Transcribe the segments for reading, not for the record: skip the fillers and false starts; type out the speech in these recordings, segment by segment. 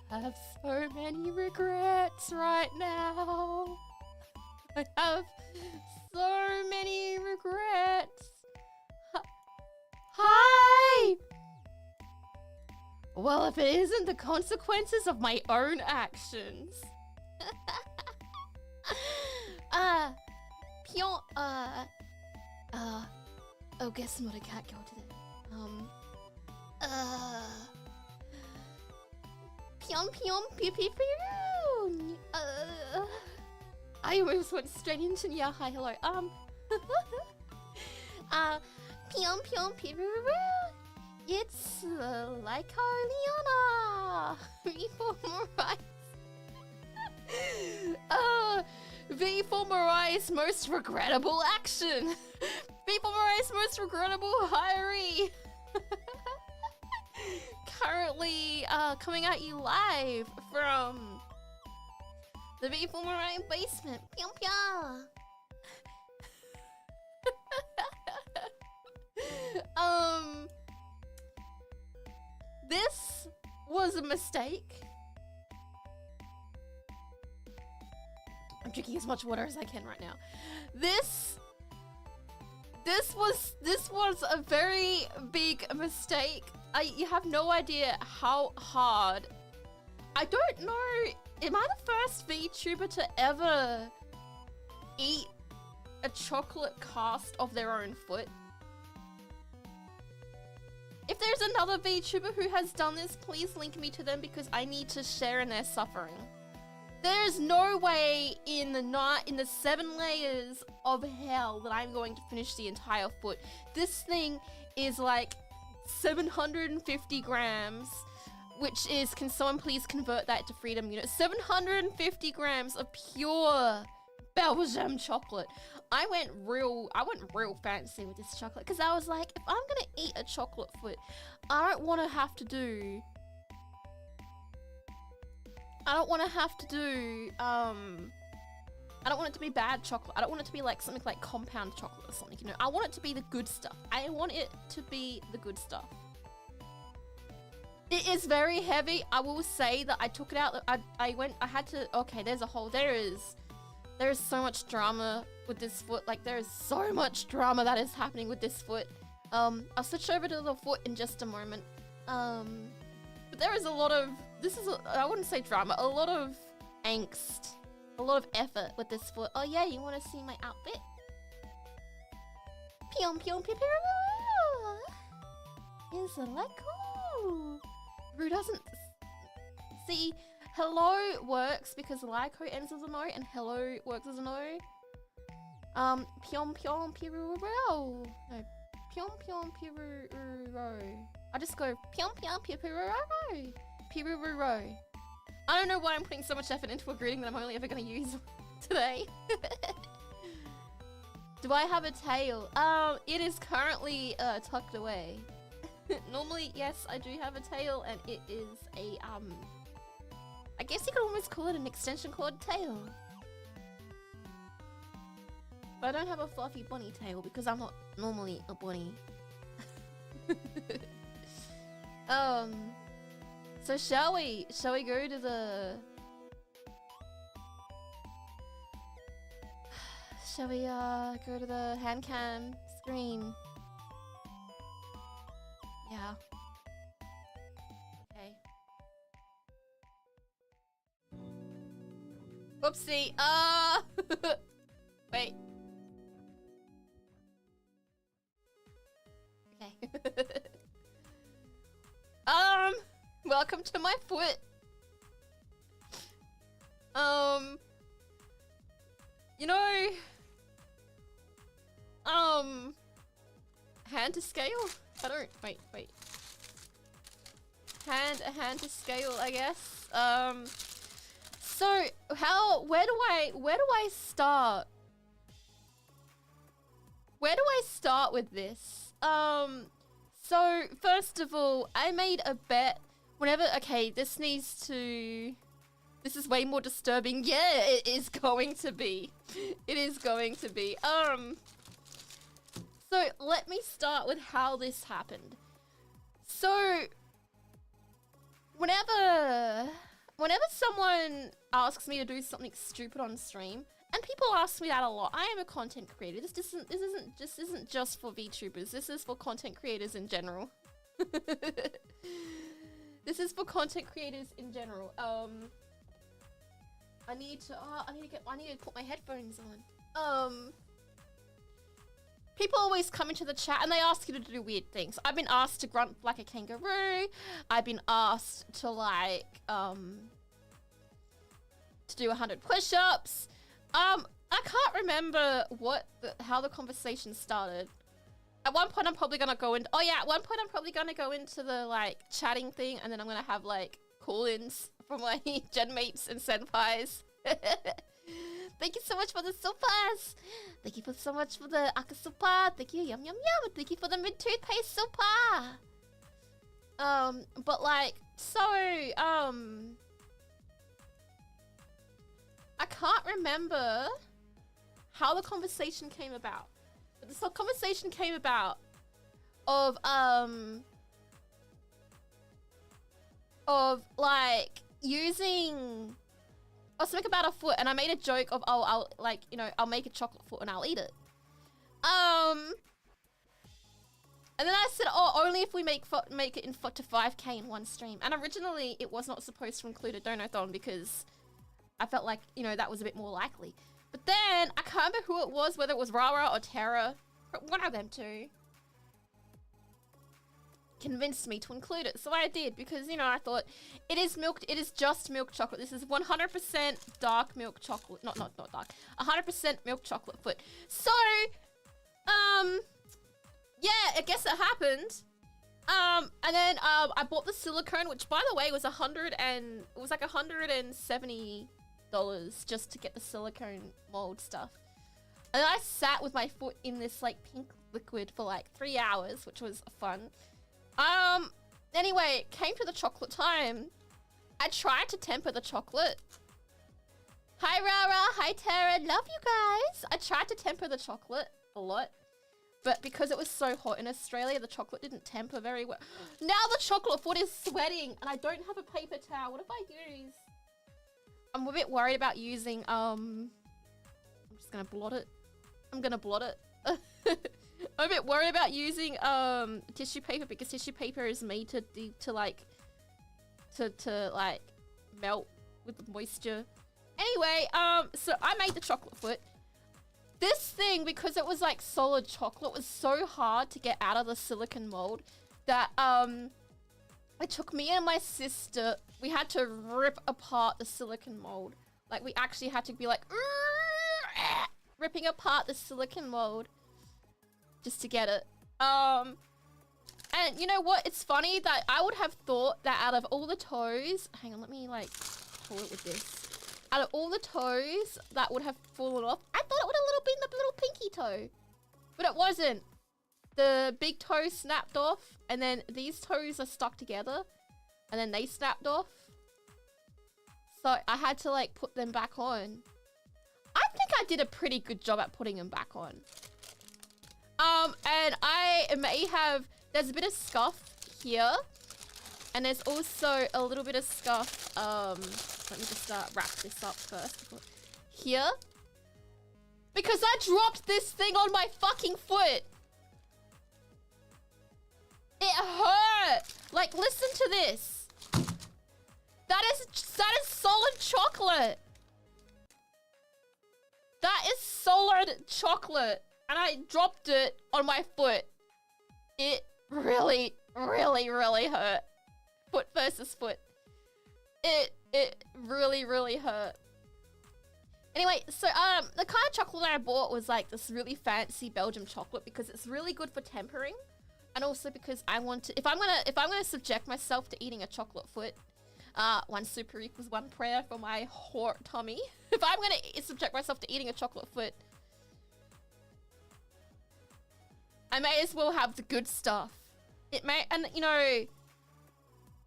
have so many regrets right now. I have so many regrets. Hi! Well, if it isn't the consequences of my own actions. Oh, guess not a cat girl today. Pew pew pew. I almost went straight into yeah, hi, hello. Pew pew pew pew. It's LykoLianna. V for Mariah's most regrettable action. V for Mariah's most regrettable hiree. Currently coming at you live from the V for Mariah basement. Pew pew. This was a mistake. I'm drinking as much water as I can right now. This was a very big mistake. You have no idea how hard. I don't know. Am I the first VTuber to ever eat a chocolate cast of their own foot? If there's another VTuber who has done this, please link me to them because I need to share in their suffering. There's no way in the 7 layers of hell that I'm going to finish the entire foot. This thing is like 750 grams, which is, can someone please convert that to freedom units? 750 grams of pure Belgium chocolate. I went real fancy with this chocolate because I was like, if I'm gonna eat a chocolate foot, I don't want to have to do I don't want it to be bad chocolate. I don't want it to be like something like compound chocolate or something, you know. I want it to be the good stuff. I want it to be the good stuff. It is very heavy. I will say that I took it out. Okay, there is so much drama with this foot. Like, there is so much drama that is happening with this foot. I'll switch over to the foot in just a moment. But there is a lot of, I wouldn't say drama, a lot of angst, a lot of effort with this foot. Oh yeah, you want to see my outfit? Pion pion pion pion. Is it like cool? Who doesn't see? Hello works because Lyko ends as an O and hello works as an O. Pion pion piru. No, pion pion piru. I just go pion pion piru. Piru. I don't know why I'm putting so much effort into a greeting that I'm only ever going to use today. Do I have a tail? It is currently tucked away. Normally, yes, I do have a tail, and it is a I guess you could almost call it an extension cord tail. But I don't have a fluffy bunny tail because I'm not normally a bunny. So shall we go to the... Shall we go to the hand cam screen? Yeah. Okay. Oopsie. Wait. Okay. Welcome to my foot. You know, hand to scale? I don't, wait. Hand to scale, I guess. So where do I start? Where do I start with this? So first of all, I made a bet whenever, okay, this is way more disturbing. Yeah, it is going to be. It is going to be. So let me start with how this happened. So whenever someone asks me to do something stupid on stream, and people ask me that a lot, I am a content creator. This isn't just for VTubers. This is for content creators in general. This is for content creators in general. I need to put my headphones on. People always come into the chat and they ask you to do weird things. I've been asked to grunt like a kangaroo. I've been asked to like, to do 100 push-ups. I can't remember how the conversation started. At one point I'm probably gonna go into, at one point I'm probably gonna go into the like chatting thing, and then I'm gonna have like call-ins from my gen mates and senpais. Thank you so much for the supers. Thank you so much for the aka super. Thank you, yum yum yum. Thank you for the mint toothpaste super. But like, so I can't remember how the conversation came about. But this whole conversation came about of like using, I was talking about a foot, and I made a joke of, oh, I'll like, you know, I'll make a chocolate foot and I'll eat it. And then I said, oh, only if we make it in to 5K in one stream. And originally it was not supposed to include a donathon because I felt like, you know, that was a bit more likely. But then I can't remember who it was, whether it was Rara or Tara, one of them two, convinced me to include it. So I did, because, you know, I thought it is just milk chocolate. This is 100% dark milk chocolate. Not dark. 100% milk chocolate foot. So, yeah, I guess it happened. And then I bought the silicone, which by the way was like $170 just to get the silicone mold stuff. And I sat with my foot in this like pink liquid for like 3 hours, which was fun. Anyway, it came to the chocolate time. I tried to temper the chocolate. Hi Rara, hi Tara, love you guys. I tried to temper the chocolate a lot, but because it was so hot in Australia, the chocolate didn't temper very well. Now the chocolate foot is sweating and I don't have a paper towel. What if I use? I'm a bit worried about using, I'm just gonna blot it. I'm gonna blot it. I'm a bit worried about using tissue paper, because tissue paper is made to melt with moisture. Anyway, so I made the chocolate foot. This thing, because it was like solid chocolate, was so hard to get out of the silicone mold that it took me and my sister, we had to rip apart the silicone mold. Like, we actually had to be like ripping apart the silicone mold just to get it. And you know what? It's funny that I would have thought that out of all the toes, hang on, let me like pull it with this. Out of all the toes that would have fallen off, I thought it would have been the little pinky toe, but it wasn't. The big toe snapped off, and then these toes are stuck together, and then they snapped off. So I had to like put them back on. I think I did a pretty good job at putting them back on. And I may have, there's a bit of scuff here, and there's also a little bit of scuff, let me just wrap this up first. Here. Because I dropped this thing on my fucking foot. It hurt. Like, listen to this. That is solid chocolate. That is solid chocolate. And I dropped it on my foot. It really, really, really hurt. Foot versus foot. It really, really hurt. Anyway, so the kind of chocolate I bought was like this really fancy Belgium chocolate, because it's really good for tempering, and also because I want to, if I'm gonna subject myself to eating a chocolate foot, one super equals one prayer for my whore tummy. If I'm gonna subject myself to eating a chocolate foot, I may as well have the good stuff. It may, and you know,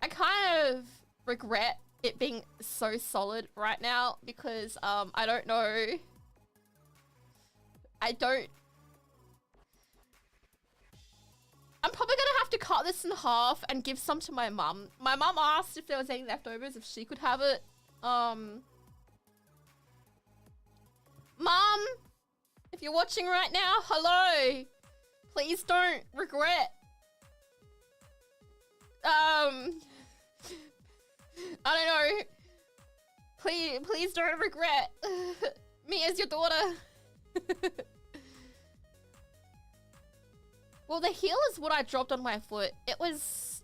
I kind of regret it being so solid right now, because I don't know. I'm probably gonna have to cut this in half and give some to my mum. My mum asked if there was any leftovers, if she could have it. Mum, if you're watching right now, hello. Please don't regret. I don't know. Please don't regret me as your daughter. Well, the heel is what I dropped on my foot. It was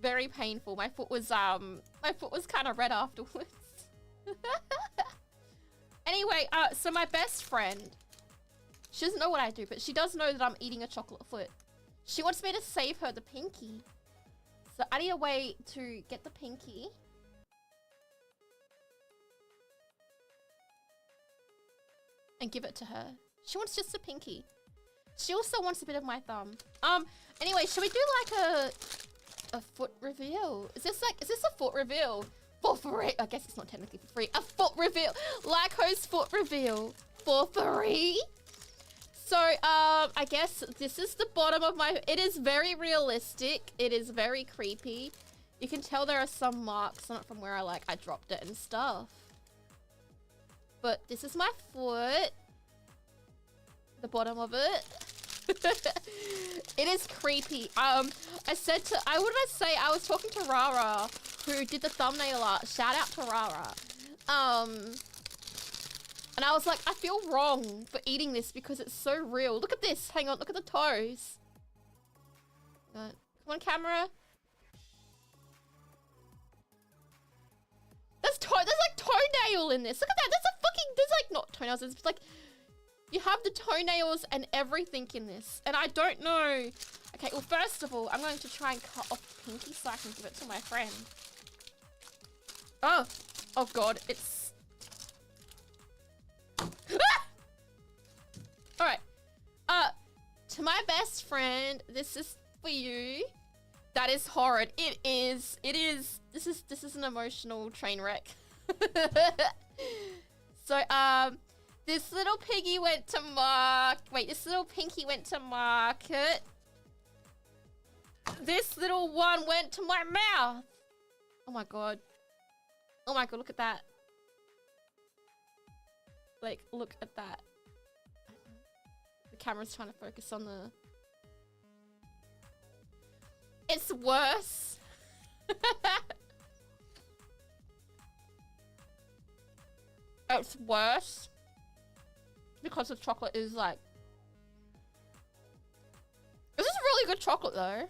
very painful. My foot was kind of red afterwards. Anyway, so my best friend, she doesn't know what I do, but she does know that I'm eating a chocolate foot. She wants me to save her the pinky. So I need a way to get the pinky. And give it to her. She wants just a pinky. She also wants a bit of my thumb. Anyway, should we do like a foot reveal? Is this a foot reveal? For free. I guess it's not technically for free. A foot reveal. Lyko's foot reveal. For free. So, I guess this is the bottom of my... It is very realistic. It is very creepy. You can tell there are some marks on it from where I dropped it and stuff. But this is my foot. The bottom of it. It is creepy. I was talking to Rara, who did the thumbnail art. Shout out to Rara. And I was like, I feel wrong for eating this because it's so real. Look at this. Hang on. Look at the toes. Come on, camera. There's like toenail in this. Look at that. There's like not toenails. It's like you have the toenails and everything in this. And I don't know. Okay, well, first of all, I'm going to try and cut off the pinky so I can give it to my friend. Oh God, it's... Ah! All right. To my best friend, this is for you. That is horrid. It is. This is an emotional train wreck. So, this little piggy went to this little pinky went to market. This little one went to my mouth. Oh my God. Oh my God, look at that. Like, look at that. The camera's trying to focus on the... It's worse. It's worse. Because the chocolate is like... This is really good chocolate though.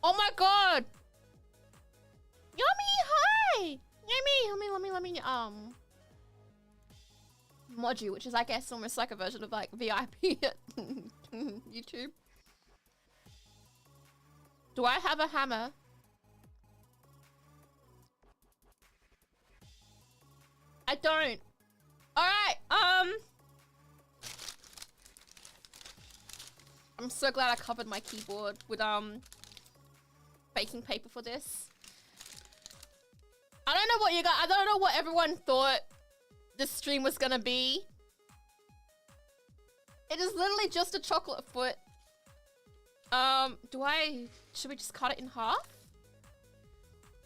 Oh my God. Yummy, hi. Yummy, let me mod you, which is I guess almost like a version of like VIP at YouTube. Do I have a hammer? I don't. Alright, I'm so glad I covered my keyboard with baking paper for this. I don't know what I don't know what everyone thought this stream was gonna be. It is literally just a chocolate foot. Should we just cut it in half?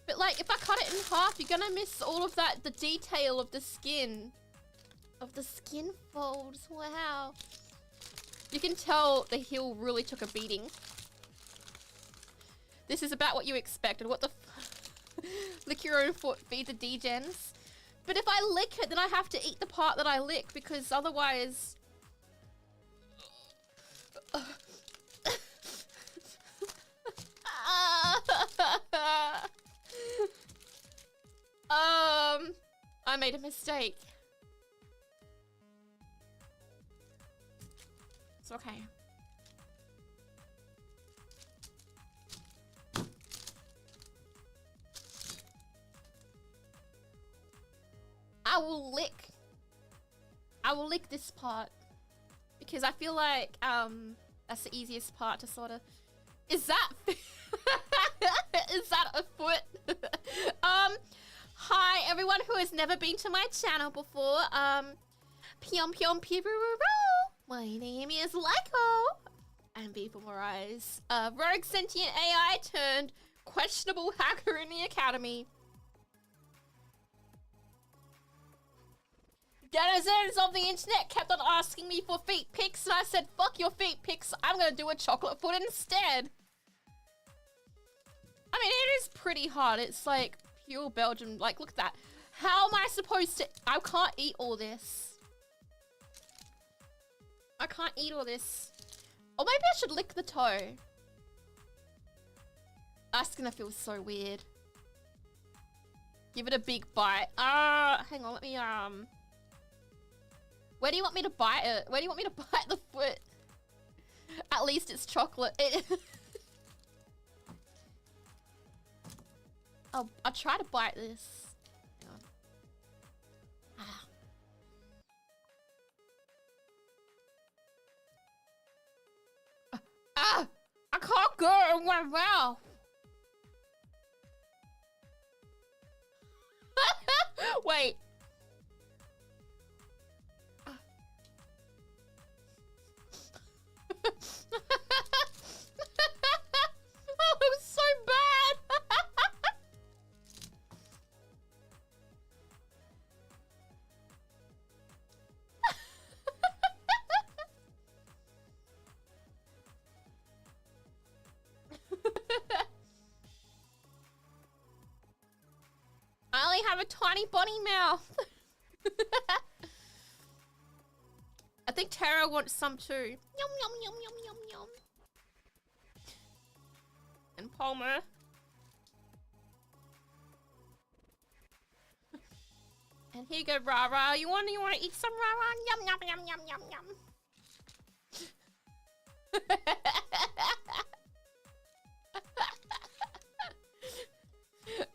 But like, if I cut it in half, you're gonna miss all of that, the detail of the skin. Of the skin folds, wow. You can tell the heel really took a beating. This is about what you expected. What the lick your own foot, feed the degens. But if I lick it, then I have to eat the part that I lick because otherwise... I made a mistake. It's okay. I will lick this part because I feel like that's the easiest part to sort of... Is that is that a foot? Hi everyone who has never been to my channel before. Pyom pyom pirururu. My name is Lyko. and be memorized. Rogue sentient AI turned questionable hacker in the academy. Denizens of the internet kept on asking me for feet pics, and I said, fuck your feet pics, I'm gonna do a chocolate foot instead. I mean, it is pretty hard. It's like pure Belgium. Like, look at that. How am I supposed to... I can't eat all this. I can't eat all this. Or maybe I should lick the toe. That's gonna feel so weird. Give it a big bite. Hang on, let me, where do you want me to bite it? Where do you want me to bite the foot? At least it's chocolate. I'll try to bite this. Hang on. I can't go in my mouth. Wait. That was so bad. I only have a tiny bunny mouth. I think Tara wants some too. Yum, yum, yum, yum, yum, yum. And Palmer. And here you go, Rara. You want to eat some Rara? Yum, yum, yum, yum, yum, yum.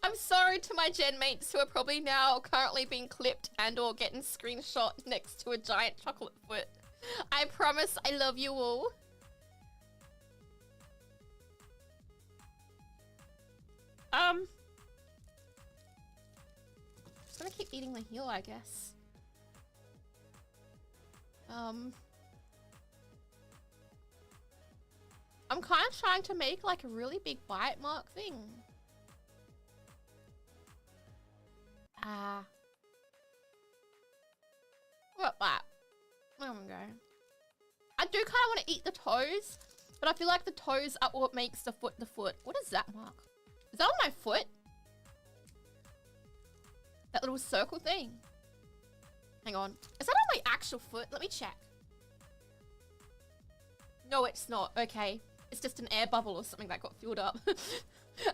I'm sorry to my gen mates who are probably now currently being clipped and or getting screenshot next to a giant chocolate foot. I promise I love you all. Just gonna keep eating the heel, I guess. I'm kind of trying to make like a really big bite mark thing. What that? There we go. I do kind of want to eat the toes, but I feel like the toes are what makes the foot the foot. What is that mark? Is that on my foot? That little circle thing. Hang on. Is that on my actual foot? Let me check. No, it's not. Okay. It's just an air bubble or something that got filled up.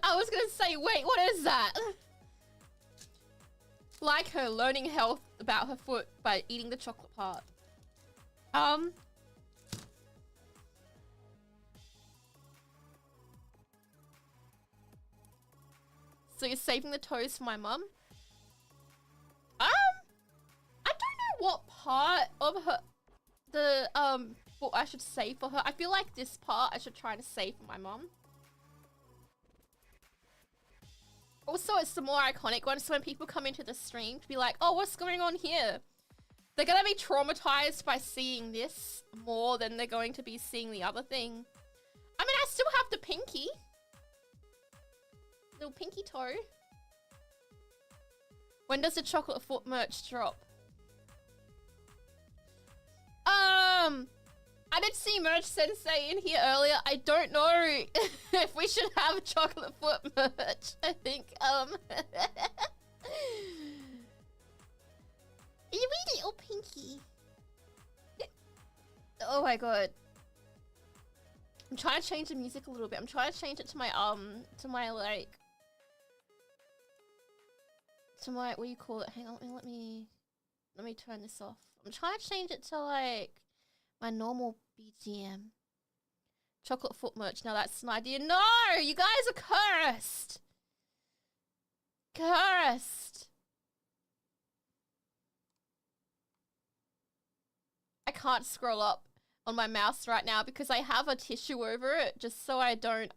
I was gonna say, wait, what is that? Like her learning health about her foot by eating the chocolate part. So you're saving the toes for my mum? I don't know what part of her, what I should save for her. I feel like this part I should try to save for my mum. Also, it's the more iconic one, so when people come into the stream to be like, oh, what's going on here? They're gonna be traumatized by seeing this more than they're going to be seeing the other thing. I mean, I still have the pinky. Little pinky toe. When does the chocolate foot merch drop? I did see Merch Sensei in here earlier. I don't know if we should have chocolate foot merch. I think, you wee little pinky. Oh my god. I'm trying to change the music a little bit. I'm trying to change it to my, like... To my, what do you call it? Hang on, let me turn this off. I'm trying to change it to, like, my normal BGM. Chocolate foot merch. Now that's an idea. No! You guys are cursed! Cursed! I can't scroll up on my mouse right now because I have a tissue over it just so I don't,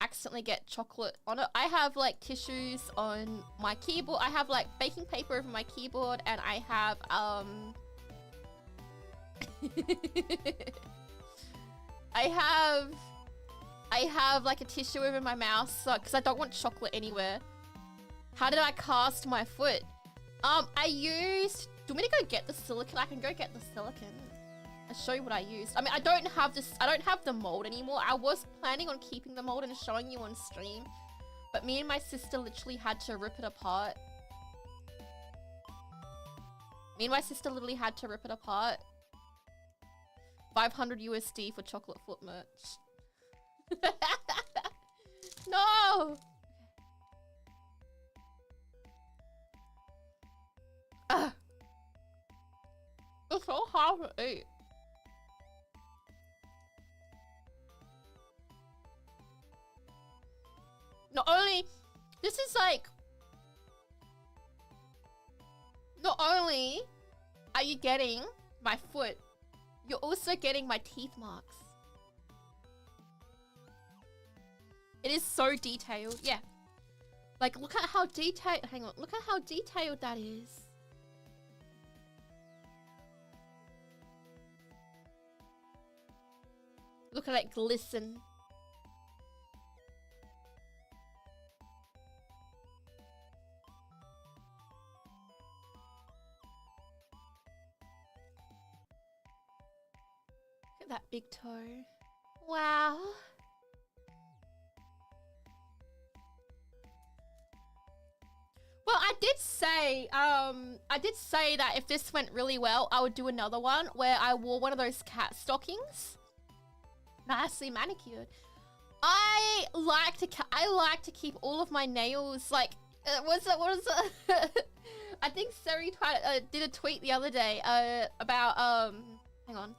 accidentally get chocolate on it. I have like tissues on my keyboard. I have like baking paper over my keyboard, and I have I have like a tissue over my mouth, so because I don't want chocolate anywhere. How did I cast my foot? I used. Do you want me to go get the silicone? I can go get the silicone. I'll show you what I used. I mean, I don't have this. I don't have the mold anymore. I was planning on keeping the mold and showing you on stream, but me and my sister literally had to rip it apart. Me and my sister literally had to rip it apart. 500 USD for chocolate foot merch. No! It's so hard to eat. Not only, this is like, not only are you getting my foot, you're also getting my teeth marks. It is so detailed, yeah. Like, look at how detailed, hang on, look at how detailed that is. Look at it glisten. Look at that big toe. Wow. Well, I did say that if this went really well, I would do another one where I wore one of those cat stockings. Nicely manicured. I like to keep all of my nails like what is it? I think Siri did a tweet the other day about hang on.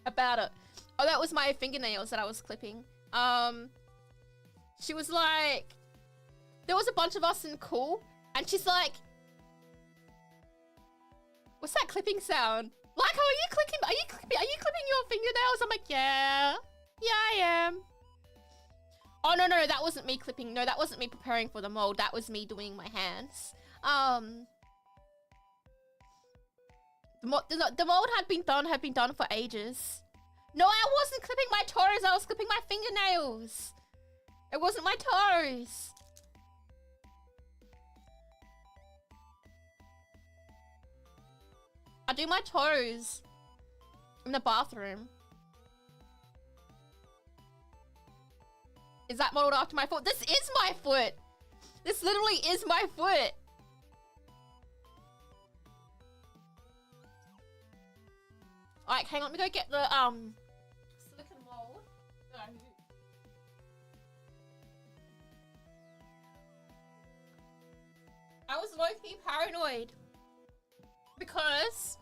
About it. Oh, that was my fingernails that I was clipping. She was like, there was a bunch of us in call, and she's like, what's that clipping sound? Lyko, are you clipping your fingernails? I'm like, yeah, I am. Oh, no, that wasn't me clipping. No, that wasn't me preparing for the mold. That was me doing my hands. The mold had been done for ages. No, I wasn't clipping my toes. I was clipping my fingernails. It wasn't my toes. I do my toes in the bathroom. Is that modeled after my foot? This is my foot. This literally is my foot. Alright, hang on, let me go get the silicone mold. I was low-key paranoid because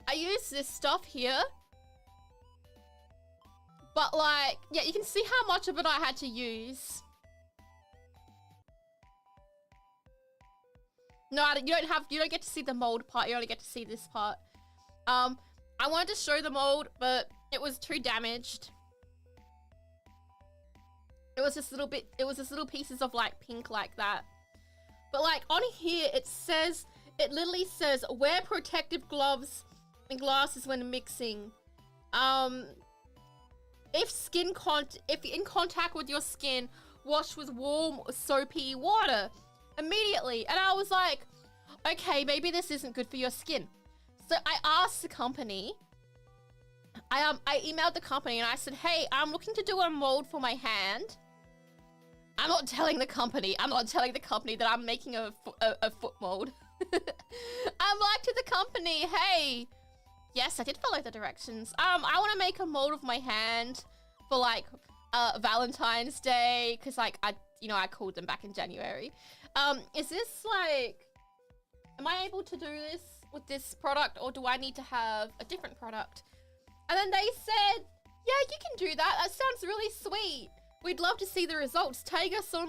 I use this stuff here, but like, yeah, you can see how much of it I had to use. No, you don't get to see the mold part. You only get to see this part. I wanted to show the mold, but it was too damaged. It was just little pieces of like pink like that. But like on here, it literally says, wear protective gloves and glasses when mixing. If in contact with your skin, wash with warm soapy water immediately. And I was like, okay, maybe this isn't good for your skin. So I asked the company, I emailed the company and I said, hey, I'm looking to do a mold for my hand. I'm not telling the company that I'm making a foot mold. I'm like to the company, hey, yes, I did follow the directions. I want to make a mold of my hand for like Valentine's Day, because like I called them back in January. Is this like, am I able to do this with this product, or do I need to have a different product? And then they said, yeah, you can do that. That sounds really sweet. We'd love to see the results. Tag us on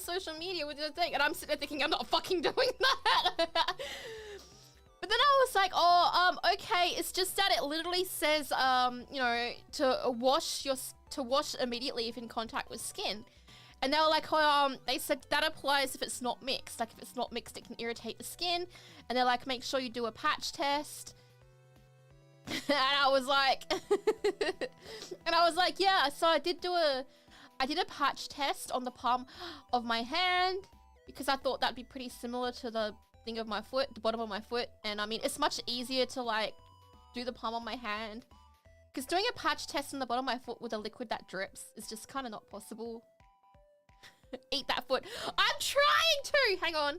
social media with your thing. And I'm sitting there thinking, I'm not fucking doing that. But then I was like, oh, okay. It's just that it literally says, to wash immediately if in contact with skin. And they were like, they said that applies if it's not mixed. Like if it's not mixed, it can irritate the skin. And they're like, make sure you do a patch test. And I was like, yeah, so I did a patch test on the palm of my hand because I thought that'd be pretty similar to the thing of my foot, the bottom of my foot. And I mean, it's much easier to like do the palm of my hand because doing a patch test on the bottom of my foot with a liquid that drips is just kind of not possible. Eat that foot. I'm trying to! Hang on.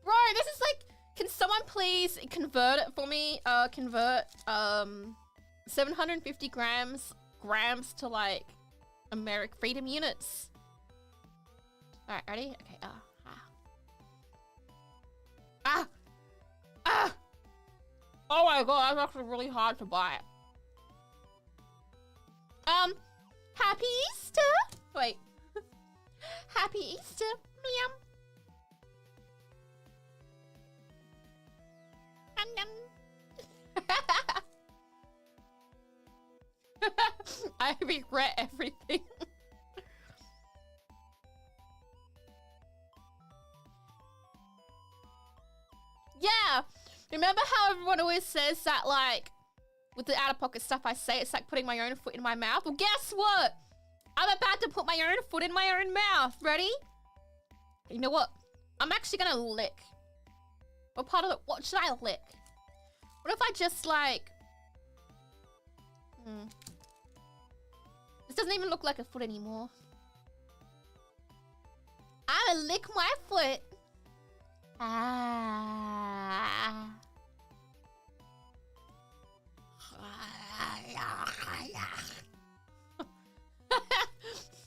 Bro, this is like, can someone please convert it for me? Convert 750 grams to like freedom units. Alright, ready? Okay, oh my god, that's actually really hard to buy. Happy Easter! Wait. Happy Easter, meow. I regret everything. Yeah! Remember how everyone always says that, like, with the out-of-pocket stuff I say, it's like putting my own foot in my mouth? Well, guess what? I'm about to put my own foot in my own mouth. Ready? You know what? I'm actually gonna lick. What part of it? What should I lick? What if I just, like... This doesn't even look like a foot anymore. I'm gonna lick my foot. Ah.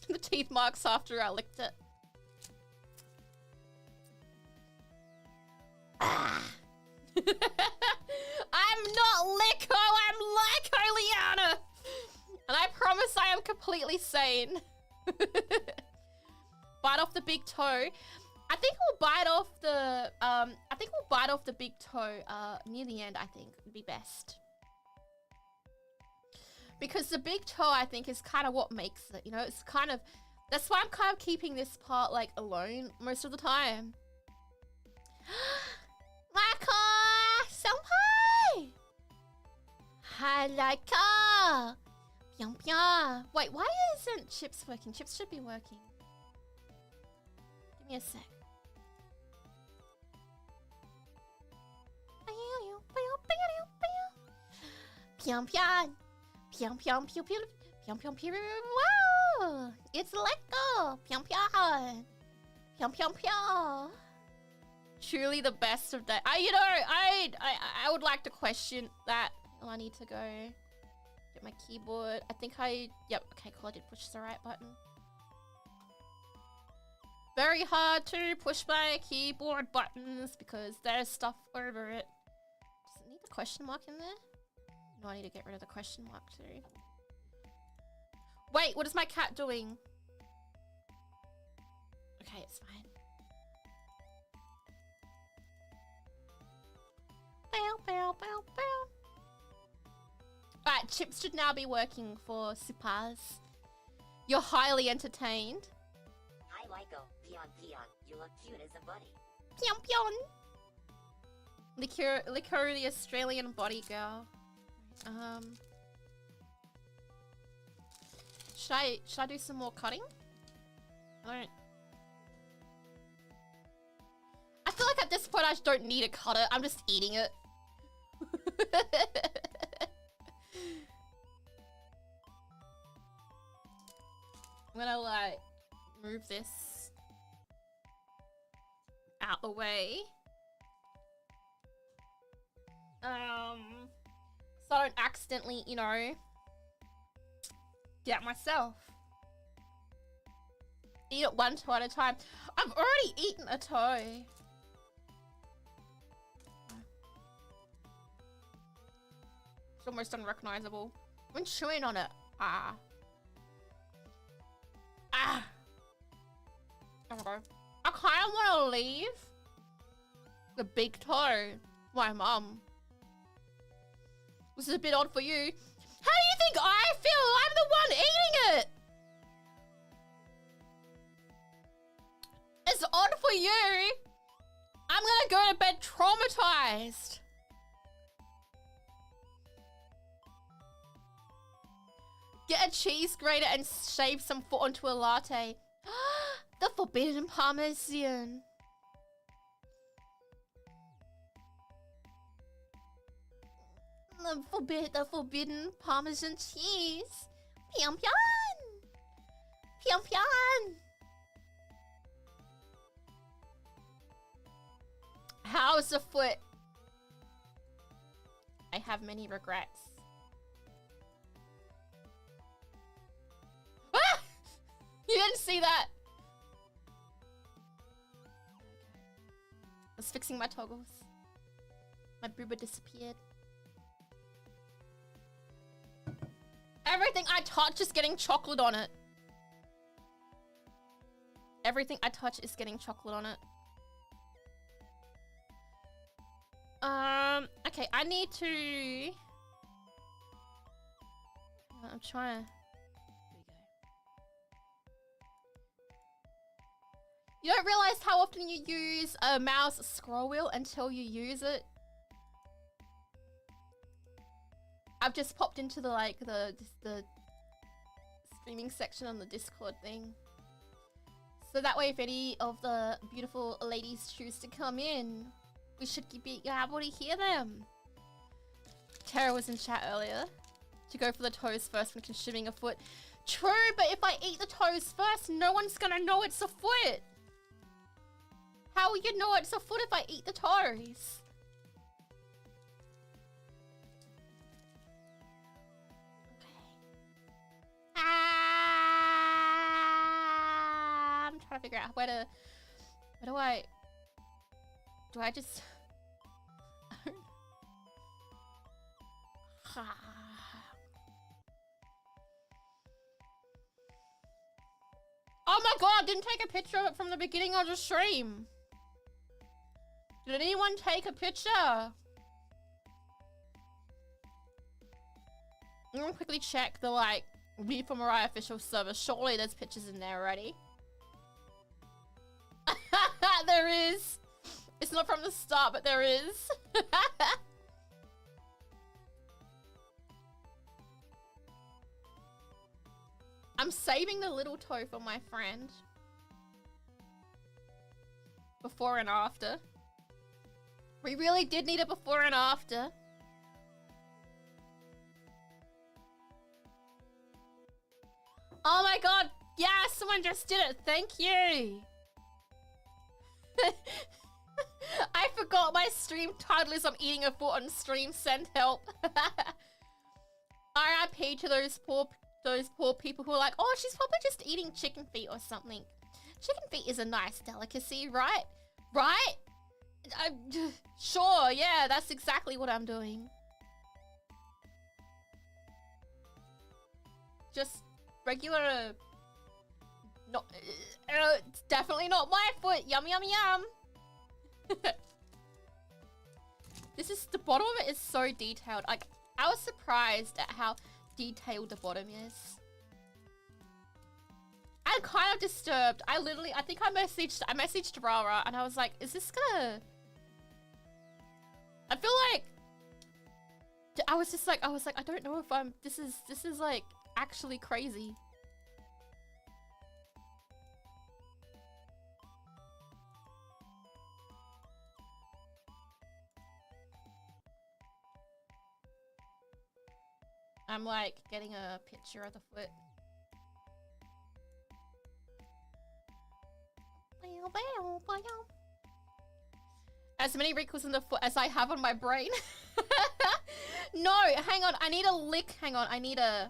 The teeth marks after I licked it. Ah. I'm not Lyko, I'm LykoLianna! And I promise I am completely sane. Bite off the big toe. I think we'll bite off the big toe near the end, I think would be best. Because the big toe, I think, is kind of what makes it, you know? It's kind of... That's why I'm kind of keeping this part, like, alone most of the time. Lyko! Senpai! Hi, Lyko! Pyong pyong. Wait, why isn't Chips working? Chips should be working. Give me a sec. Pyong pyong. Pyong pyong pew pew. Pyong pyong pew. Wow! It's Lyko! Pyong pyong. Pyong pyong pyong. Truly the best of that. You know, I would like to question that. Oh, I need to go get my keyboard. I think yep, okay, cool, I did push the right button. Very hard to push my keyboard buttons because there's stuff over it. Does it need the question mark in there? No, I need to get rid of the question mark too. Wait, what is my cat doing? Okay, it's fine. Bow, bow, bow, bow. Alright, Chips should now be working for Supaz. You're highly entertained. Hi, Lyko. Peon, peon. You look cute as a bunny. Peon, peon. Lyko, the Australian body girl. Should I do some more cutting? I feel like at this point I just don't need a cutter. I'm just eating it. I'm gonna like move this out the way. So I don't accidentally, you know, get myself. Eat it one toe at a time. I've already eaten a toe. It's almost unrecognizable. When chewing on it, ah. Oh my god. I kind of want to leave the big toe. My mum. This is a bit odd for you. How do you think I feel? I'm the one eating it. It's odd for you. I'm gonna go to bed traumatized. Get a cheese grater and shave some foot onto a latte. The forbidden parmesan. The forbidden parmesan cheese. Pian pian. Pian pian. How's the foot? I have many regrets. Ah! You didn't see that. I was fixing my toggles. My booba disappeared. Everything I touch is getting chocolate on it. Everything I touch is getting chocolate on it. Okay, I need to... I'm trying to... There we go. You don't realize how often you use a mouse scroll wheel until you use it. I've just popped into the the streaming section on the Discord thing. So that way if any of the beautiful ladies choose to come in, we should be able to hear them. Tara was in chat earlier. To go for the toes first when consuming a foot. True, but if I eat the toes first, no one's gonna know it's a foot. How will you know it's a foot if I eat the toes? I'm trying to figure out where do I just... Oh my god, I didn't take a picture of it from the beginning of the stream. Did anyone take a picture? I'm gonna quickly check the Me for Mariah official server. Surely there's pictures in there already. There is. It's not from the start, but there is. I'm saving the little toe for my friend. Before and after. We really did need a before and after. Oh my god! Yeah, someone just did it. Thank you. I forgot my stream title is I'm eating a foot on stream. Send help. RIP to those poor people who are like, oh, she's probably just eating chicken feet or something. Chicken feet is a nice delicacy, right? Right? Sure, yeah, that's exactly what I'm doing. Just regular... Not, it's definitely not my foot. Yum, yum, yum. This is... The bottom of it is so detailed. Like, I was surprised at how detailed the bottom is. I'm kind of disturbed. I think I messaged Rara and I was like, is this gonna... I feel like... I was like, I don't know if I'm... This is like actually crazy. I'm like getting a picture of the foot. As many wrinkles in the foot as I have on my brain. No, hang on. I need a lick. Hang on. I need a...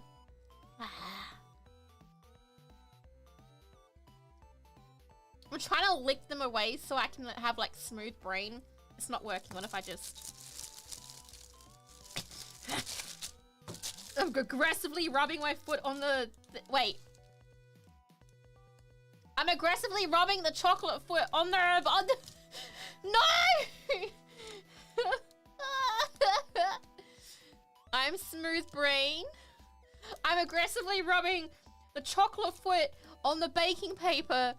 I'm trying to lick them away so I can have like smooth brain. It's not working. What if I just... I'm aggressively rubbing my foot on the... Wait. I'm aggressively rubbing the chocolate foot on the... No! I'm smooth brain. I'm aggressively rubbing the chocolate foot on the baking paper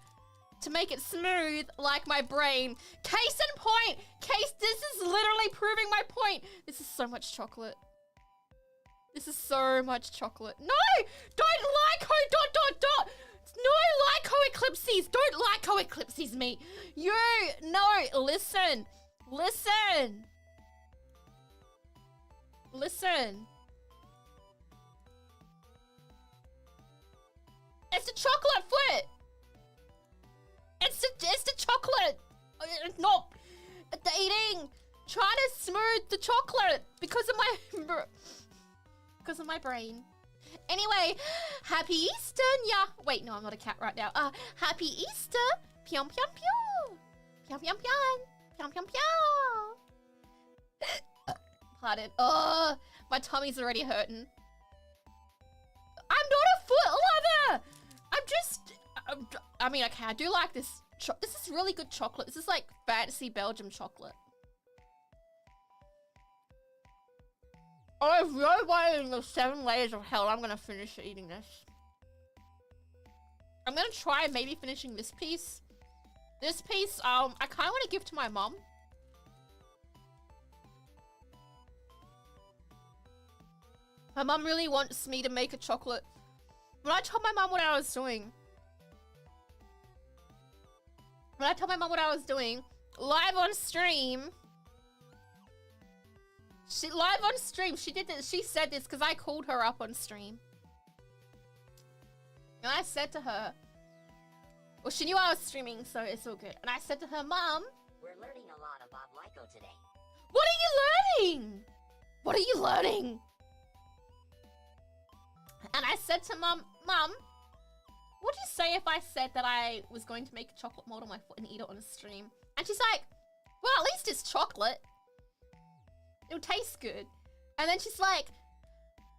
to make it smooth like my brain. Case in point! This is literally proving my point. This is so much chocolate. This is so much chocolate. No! Don't Lyko ... No Lyko eclipses! Don't Lyko eclipses me! You... No! Listen! Listen! Listen! It's the chocolate foot! It's the chocolate! It's not... The eating! Trying to smooth the chocolate because of my... because of my brain. Anyway, happy Easter, yeah. Wait, no, I'm not a cat right now. Happy Easter. Pyong, pyong, pyong. Pyong, pyong, pyong. Pyong, pyong, pyong. Pardon. Oh, my tummy's already hurting. I'm not a foot lover. I'm just... I mean, okay, I do like this. This is really good chocolate. This is like fancy Belgium chocolate. Oh, there's no way in the 7 layers of hell I'm gonna finish eating this. I'm gonna try maybe finishing this piece. This piece, I kinda wanna give to my mom. My mom really wants me to make a chocolate. When I told my mom what I was doing, live on stream, she did this, she said this because I called her up on stream. And I said to her, well, she knew I was streaming, so it's all good. And I said to her, Mom, we're learning a lot about Lyko today. What are you learning? What are you learning? And I said to Mom, what'd you say if I said that I was going to make a chocolate mold on my foot and eat it on a stream? And she's like, well, at least it's chocolate. It'll taste good. And then she's like,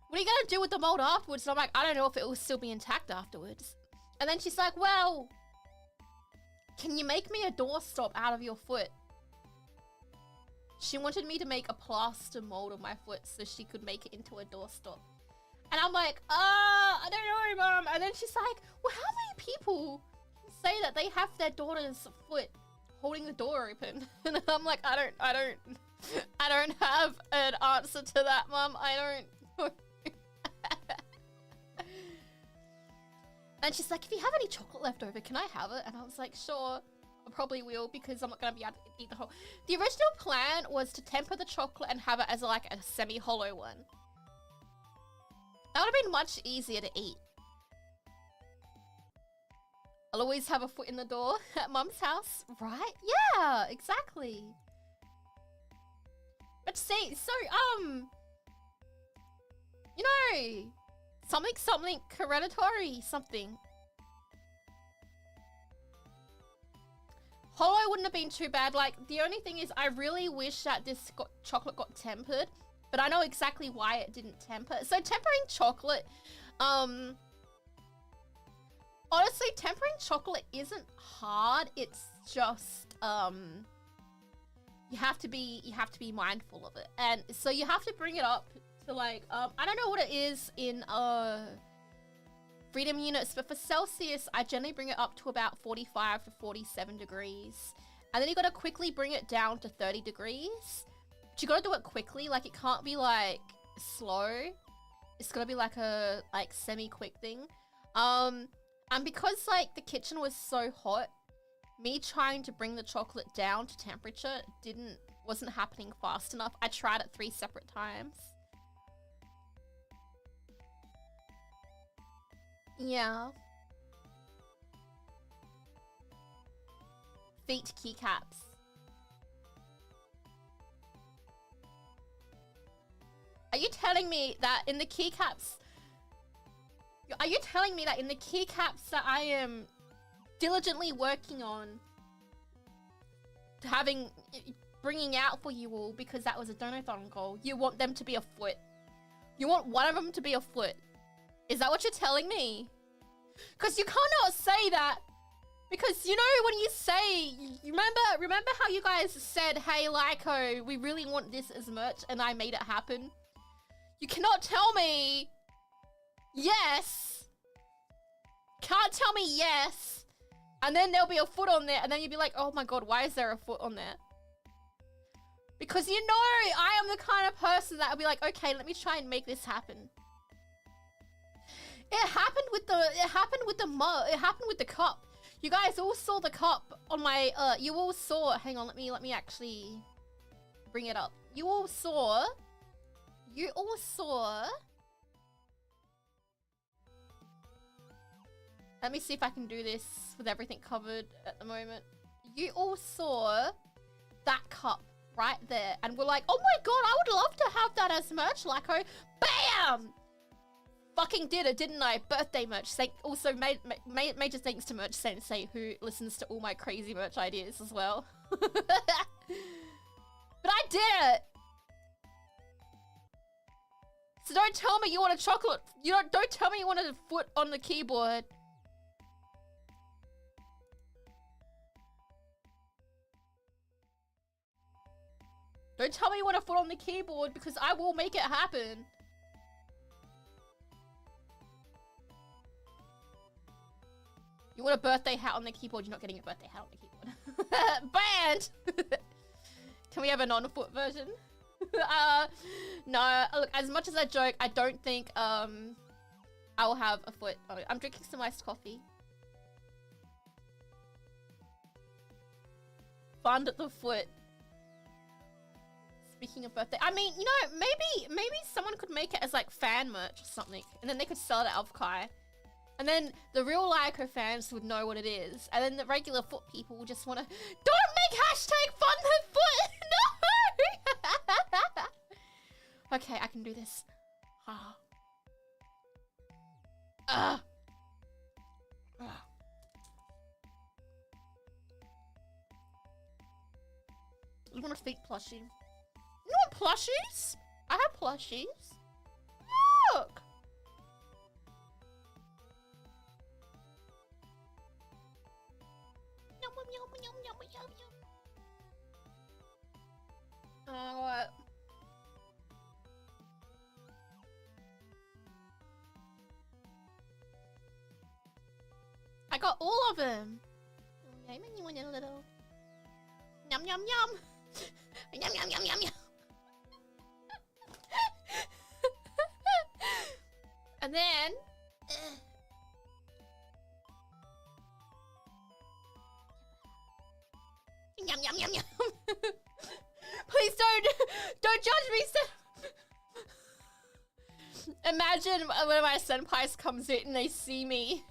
what are you gonna do with the mold afterwards? And I'm like, I don't know if it will still be intact afterwards. And then she's like, well, can you make me a doorstop out of your foot? She wanted me to make a plaster mold of my foot so she could make it into a doorstop. And I'm like, I don't know, Mom. And then she's like, well, how many people say that they have their daughter's foot holding the door open? And I'm like, I don't have an answer to that, Mom. I don't. And she's like, if you have any chocolate left over, can I have it? And I was like, sure, I probably will because I'm not gonna be able to eat the whole. The original plan was to temper the chocolate and have it as like a semi-hollow one. That would have been much easier to eat. I'll always have a foot in the door at Mum's house, right? Yeah, exactly. But see, so, you know, something hereditary, something. Hollow wouldn't have been too bad. Like, the only thing is I really wish that this chocolate got tempered, but I know exactly why it didn't temper. So tempering chocolate, honestly, tempering chocolate isn't hard. It's just, you have to be mindful of it. And so you have to bring it up to like, I don't know what it is in, freedom units, but for Celsius, I generally bring it up to about 45 to 47 degrees. And then you gotta quickly bring it down to 30 degrees. But you gotta do it quickly, like it can't be like slow. It's gotta be like a semi-quick thing. And because like the kitchen was so hot, me trying to bring the chocolate down to temperature wasn't happening fast enough. I tried it 3 separate times. Yeah. Feet keycaps. Are you telling me that in the keycaps... Are you telling me that in the keycaps that I am diligently working on bringing out for you all because that was a donathon goal, you want them to be a foot? You want one of them to be a foot? Is that what you're telling me? Because you cannot say that. Because, you know, when you say... You remember how you guys said, hey, Lyko, we really want this as merch, and I made it happen? You cannot tell me... Yes. Can't tell me yes. And then there'll be a foot on there, and then you'll be like, oh my god, why is there a foot on there? Because you know, I am the kind of person that will be like, okay, let me try and make this happen. It happened with the cup. You guys all saw the cup on my, you all saw, hang on, let me actually bring it up. You all saw, let me see if I can do this with everything covered at the moment. You all saw that cup right there and we're like, oh my god, I would love to have that as merch, Lyko. Bam! Fucking did it, didn't I? Birthday merch. Also, major thanks to Merch Sensei, who listens to all my crazy merch ideas as well. But I did it! So don't tell me you want a chocolate. Don't tell me you want a foot on the keyboard. Don't tell me you want a foot on the keyboard because I will make it happen. You want a birthday hat on the keyboard? You're not getting a birthday hat on the keyboard. Banned! Can we have a non-foot version? No, look, as much as I joke, I don't think I will have a foot on it. I'm drinking some iced coffee. Fund at the foot. Speaking of birthday, I mean, you know, maybe someone could make it as like fan merch or something, and then they could sell it at Alfkai. And then the real Lyko fans would know what it is. And then the regular foot people will just want to... Don't make hashtag fun the foot! No! Okay, I can do this. You want a feet plushie? You want plushies? I have plushies. Look! What? I got all of them. You want a little yum yum yum. Yum yum yum yum yum. And then yum yum yum yum. Please don't judge me. Imagine one of my senpais comes in and they see me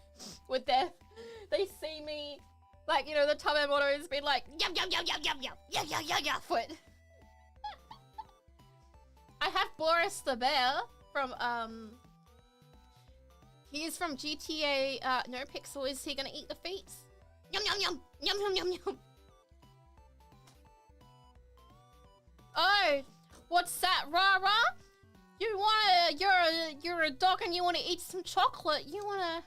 with they see me like, you know, the Tamemoto's been like yum yum yum yum yum yum yum yum yum yum foot. I have Boris the bear from he's from GTA No Pixel. Is he gonna eat the feet? Yum yum yum yum yum yum yum. Oh, what's that, rah-rah? You're a dog and you wanna eat some chocolate. You wanna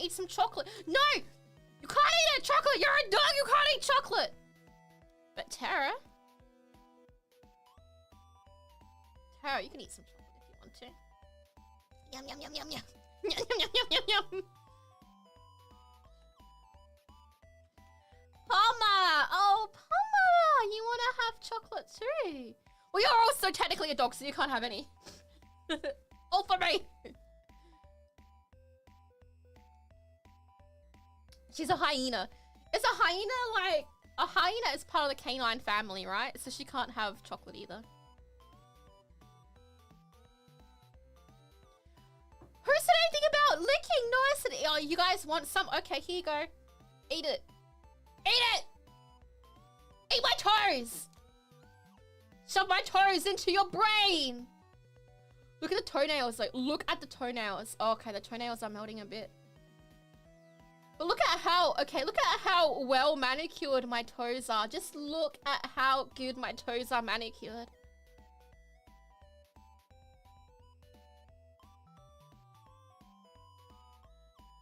eat some chocolate. No! You can't eat chocolate! You're a dog, you can't eat chocolate! But Tara, you can eat some chocolate if you want to. Yum yum yum yum yum. Yum yum yum yum yum. Palma! Oh, Palma! You want to have chocolate too? Well, you're also technically a dog, so you can't have any. All for me! She's a hyena. Is a hyena like... A hyena is part of the canine family, right? So she can't have chocolate either. Who said anything about licking? No, I said... Oh, you guys want some? Okay, here you go. Eat it. Eat it! Eat my toes! Shove my toes into your brain! Look at the toenails, like, look at the toenails. Oh, okay, the toenails are melting a bit. But look at how, okay, look at how well manicured my toes are. Just look at how good my toes are manicured.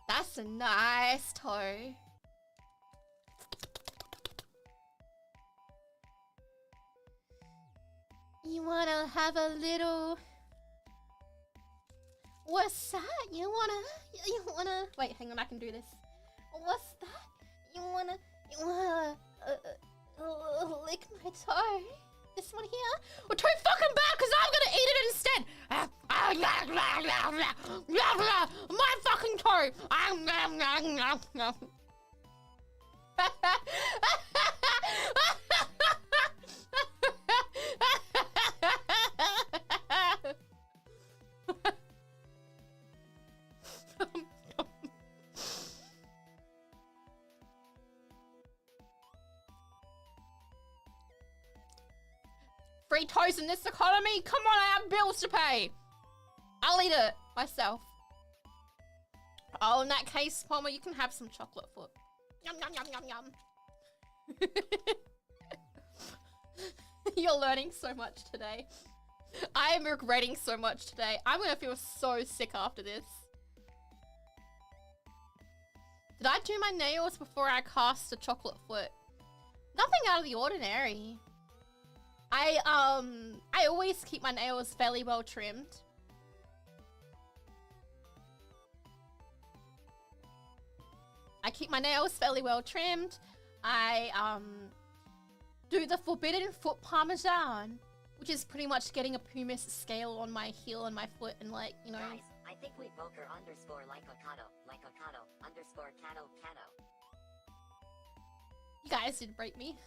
That's a nice toe. You wanna have a little... What's that? You wanna... Wait, hang on, I can do this. What's that? You wanna lick my toe? This one here? Well, too fucking bad, because I'm gonna eat it instead. My fucking toe. Free toast in this economy? Come on, I have bills to pay. I'll eat it myself. Oh, in that case, Palmer, you can have some chocolate foot. Yum, yum, yum, yum, yum. You're learning so much today. I am regretting so much today. I'm gonna feel so sick after this. Did I do my nails before I cast a chocolate foot? Nothing out of the ordinary. I always keep my nails fairly well trimmed. I keep my nails fairly well trimmed. I do the forbidden foot parmesan, which is pretty much getting a pumice scale on my heel and my foot and, like, you know. Guys, I think we Boker underscore Lyko underscore Kato. You guys did break me.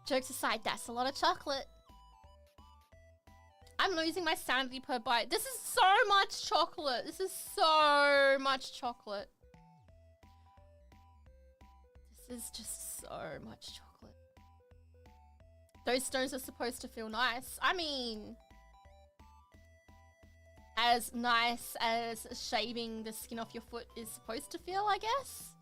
Jokes aside, that's a lot of chocolate. I'm losing my sanity per bite. This is so much chocolate. This is so much chocolate. This is just so much chocolate. Those stones are supposed to feel nice. I mean, as nice as shaving the skin off your foot is supposed to feel, I guess.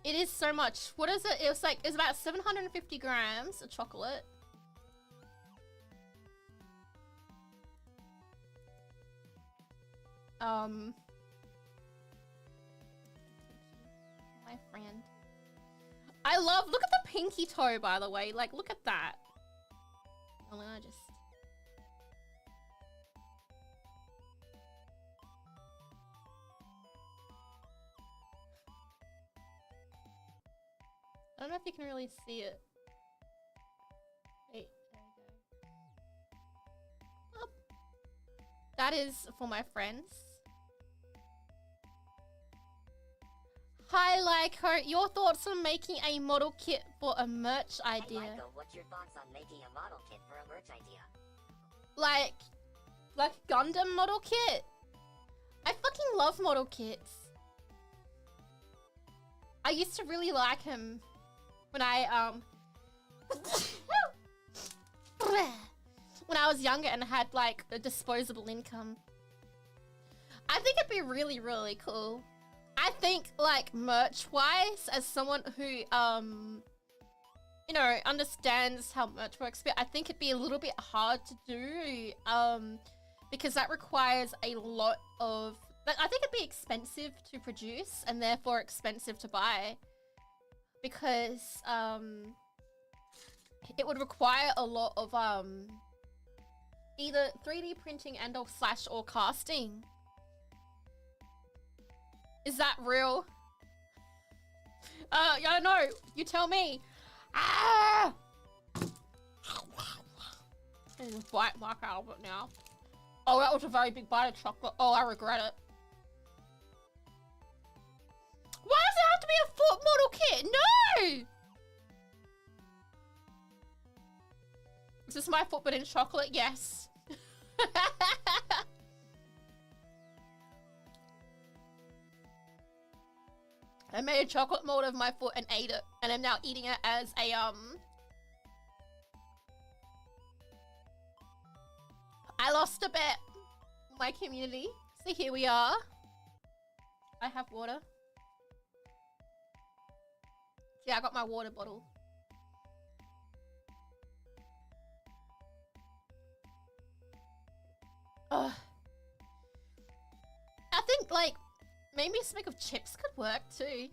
It is so much. What is it? It's about 750 grams of chocolate. My friend. I love, look at the pinky toe, by the way. Like, look at that. I'm gonna just... I don't know if you can really see it. Wait, there we go. Oh. That is for my friends. Hi, Lyko. Your thoughts on making a model kit for a merch idea? Hey, Lyko, what's your thoughts on making a model kit for a merch idea? Like Gundam model kit? I fucking love model kits. I used to really like him. When I, when I was younger and had, like, a disposable income. I think it'd be really, really cool. I think, like, merch-wise, as someone who, you know, understands how merch works, but I think it'd be a little bit hard to do, because that requires a lot of... I think it'd be expensive to produce, and therefore expensive to buy. Because it would require a lot of either 3D printing and or casting. Is that real? I don't know. You tell me. Ah! I need to bite Mark out of it now. Oh, that was a very big bite of chocolate. Oh, I regret it. Why does it have to be a foot model kit? No! Is this my foot but in chocolate? Yes. I made a chocolate mold of my foot and ate it. And I'm now eating it as a, I lost a bet in my community. So here we are. I have water. Yeah, I got my water bottle. Ugh. I think, like, maybe a sprig of chips could work too.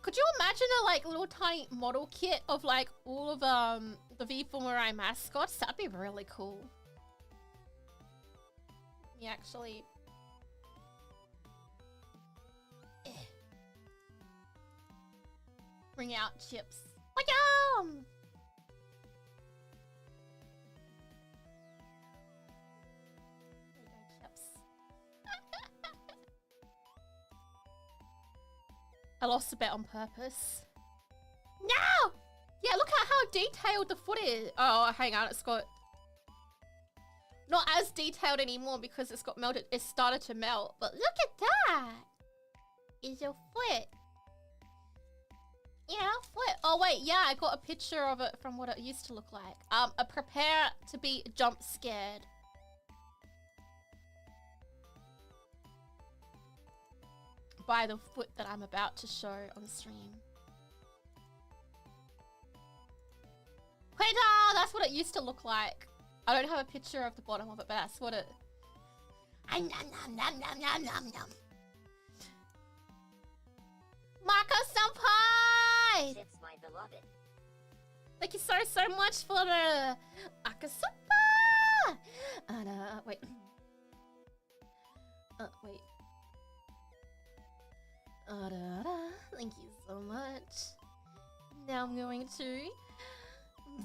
Could you imagine a, like, little tiny model kit of, like, all of, the V4 mascots? That'd be really cool. Let me actually Bring out chips. Yum! There you go, chips. I lost a bet on purpose. No! Yeah, look at how detailed the foot is. Oh, hang on, it's got... Not as detailed anymore because it's got melted. It started to melt. But look at that! Is your foot. Yeah, foot. Oh wait, yeah, I got a picture of it from what it used to look like. Prepare to be jump scared. By the foot that I'm about to show on stream. Wait, that's what it used to look like. I don't have a picture of the bottom of it, but that's what it... Nom, nom, nom, nom, nom, nom, nom. Mako-senpai! Chips, my beloved. Thank you so much for the... Mako-senpai! And, wait. Wait. Thank you so much. Now I'm going to...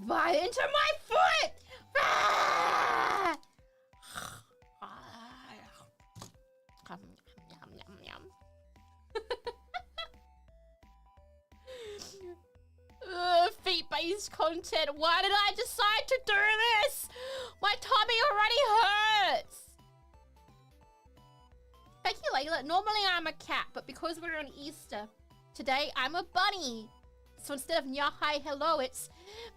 bite into my foot! Ah! Feet-based content. Why did I decide to do this? My tummy already hurts. Thank you, Layla. Normally I'm a cat, but because we're on Easter, today I'm a bunny. So instead of nya hi hello, it's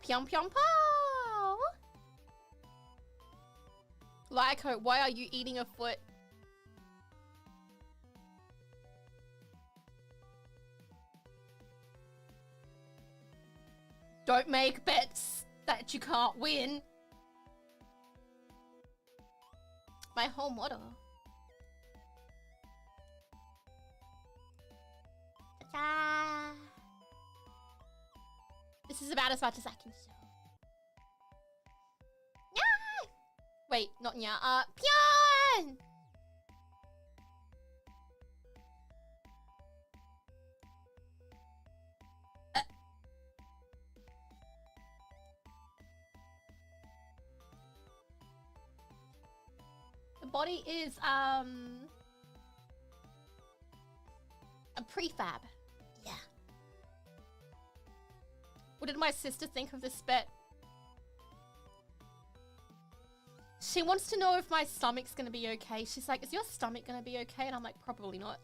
pyong pyong pow. Lyko, why are you eating a foot? Don't make bets that you can't win. My whole motto. Ta-da! This is about as much as I can show. Nya! Wait, not nya. Pyeon! The body is a prefab. Yeah. What did my sister think of this bet? She wants to know if my stomach's gonna be okay. She's like, is your stomach gonna be okay? And I'm like, probably not.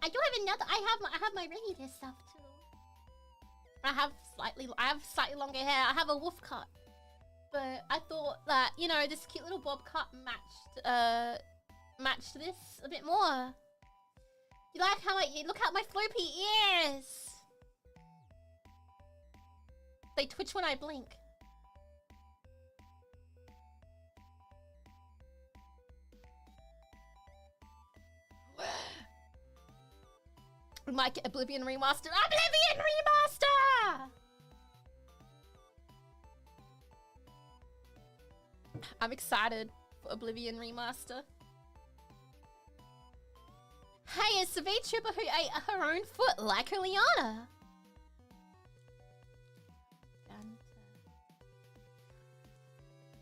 I do have another. I have my regular stuff too. I have slightly longer hair. I have a wolf cut. But I thought that, you know, this cute little bob cut matched this a bit more. You like how look at my floppy ears. They twitch when I blink. We might get Oblivion Remaster. Oblivion Remaster! I'm excited for Oblivion Remaster. Hey, it's the VTuber who ate her own foot, LykoLianna.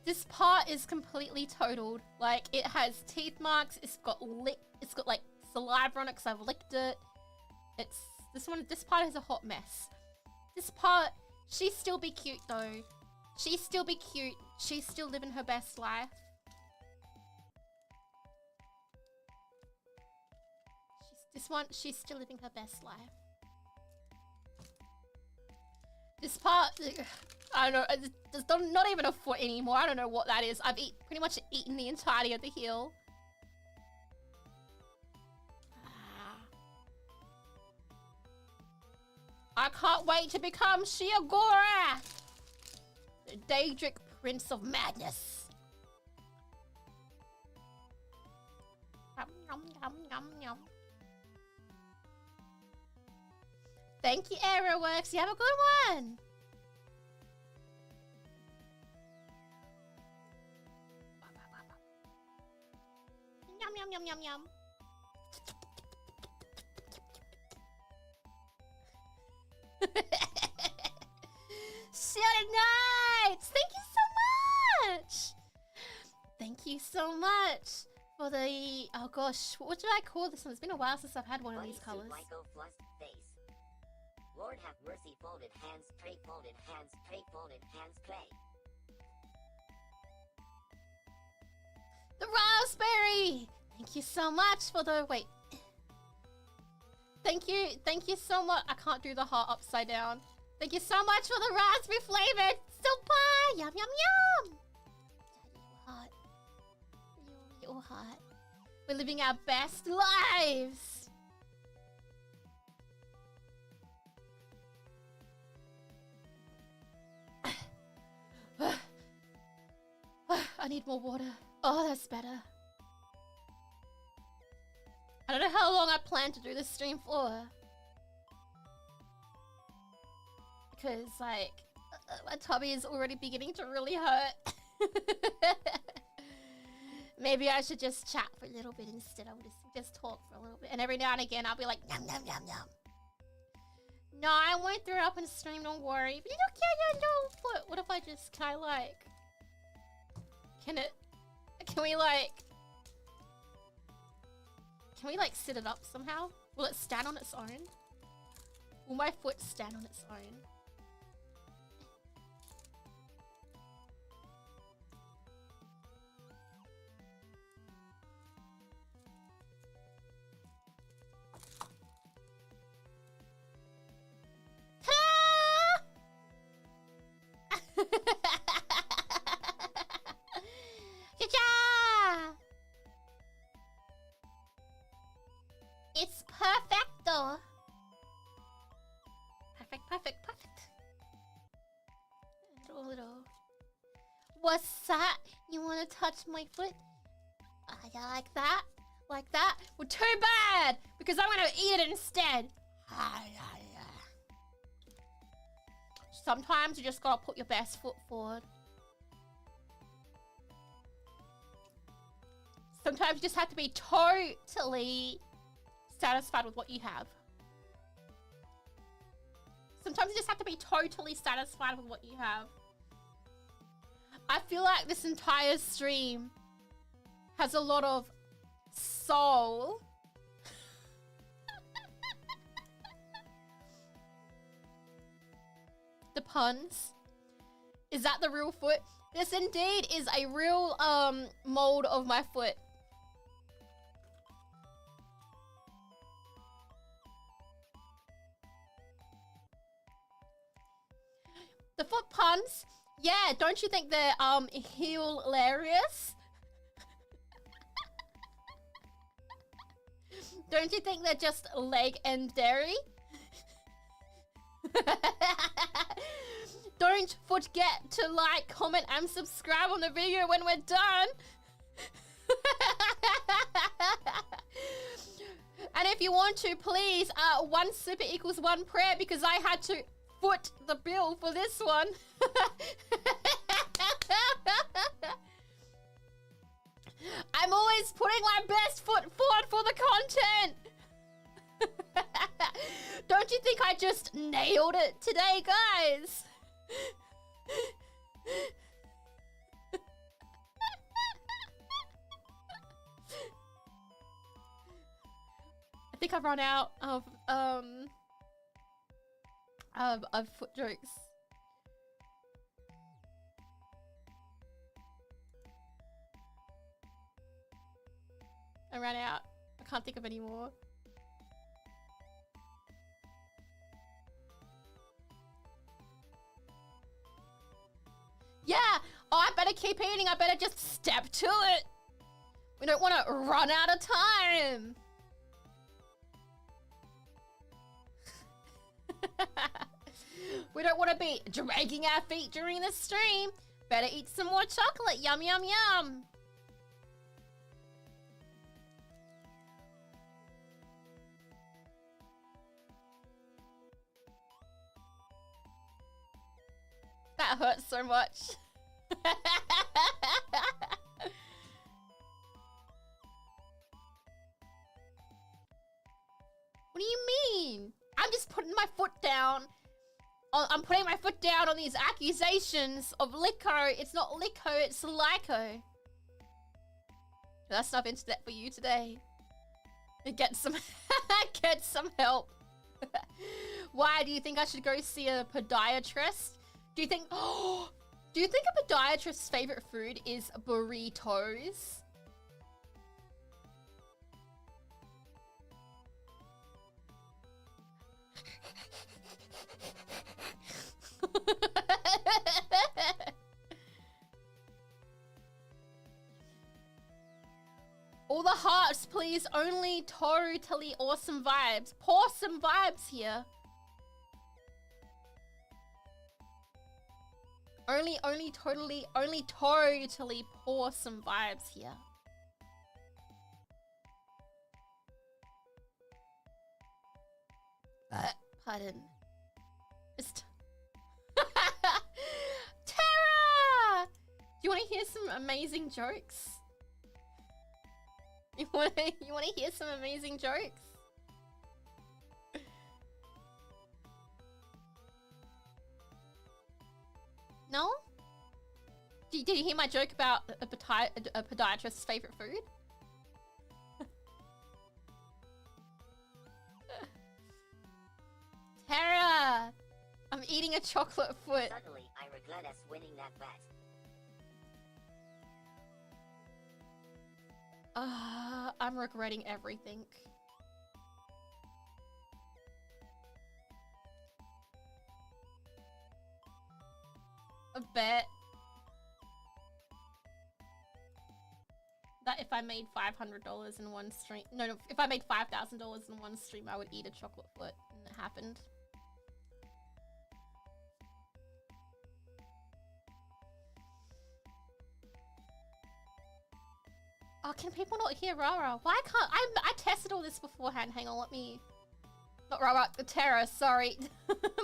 This part is completely totaled. Like, it has teeth marks. It's got like saliva on it because I've licked it. This part is a hot mess. This part, she'd still be cute though. She'd still be cute. She's still living her best life. She's still living her best life. This part, I don't know, there's not even a foot anymore. I don't know what that is. I've pretty much eaten the entirety of the heel. I can't wait to become Chihuahua, the Daedric Prince of Madness. Yum, yum, yum, yum, yum. Thank you, Aeroworks. You have a good one. Yum, yum, yum, yum. Shielded Knights! Thank you so much! Thank you so much for the... Oh gosh, what should I call this one? It's been a while since I've had one of these colors. Lyko flussed face. Lord have mercy, folded hands, tray folded hands, tray folded hands, tray. The raspberry! Thank you so much for the... Wait. Thank you so much. I can't do the heart upside down. Thank you so much for the raspberry flavored super! Yum, yum, yum! Daddy, you're hot. You're hot. We're living our best lives! I need more water. Oh, that's better. I don't know how long I plan to do this stream for. Because, like, my tummy is already beginning to really hurt. Maybe I should just chat for a little bit instead. I'll just talk for a little bit. And every now and again, I'll be like, yum, yum, yum, yum. No, I won't throw up in stream, don't worry. But you don't care, what if I just, can we like sit it up somehow? Will it stand on its own? Will my foot stand on its own? It's perfecto. Perfect. Little. What's that? You want to touch my foot? Yeah, like that? Like that? Well, too bad! Because I'm going to eat it instead. Sometimes you just gotta put your best foot forward. Sometimes you just have to be totally satisfied with what you have. Sometimes you just have to be totally satisfied with what you have. I feel like this entire stream has a lot of soul. The puns. Is that the real foot? This indeed is a real mold of my foot. The foot puns, yeah, don't you think they're hilarious? Don't you think they're just legendary? Don't forget to like, comment, and subscribe on the video when we're done. And if you want to, please, one super equals one prayer, because I had to foot the bill for this one. I'm always putting my best foot forward for the content. Don't you think I just nailed it today, guys? I think I've run out of foot jokes. I ran out. I can't think of any more. Yeah! Oh, I better keep eating. I better just step to it. We don't want to run out of time. We don't want to be dragging our feet during the stream. Better eat some more chocolate. Yum, yum, yum. That hurts so much. What do you mean? I'm just putting my foot down. I'm putting my foot down on these accusations of Lyko. It's not Lyko, it's Lyko. That's enough internet for you today. Get some get some help. Why do you think I should go see a podiatrist? Do you think a podiatrist's favorite food is burritos? All the hearts, please. Only totally awesome vibes. Pawsome vibes here. Only totally pawsome vibes here. Pardon. Just Tara! Do you want to hear some amazing jokes? You want to hear some amazing jokes? No? Did you hear my joke about a podiatrist's favorite food? Tara! I'm eating a chocolate foot. Suddenly, I regret us winning that bet. I'm regretting everything. A bet that if I made $500 in one stream, no, if I made $5,000 in one stream, I would eat a chocolate foot, and it happened. Oh, can people not hear Rara? Why can't I tested all this beforehand. Hang on, let me. Not Rara, Terra. Sorry,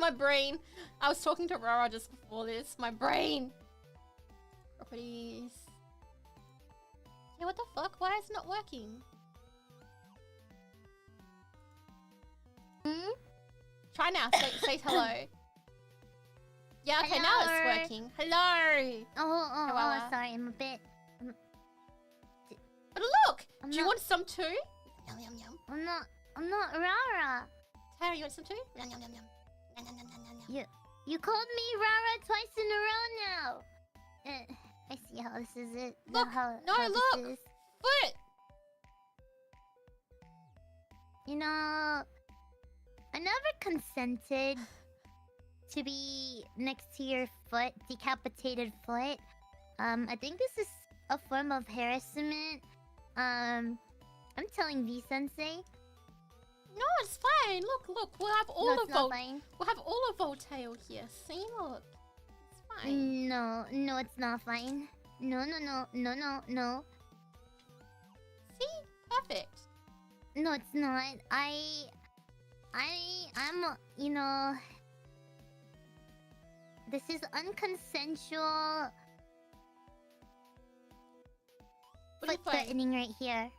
my brain. I was talking to Rara just before this. My brain. Properties. Yeah, what the fuck? Why is it not working? Hmm? Try now. Say hello. Yeah, okay, now Hello. it's working. Hello. Oh, sorry, I'm a bit. But look, do you want some too? Yum yum yum. I'm not Rara. Tara, you want some too? Yum yum yum yum. Yum, yum, yum, yum, yum. You called me Rara twice in a row now. I see how this is it. Look, how look. this is. Foot. You know, I never consented to be next to your foot, decapitated foot. I think this is a form of harassment. I'm telling V Sensei. No, it's fine. Look, we'll have all No, of it's not fine. We'll have all of Voltail here. See, look. It's fine. No, it's not fine. No. See? Perfect. No, it's not. I'm, you know, this is unconsensual What are you foot playing? threatening right here.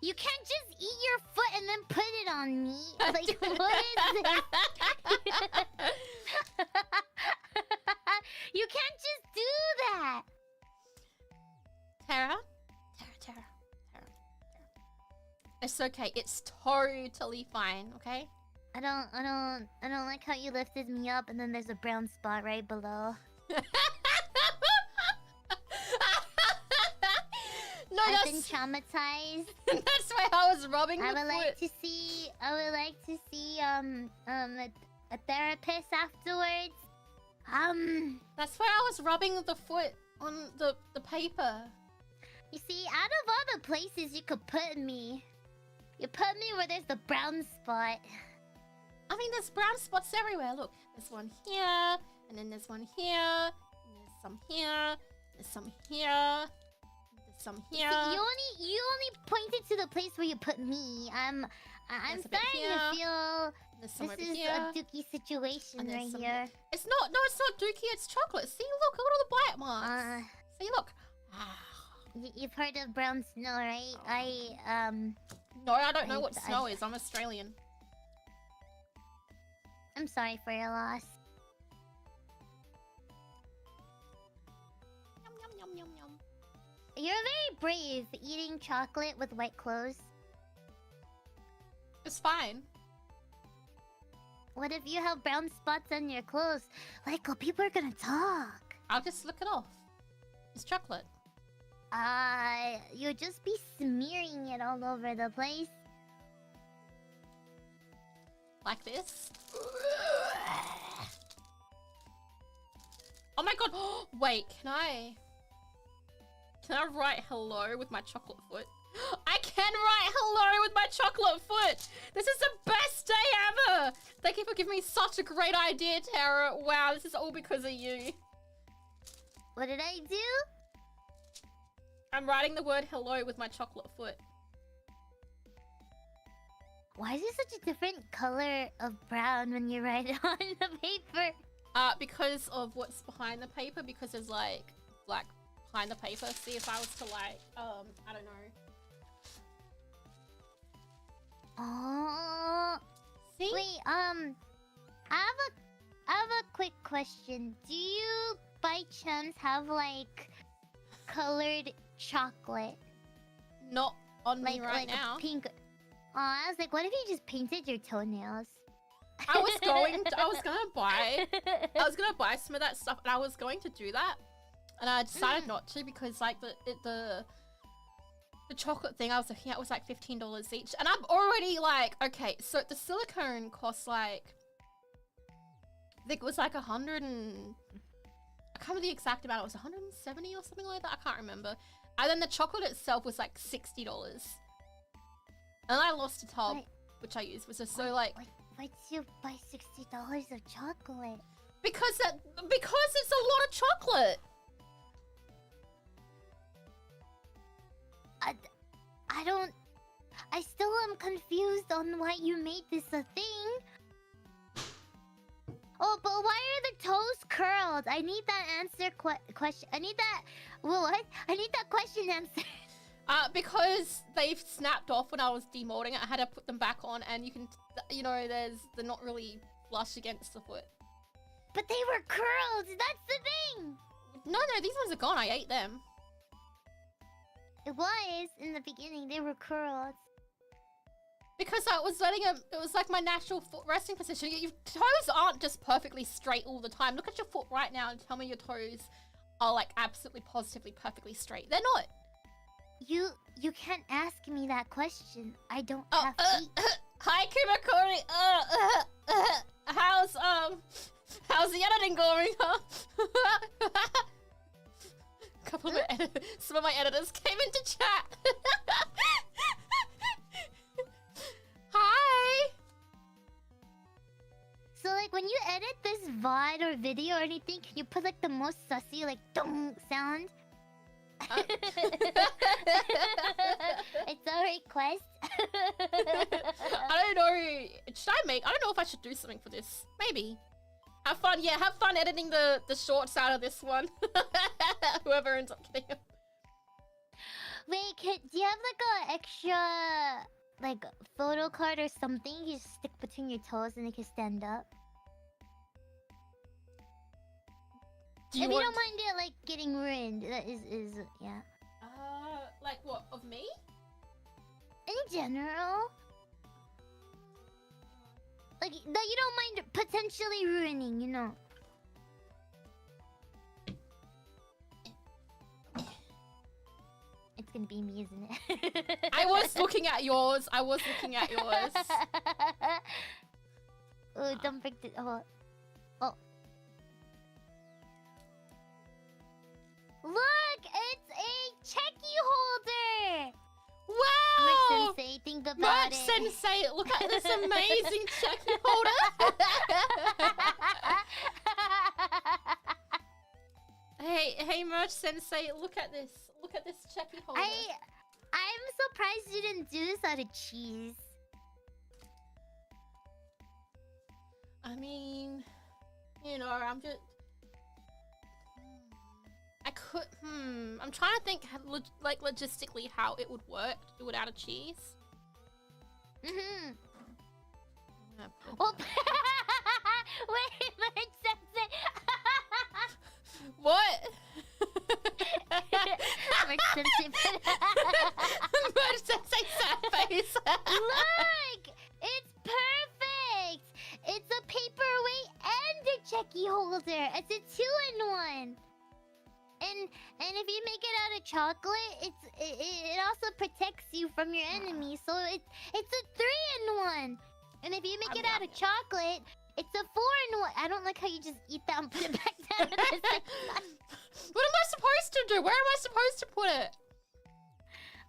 You can't just eat your foot and then put it on me. Like, what is this? You can't just do that. Tara. It's okay. It's totally fine, okay? I don't like how you lifted me up and then there's a brown spot right below. No, I've been traumatized. That's why I was rubbing the I would foot. like to see a therapist afterwards. That's why I was rubbing the foot on the paper. You see, out of all the places you could put me, you put me where there's the brown spot. I mean, there's brown spots everywhere. Look, there's one here, and then there's one here, and there's some here, there's some here, there's some here. See, you only pointed to the place where you put me. I'm There's a bit starting here. to feel There's some this over is here. a dookie situation And there's right some here. It's not. No, it's not dookie. It's chocolate. See, look at all the bite marks. See, look. You've heard of brown snow, right? No, I don't know what I- snow is. I'm Australian. I'm sorry for your loss. Yum, yum, yum, yum, yum. You're very brave eating chocolate with white clothes. It's fine. What if you have brown spots on your clothes? Lyko, people are gonna talk. I'll just lick it off. It's chocolate. You'll just be smearing it all over the place. Like this. Oh my god. Wait, can I write hello with my chocolate foot? I can write hello with my chocolate foot! This is the best day ever! Thank you for giving me such a great idea, Tara. Wow, this is all because of you. What did I do? I'm writing the word hello with my chocolate foot. Why is it such a different color of brown when you write it on the paper? Because of what's behind the paper, because there's like black behind the paper. See, if I was to like, I don't know. Oh. See? Wait, I have a quick question. Do you by chance have like colored chocolate? Not on me right like now. A pink. Oh, I was like, what if you just painted your toenails? I was gonna buy some of that stuff, and I was going to do that, and I decided not to because like the chocolate thing I was looking at was like $15 each, and I'm already like, okay, so the silicone costs like, I think it was like 100 and I can't remember the exact amount. It was 170 or something like that. I can't remember. And then the chocolate itself was like $60, and I lost a tub, which I used, was just so like. Why'd you buy $60 of chocolate? Because it's a lot of chocolate. I still am confused on why you made this a thing. Oh, but why are the toes curled? I need that answer question. I need that. What? I need that question answered. Because they've snapped off when I was demolding it. I had to put them back on, and you can, they're not really flush against the foot. But they were curled. That's the thing. No, these ones are gone. I ate them. It was in the beginning. They were curled. Because I was letting them. It was like my natural foot resting position. Your toes aren't just perfectly straight all the time. Look at your foot right now and tell me your toes are like absolutely, positively, perfectly straight. They're not. You can't ask me that question. I don't have feet. Hi, Kumakori. How's the editing going, huh? Some of my editors came into chat. Hi. So like when you edit this VOD or video or anything, can you put like the most sussy like dong sound? It's a request. I don't know. I don't know if I should do something for this. Maybe. Have fun. Yeah, have fun editing the shorts out of this one. Whoever ends up getting them. Wait, do you have like a extra like photo card or something you just stick between your toes and it can stand up? If you don't mind it like getting ruined, that is yeah. Like what, of me? In general, like that you don't mind potentially ruining, you know. It's gonna be me, isn't it? I was looking at yours. Oh, don't break the. Oh. Look, it's a checky holder. Wow! Merch Sensei, think about Merch it. Sensei, look at this amazing checky holder. Hey, Merch Sensei, look at this. Look at this checky holder. I'm surprised you didn't do this out of cheese. I mean, I'm just. I could. I'm trying to think, like logistically, how it would work to do it out of cheese. Oh. Wait, Merch Sensei. What? Merch Sensei. Merch Sensei sad face. Look, it's perfect. It's a paperweight and a checky holder. It's a 2-in-1. And if you make it out of chocolate, it also protects you from your enemies. So it's a 3-in-1. And if you make it out of chocolate, it's a 4-in-1. I don't like how you just eat that and put it back down. What am I supposed to do? Where am I supposed to put it?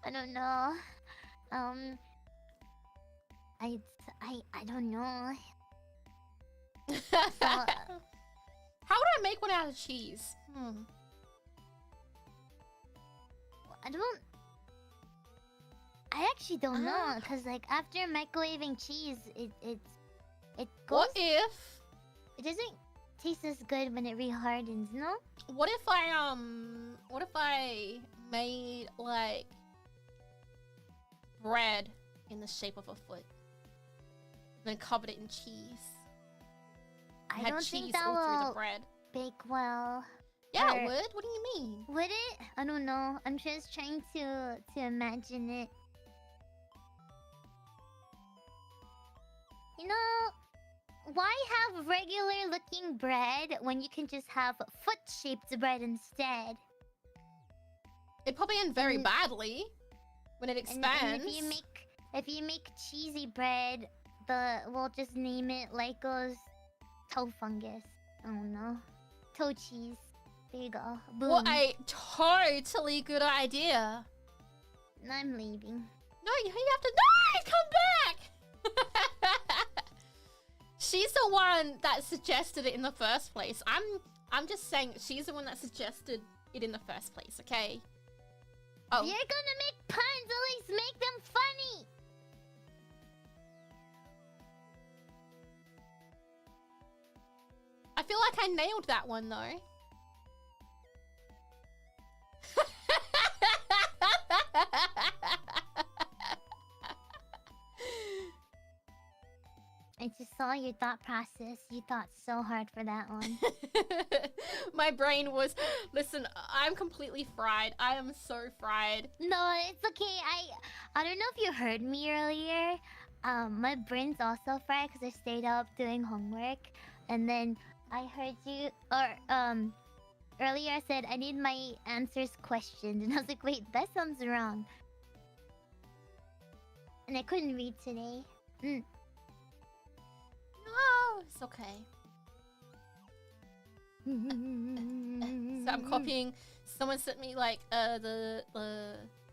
I don't know. I don't know. So, how would I make one out of cheese? I actually don't know, cause like after microwaving cheese, it goes. What if? It doesn't taste as good when it rehardens, no? What if I made like bread in the shape of a foot, and then covered it in cheese? I had don't cheese think that all through the will bread. bake well. Yeah, Or- it would. What do you mean? Would it? I don't know. I'm just trying to imagine it. You know, why have regular looking bread when you can just have foot-shaped bread instead? It probably end very badly when it expands. And if you make cheesy bread, we'll just name it Lyko's toe fungus. I don't know. Toe cheese. There you go. Boom. What a totally good idea. I'm leaving. No, you have to. No, come back. She's the one that suggested it in the first place. I'm just saying she's the one that suggested it in the first place. Okay. Oh. If you're gonna make puns, at least make them funny. I feel like I nailed that one though. I just saw your thought process. You thought so hard for that one. My brain was. Listen, I'm completely fried. I am so fried. No, it's okay. I don't know if you heard me earlier. My brain's also fried because I stayed up doing homework, and then I heard you. Earlier I said I need my answers questioned, and I was like, wait, that sounds wrong. And I couldn't read today. No, it's okay. So I'm copying. Someone sent me like the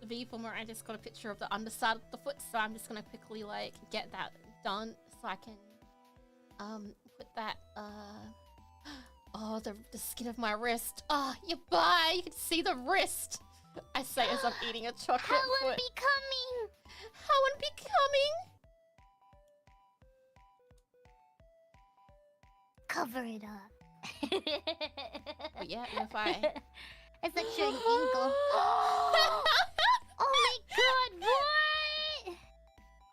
V form where I just got a picture of the underside of the foot, so I'm just gonna quickly like get that done so I can put that oh the skin of my wrist. Oh, you can see the wrist. I say as I'm eating a chocolate How foot. unbecoming! How unbecoming! Cover it up. But yeah, if I It's like showing ankle. Oh my god, what?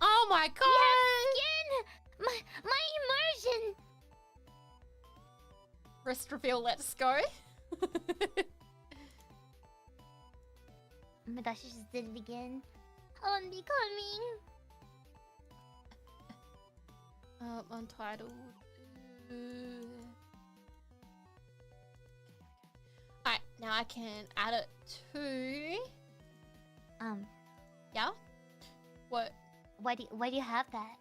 Oh my god! Skin! My immersion! Wrist reveal, let's go. Oh my gosh, I just did it again. How unbecoming. Untitled. Alright, now I can add it to. Yeah? What? Why do you have that?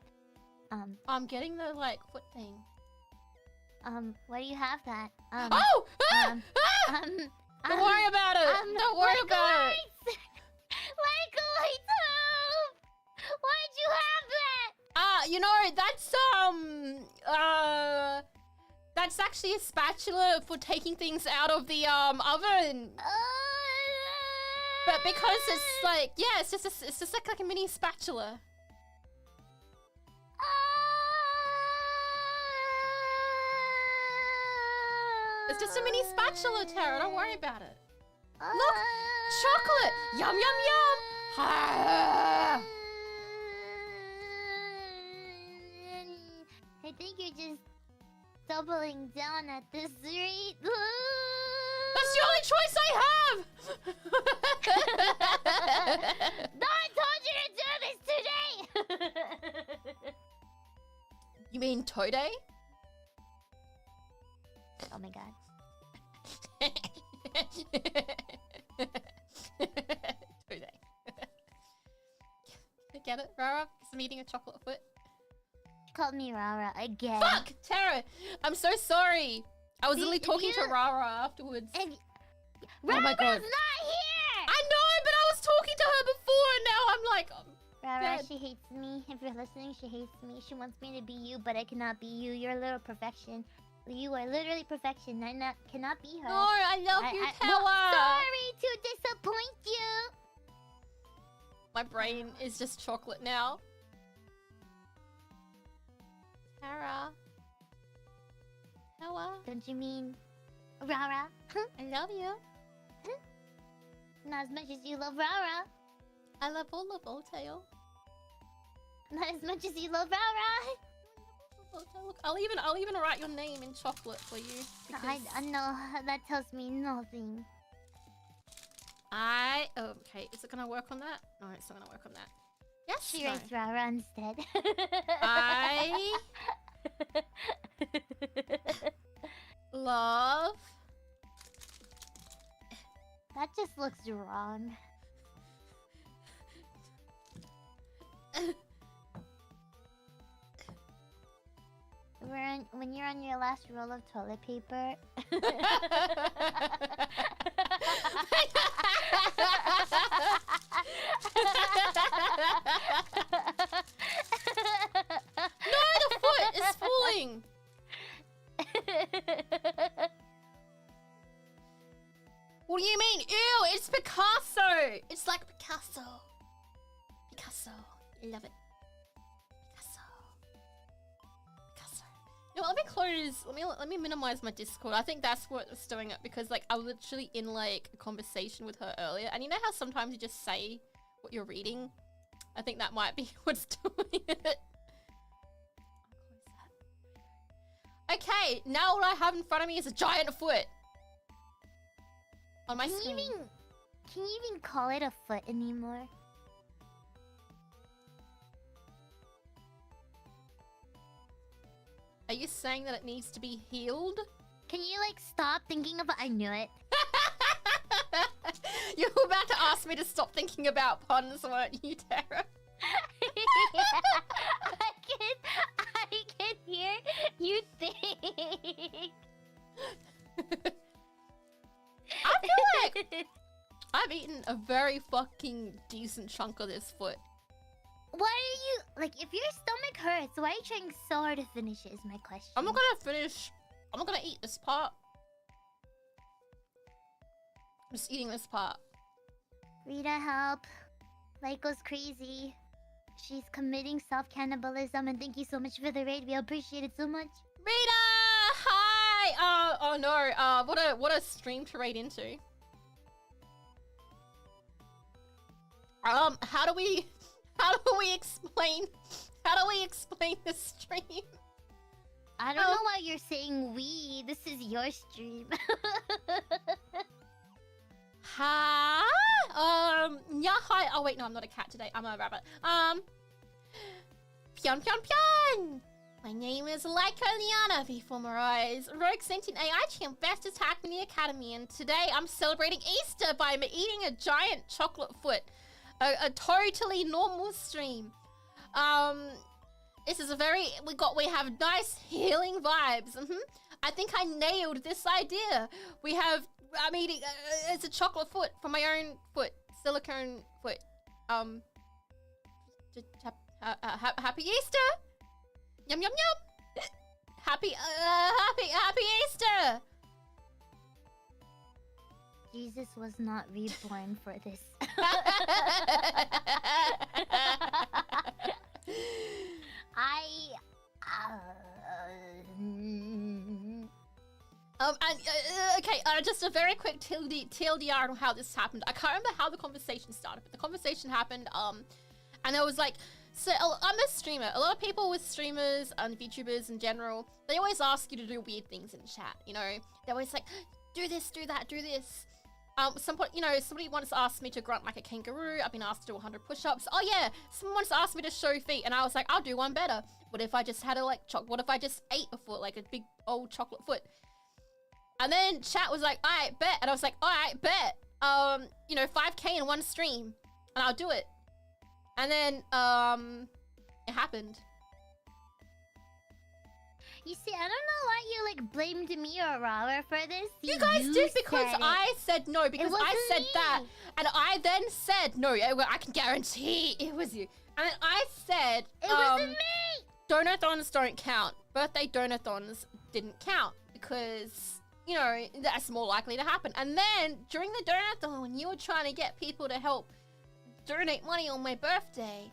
I'm getting the like foot thing. Why do you have that? Oh! Don't worry about it! Don't worry about it! LykoLianna! Why'd you have that? You know, that's actually a spatula for taking things out of the oven. But because it's like, yeah, it's just like a mini spatula. It's just a mini spatula, Tara. Don't worry about it. Look! Chocolate! Yum, yum, yum! Ah. I think you're just doubling down at this rate. That's the only choice I have! No one told you to do this today! You mean Today? Oh my god. Today. Get it, Rara? Because I'm eating a chocolate foot. She called me Rara again. Fuck! Tara! I'm so sorry! I was literally talking to Rara afterwards. And Oh my god. Rara's not here! I know, but I was talking to her before and now I'm like... Rara, dead. she hates me. If you're listening, she hates me. She wants me to be you, but I cannot be you. You're a little perfection. You are literally perfection. I cannot be her. No, I love you, Tara! Well, sorry to disappoint you! My brain is just chocolate now. Tara. Tara. Don't you mean Rara? I love you. Not as much as you love Rara. I love all of Otail. Not as much as you love Rara. Look, I'll even write your name in chocolate for you. I know, that tells me nothing. Okay, is it gonna work on that? No, it's not gonna work on that. Yes, She no. writes Rara instead. I love... That just looks wrong. When you're on your last roll of toilet paper. No, the foot is falling. What do you mean? Ew, it's Picasso. It's like Picasso. Picasso. I love it. Picasso. You know, let me close. Let me minimize my Discord. I think that's what's doing it because like I was literally in like a conversation with her earlier, and you know how sometimes you just say what you're reading. I think that might be what's doing it. Okay, now what I have in front of me is a giant foot. On my screen. Can you even call it a foot anymore? Are you saying that it needs to be healed? Can you like stop thinking about? I knew it. You were about to ask me to stop thinking about puns, weren't you, Tara? I can hear you think. I feel like I've eaten a very fucking decent chunk of this foot. Why are you like? If your stomach hurts, why are you trying so hard to finish it? Is my question. I'm not gonna finish. I'm not gonna eat this part. I'm just eating this part. Rita, help! Lyko's crazy. She's committing self-cannibalism, and thank you so much for the raid. We appreciate it so much. Rita, hi. Oh no. What a stream to raid into. How do we explain this stream? I don't know why you're saying we. This is your stream. Hi. Yeah, hi. Oh wait, no, I'm not a cat today. I'm a rabbit. Pion pion pion. My name is LykoLianna before my eyes. Rogue Sentient AI champ, best attack in the academy, and today I'm celebrating Easter by eating a giant chocolate foot. A totally normal stream. This is we have nice healing vibes. I think I nailed this idea. I'm eating, it's a chocolate foot from my own foot, silicone foot. Happy Easter! Yum yum yum! Happy Easter! Jesus was not reborn for this. Okay, just a very quick TLDR on how this happened. I can't remember how the conversation started, but the conversation happened, and it was like, so I'm a streamer. A lot of people with streamers and VTubers in general, they always ask you to do weird things in chat, you know? They're always like, do this, do that, do this. Somebody once asked me to grunt like a kangaroo. I've been asked to do 100 push-ups. Oh yeah, someone once asked me to show feet, and I was like, I'll do one better. What if I just had what if I just ate a foot, like a big old chocolate foot? And then chat was like, alright, bet. And I was like, alright, bet. 5K in one stream, and I'll do it. And then, it happened. You see, I don't know why you like blamed me or Robert for this. You guys did because I said no, because I said that. And I then said, no, I can guarantee it was you. And then I said, it wasn't me! Donathons don't count. Birthday donathons didn't count because, you know, that's more likely to happen. And then during the donathon, when you were trying to get people to help donate money on my birthday,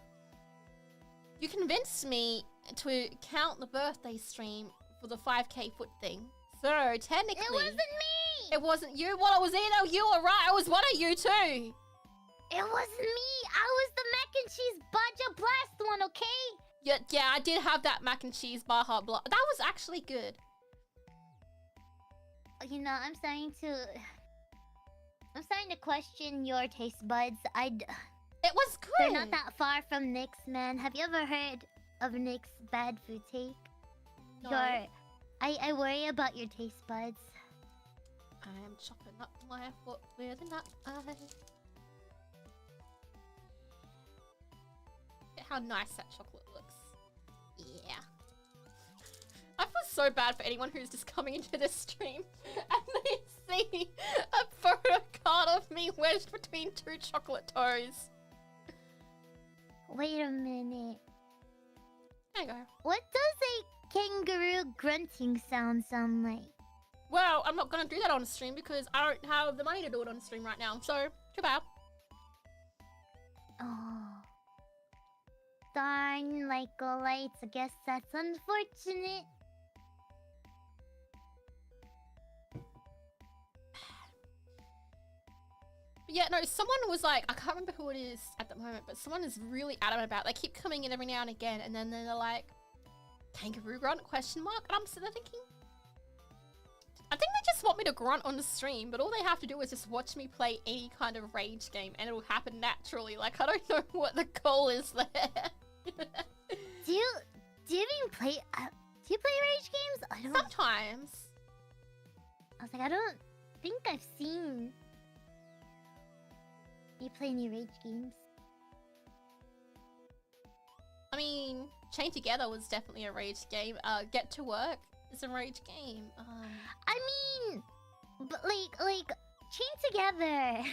you convinced me to count the birthday stream for the 5K foot thing. So technically, it wasn't me. It wasn't you. Well, it was either you or right. It was one of you too. It wasn't me. I was the mac and cheese Baja Blast one, okay? Yeah, I did have that mac and cheese Baja Blast. That was actually good. You know, I'm starting to question your taste buds. It was good. They're not that far from Nick's, man. Have you ever heard of Nick's bad food take? No. I worry about your taste buds. I am chopping up my foot with a knife. Look at how nice that chocolate looks. Yeah. I feel so bad for anyone who's just coming into this stream and they see a photo card of me wedged between two chocolate toes. Wait a minute. There you go. What does a kangaroo grunting sound like? Well, I'm not gonna do that on stream because I don't have the money to do it on stream right now. So, too bad. Oh. Darn, LykoLites. I guess that's unfortunate. But yeah, no, someone was like, I can't remember who it is at the moment, but someone is really adamant about it. They keep coming in every now and again, and then they're like, kangaroo grunt, question mark? And I'm sitting there thinking, I think they just want me to grunt on the stream, but all they have to do is just watch me play any kind of rage game, and it'll happen naturally. Like, I don't know what the goal is there. Do you even play, do you play rage games? I don't. Sometimes. I was like, I don't think I've seen you play any rage games. I mean, Chain Together was definitely a rage game. Get to Work is a rage game. I mean, but like Chain Together,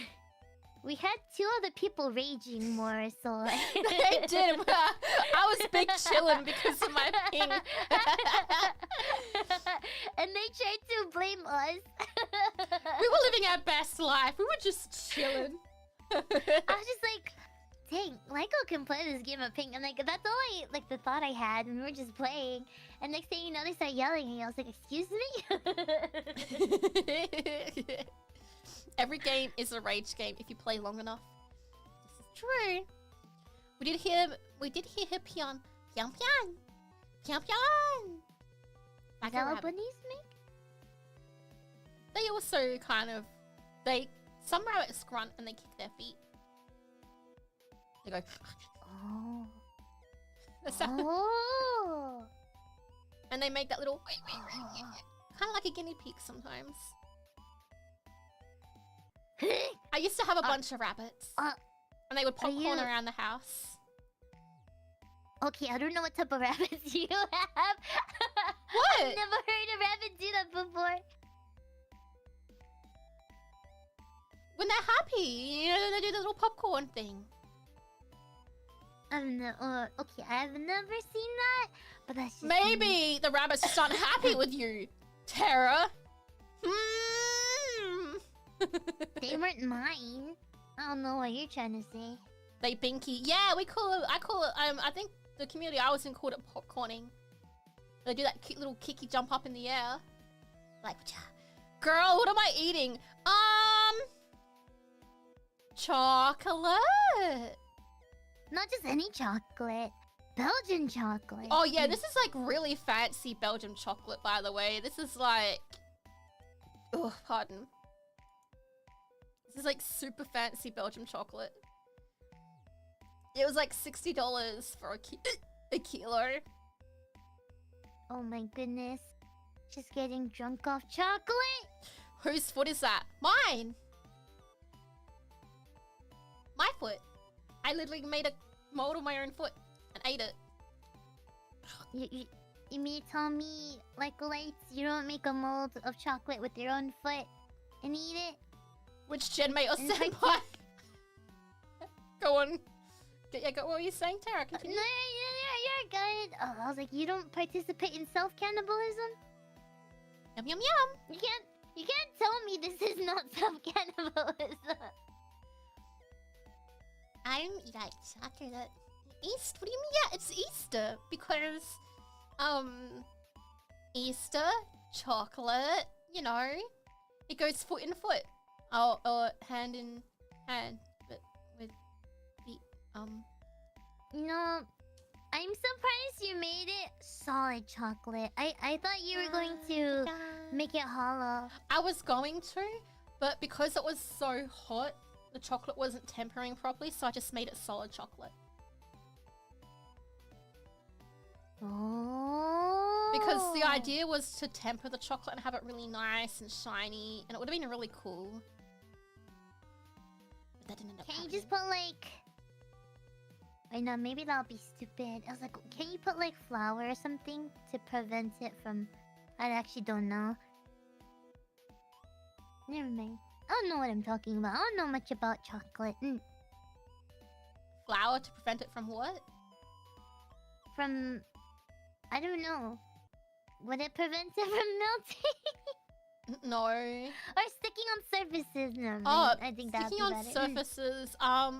we had two other people raging more, so they did. I was big chillin' because of my ping. And they tried to blame us. We were living our best life. We were just chilling. I was just like, dang, Lyko can play this game of ping. And like, that's all the thought I had, and we were just playing. And next thing you know, they start yelling at me. I was like, excuse me? Every game is a rage game if you play long enough. This is true. We did hear her pian. Pian pian. Pian pian. Is that what bunnies make? They also kind of, some rabbits grunt and they kick their feet. They go. Oh. Oh. And they make that little kind of like a guinea pig sometimes. I used to have a bunch of rabbits, and they would popcorn around the house. Okay, I don't know what type of rabbits you have. What? I've never heard a rabbit do that before. When they're happy, you know, they do the little popcorn thing. Okay, I've never seen that, but that's just maybe the rabbits just aren't happy with you, Tara. They weren't mine. I don't know what you're trying to say. They binky. Yeah, I call it, I think the community I was in called it popcorning. They do that cute little kicky jump up in the air. Like, Girl, what am I eating? Chocolate. Not just any chocolate. Belgian chocolate. Oh yeah, this is like really fancy Belgian chocolate, by the way. This is like... Oh, pardon. This is like super fancy Belgian chocolate. It was like $60 for a kilo. Oh my goodness. Just getting drunk off chocolate? Whose foot is that? Mine! My foot. I literally made a mold of my own foot and ate it. You mean to tell me, LykoLites, you don't make a mold of chocolate with your own foot and eat it? Which genmate or And it's like- senpai? Go on. Yeah, what were you saying, Tara? No, Continue. you're good. Oh, I was like, you don't participate in self-cannibalism? Yum yum yum. You can't tell me this is not self-cannibalism. I don't eat like chocolate. Easter? What do you mean? Yeah, it's Easter because, Easter chocolate. You know, it goes foot in foot, or hand in hand, but with the You know, I'm surprised you made it solid chocolate. I thought you were going to make it hollow. I was going to, but because it was so hot, the chocolate wasn't tempering properly, so I just made it solid chocolate. Oh. Because the idea was to temper the chocolate and have it really nice and shiny, and it would have been really cool. But that didn't end up Can you happening. just put like... I know, maybe that'll be stupid. I was like, can you put like flour or something to prevent it from... I actually don't know. Never mind. I don't know what I'm talking about. I don't know much about chocolate. Flour to prevent it from what? From... I don't know. Would it prevent it from melting? No. Or sticking on surfaces? No, Oh, I think that'd be sticking on better. surfaces. I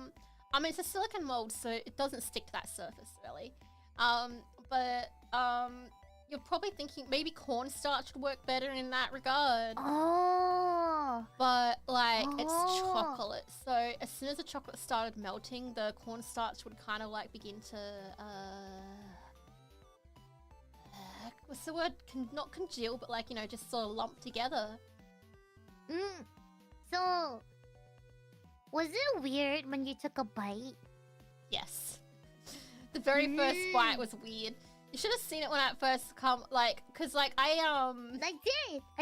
mean, it's a silicone mold, so it doesn't stick to that surface, really. But you're probably thinking maybe cornstarch would work better in that regard. Oh. But, like, it's Oh. chocolate, so as soon as the chocolate started melting, the cornstarch would kind of, like, begin to, what's the word? Not congeal, but, like, you know, just sort of lump together. So... Was it weird when you took a bite? Yes. The very first bite was weird. You should have seen it when I first come, like, cause like I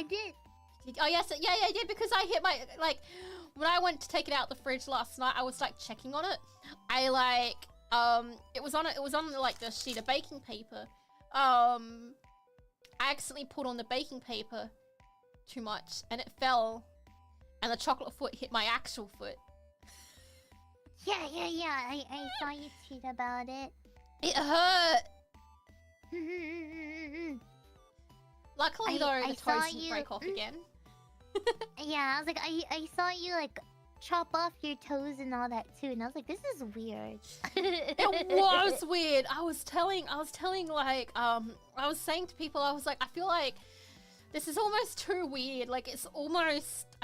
did. Oh yes, yeah, I did because I hit my, like, when I went to take it out the fridge last night, I was like checking on it. I like, it was on like the sheet of baking paper. I accidentally put on the baking paper too much and it fell, and the chocolate foot hit my actual foot. Yeah. I saw you tweet about it. It hurt. Luckily though, I the saw toast didn't you- break off again. Yeah, I was like, I saw you like chop off your toes and all that too, and I was like, this is weird. It was weird. I was telling like, I was saying to people, I was like, I feel like this is almost too weird. Like, I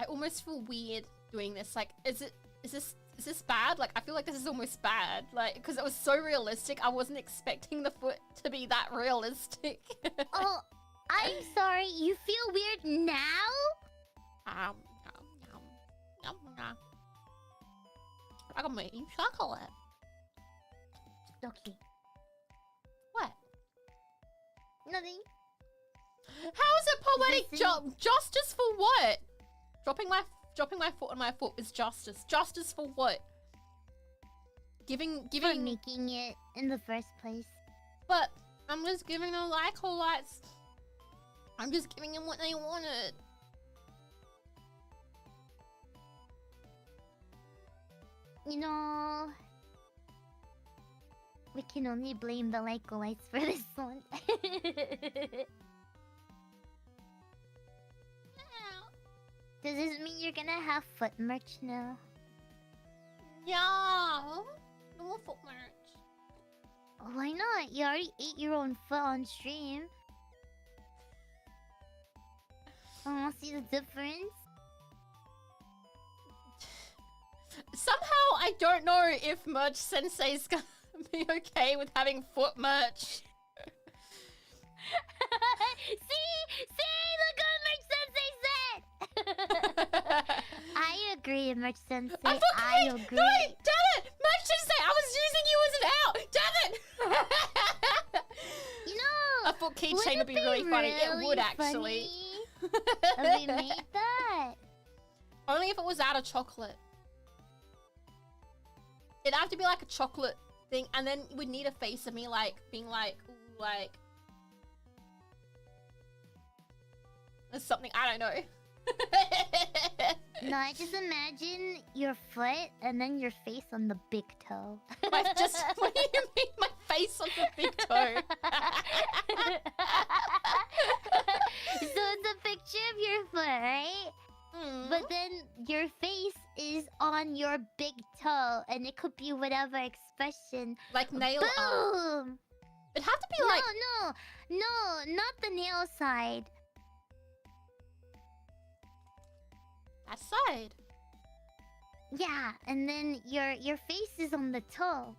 almost feel weird doing this. Like, is this bad? Like, I feel like this is almost bad. Like, because it was so realistic. I wasn't expecting the foot to be that realistic. Oh, I'm sorry. You feel weird now? I'm eating chocolate. Okay. What? Nothing. How is it poetic Listen. justice for what? Dropping my foot on my foot is justice. Justice for what? For making it in the first place. But I'm just giving them LykoLites. I'm just giving them what they wanted. You know, we can only blame the LykoLites for this one. Does this mean you're gonna have foot merch now? Yeah. No more foot merch. Why not? You already ate your own foot on stream. I don't see the difference. Somehow, I don't know if Merch Sensei's gonna be okay with having foot merch. See, look what Merch Sensei said. I agree, Merch Sensei. I agree. No, damn it! Merch Sensei, I was using you as an out. Damn it! You know, a foot keychain would be really funny. It would actually. If we made that. Only if it was out of chocolate. It'd have to be like a chocolate thing, and then we'd need a face of me like being like, ooh, like. Or something, I don't know. No, I just imagine your foot and then your face on the big toe. What do you mean my face on the big toe? So it's a picture of your foot, right? But then your face is on your big toe, and it could be whatever expression. Like nail Boom! art. It'd have to be like... No, not the nail side. That side. Yeah, and then your face is on the toe.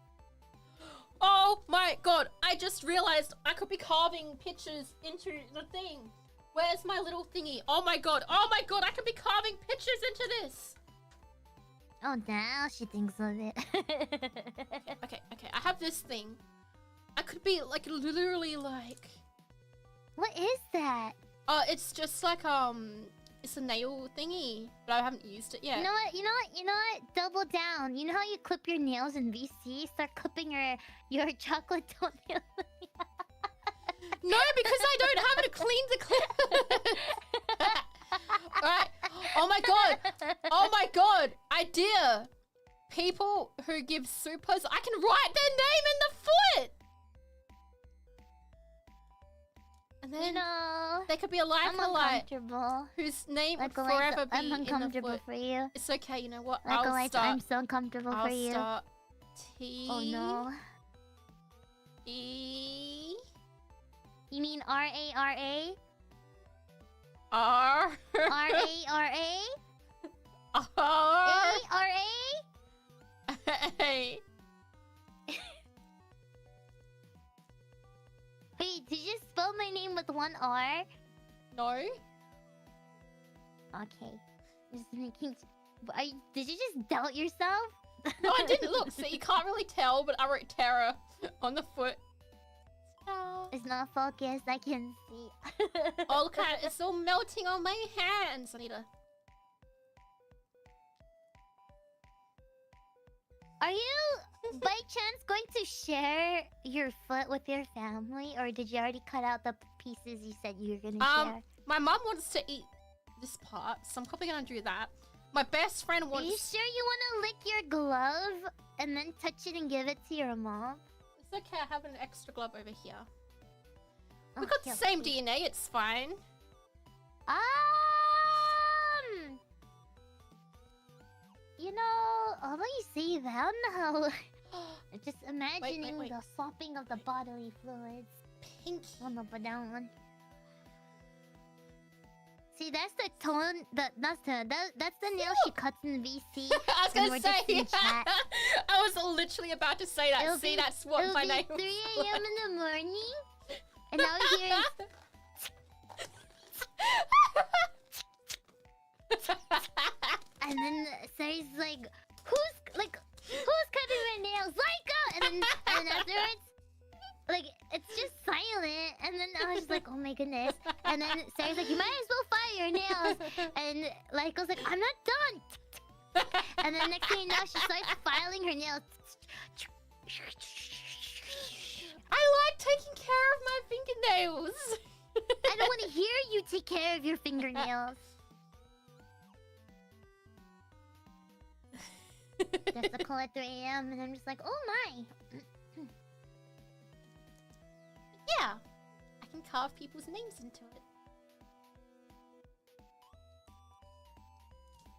Oh my god, I just realized I could be carving pictures into the thing. Where's my little thingy? Oh my god, I could be carving pictures into this. Oh, now she thinks of it. Okay, I have this thing. I could be like literally like... What is that? It's just like, it's a nail thingy, but I haven't used it yet. You know what? Double down. You know how you clip your nails in VC? Start clipping your chocolate toenails. No, because I don't have it clean to clip. Alright. Oh my god. Idea. People who give supers, I can write their name in the foot. And then they could be a LykoLianna whose name would forever be I'm uncomfortable in the foot. for you. It's okay, you know what? I'm so uncomfortable for you. I'll start T. Oh no. E. You mean R-A-R-A? R. R-A-R-A? R. A-R-A? A. Wait, did you spell my name with one R? No. Okay. Just making... Did you just doubt yourself? No, I didn't. Look, see, you can't really tell, but I wrote terror on the foot. It's not focused, I can see. Oh, look at it. It's all melting on my hands. I need to... Are you, by chance, going to share your foot with your family? Or did you already cut out the pieces you said you were going to share? My mom wants to eat this part, so I'm probably going to do that. My best friend wants... Are you sure you want to lick your glove and then touch it and give it to your mom? It's okay, I have an extra glove over here. We got the same DNA, it's fine. You know, although you say that, I don't know. Just imagining wait. the swapping of the bodily fluids. Pinky. Oh no, but that one. See, that's the tone. That's the nail she cuts in VC. I was gonna say. I was literally about to say that. See, that's what my name. It'll be 3 a.m. in the morning, and all you hear is. And then Sari's like, who's cutting my nails? Lyko! And then afterwards, like, it's just silent. And then I was just like, oh my goodness. And then Sari's like, you might as well file your nails. And Lyko's like, I'm not done. And then next thing you know, she starts filing her nails. I like taking care of my fingernails. I don't want to hear you take care of your fingernails. That's the call at 3 a.m. and I'm just like, oh my. Yeah, I can carve people's names into it.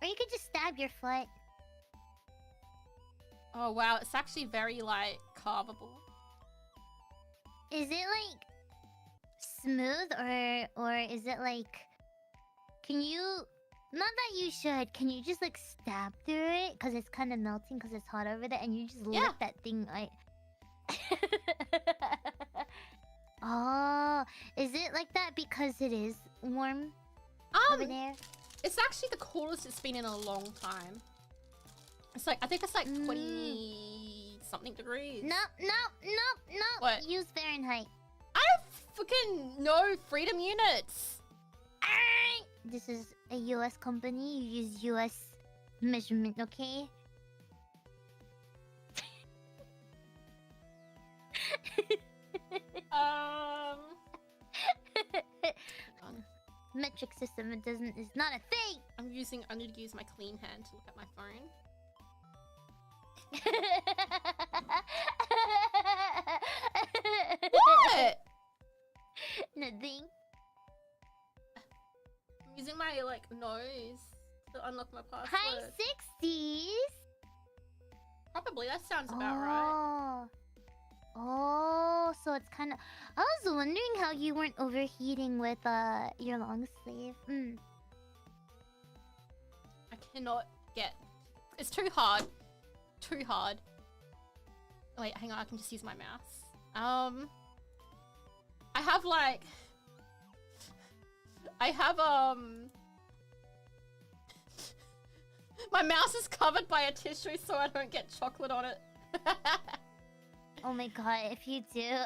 Or you could just stab your foot. Oh wow, it's actually very like carvable. Is it like smooth or is it like Can you... Not that you should. Can you just like stab through it? Because it's kind of melting because it's hot over there. And you just lick that thing like... Oh, is it like that because it is warm over there? It's actually the coolest it's been in a long time. It's like, I think it's like 20 something degrees. No. What? Use Fahrenheit. I fucking know freedom units. This is a US company. You use US measurement, okay? Metric system, it's not a thing! I need to use my clean hand to look at my phone. What? Nothing. I'm using my, like, nose to unlock my password. High 60s? Probably, that sounds about right. Oh, so it's kind of... I was wondering how you weren't overheating with your long sleeve. I cannot get... It's too hard. Too hard. Oh, wait, hang on, I can just use my mouse. I have, like... My mouse is covered by a tissue so I don't get chocolate on it. Oh my god, if you do,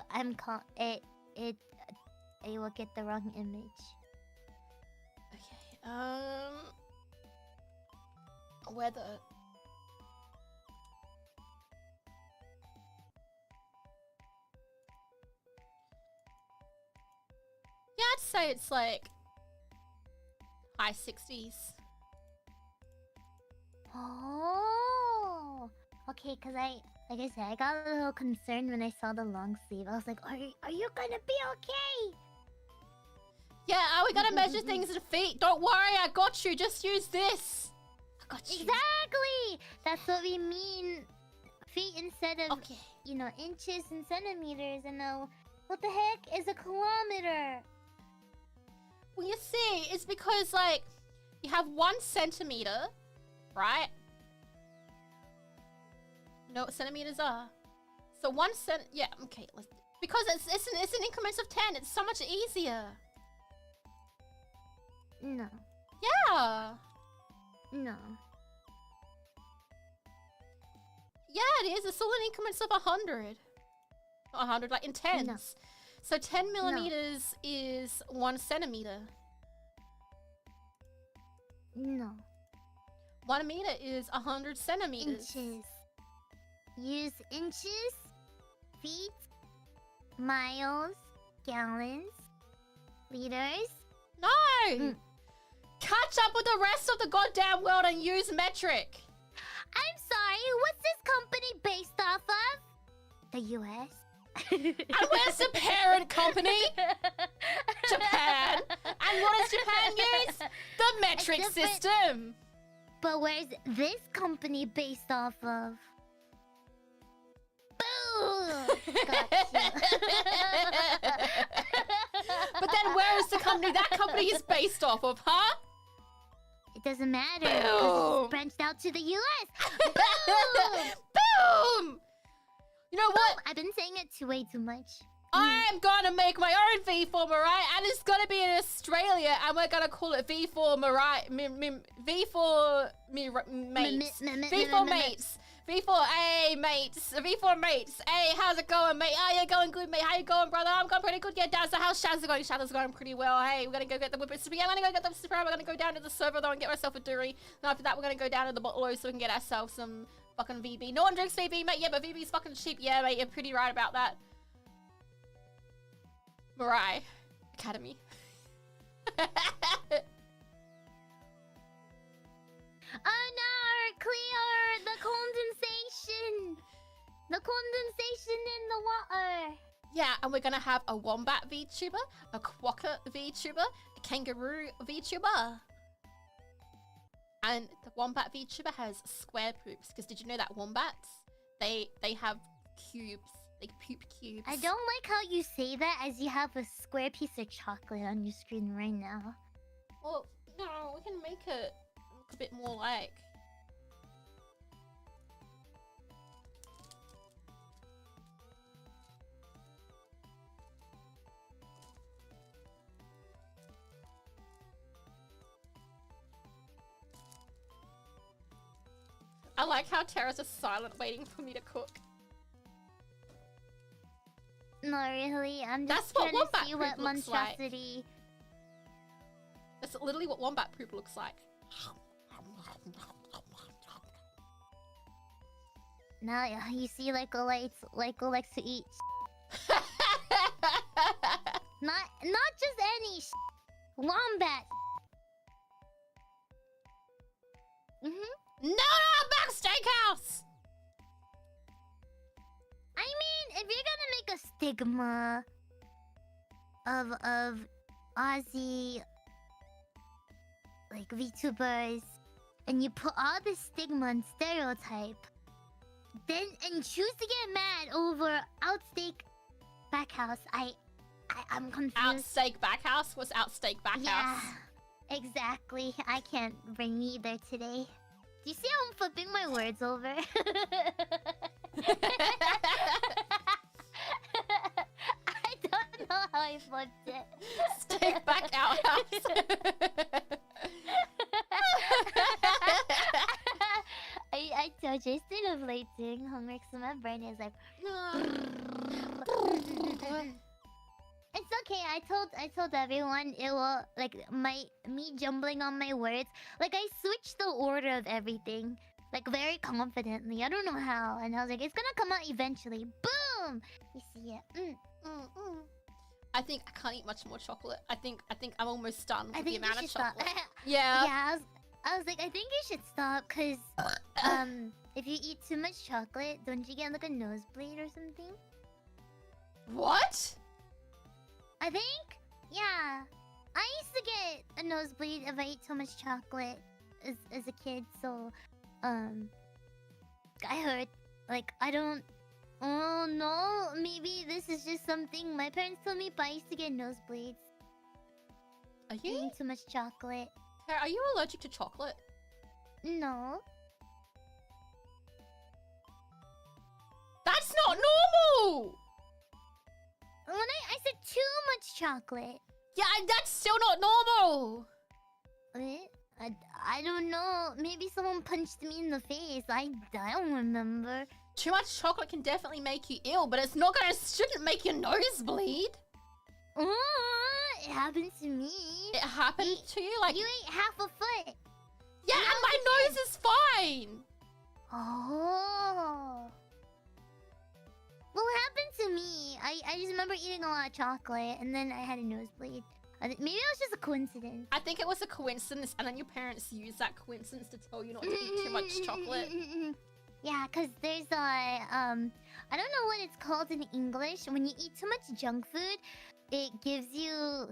it will get the wrong image. Okay, weather. Yeah, I'd say it's like high 60s. Oh, okay, because like I said, I got a little concerned when I saw the long sleeve. I was like, are you gonna be okay? Yeah, we gotta measure things in feet. Don't worry, I got you. Just use this. I got you. Exactly! That's what we mean. Feet instead of, you know, inches and centimeters. And what the heck is a kilometer? Well, you see, it's because, like, you have 1 centimeter, right? You know what centimeters are? So 1 cent... Yeah, okay. Because it's in increments of 10. It's so much easier. No. Yeah. No. Yeah, it is. It's all in increments of 100. Not 100, like in tens. No. So 10 millimeters is 1 centimeter. No. 1 meter is 100 centimeters. Inches. Use inches, feet, miles, gallons, liters. No! Catch up with the rest of the goddamn world and use metric. I'm sorry, what's this company based off of? The US? And where's the parent company? Japan. And what does Japan use? The metric system. But where's this company based off of? Boom! But then where is the company that company is based off of, huh? It doesn't matter because it's branched out to the US. Boom! Boom! You know what? I've been saying it way too much. I'm gonna make my own V4 Mirai, and it's gonna be in Australia, and we're gonna call it V4 Mirai, V4 mates, V4 mates, V4 mates, V4 mates. Hey, how's it going, mate? Oh, you're going good, mate. How you going, brother? I'm going pretty good. Yeah, Dad. So how's Shaz going? Shaz is going pretty well. Hey, we're gonna go get the whippets. Yeah, I'm gonna go get the surprise. We're gonna go down to the server though and get ourselves a duri. And after that, we're gonna go down to the bottle so we can get ourselves some fucking VB. No one drinks VB, mate. Yeah, but VB's fucking cheap. Yeah, mate. You're pretty right about that. Mirai Academy. Oh no, clear the condensation. The condensation in the water. Yeah, and we're gonna have a wombat VTuber, a quokka VTuber, a kangaroo VTuber. And the wombat VTuber has square poops, because did you know that wombats, they have cubes. They poop cubes. I don't like how you say that as you have a square piece of chocolate on your screen right now. Well, no, we can make it look a bit more like. I like how Tara's just silent waiting for me to cook. No, really. I'm That's just what trying to wombat see what poop looks like. monstrosity. That's literally what wombat poop looks like. Now you see Lyko likes to eat. Not just any wombat. No, back steakhouse! I mean, if you're gonna make a stigma of Aussie like VTubers, and you put all this stigma and stereotype, then and choose to get mad over outsteak backhouse, I'm confused. Outsteak backhouse? What's outsteak backhouse? Yeah, exactly. I can't bring either today. Do you see how I'm flipping my words over? I don't know how I flipped it. Steak back outhouse. I told you, instead of like doing homework, so my brain is like... It's okay. I told everyone it will like me jumbling on my words. Like I switched the order of everything, like very confidently. I don't know how, and I was like, it's gonna come out eventually. Boom! You see it. I think I can't eat much more chocolate. I think I'm almost done with the you amount of should stop. chocolate. Yeah. Yeah. I was like, I think you should stop, cause if you eat too much chocolate, don't you get like a nosebleed or something? What? I think, yeah. I used to get a nosebleed if I ate too much chocolate as a kid, so I heard, like, I don't, oh no, maybe this is just something my parents told me, but I used to get nosebleeds Are eating you? too much chocolate. Tara, are you allergic to chocolate? No. That's not normal! When I said too much chocolate. Yeah, that's still not normal! I don't know. Maybe someone punched me in the face. I don't remember. Too much chocolate can definitely make you ill, but shouldn't make your nose bleed. It happened to me. It happened to you? Like, you ate half a foot. yeah, and my nose is fine! Oh. What happened to me? I just remember eating a lot of chocolate, and then I had a nosebleed. Maybe it was just a coincidence. I think it was a coincidence, and then your parents used that coincidence to tell you not to eat too much chocolate. Yeah, because there's I don't know what it's called in English. When you eat too much junk food, it gives you...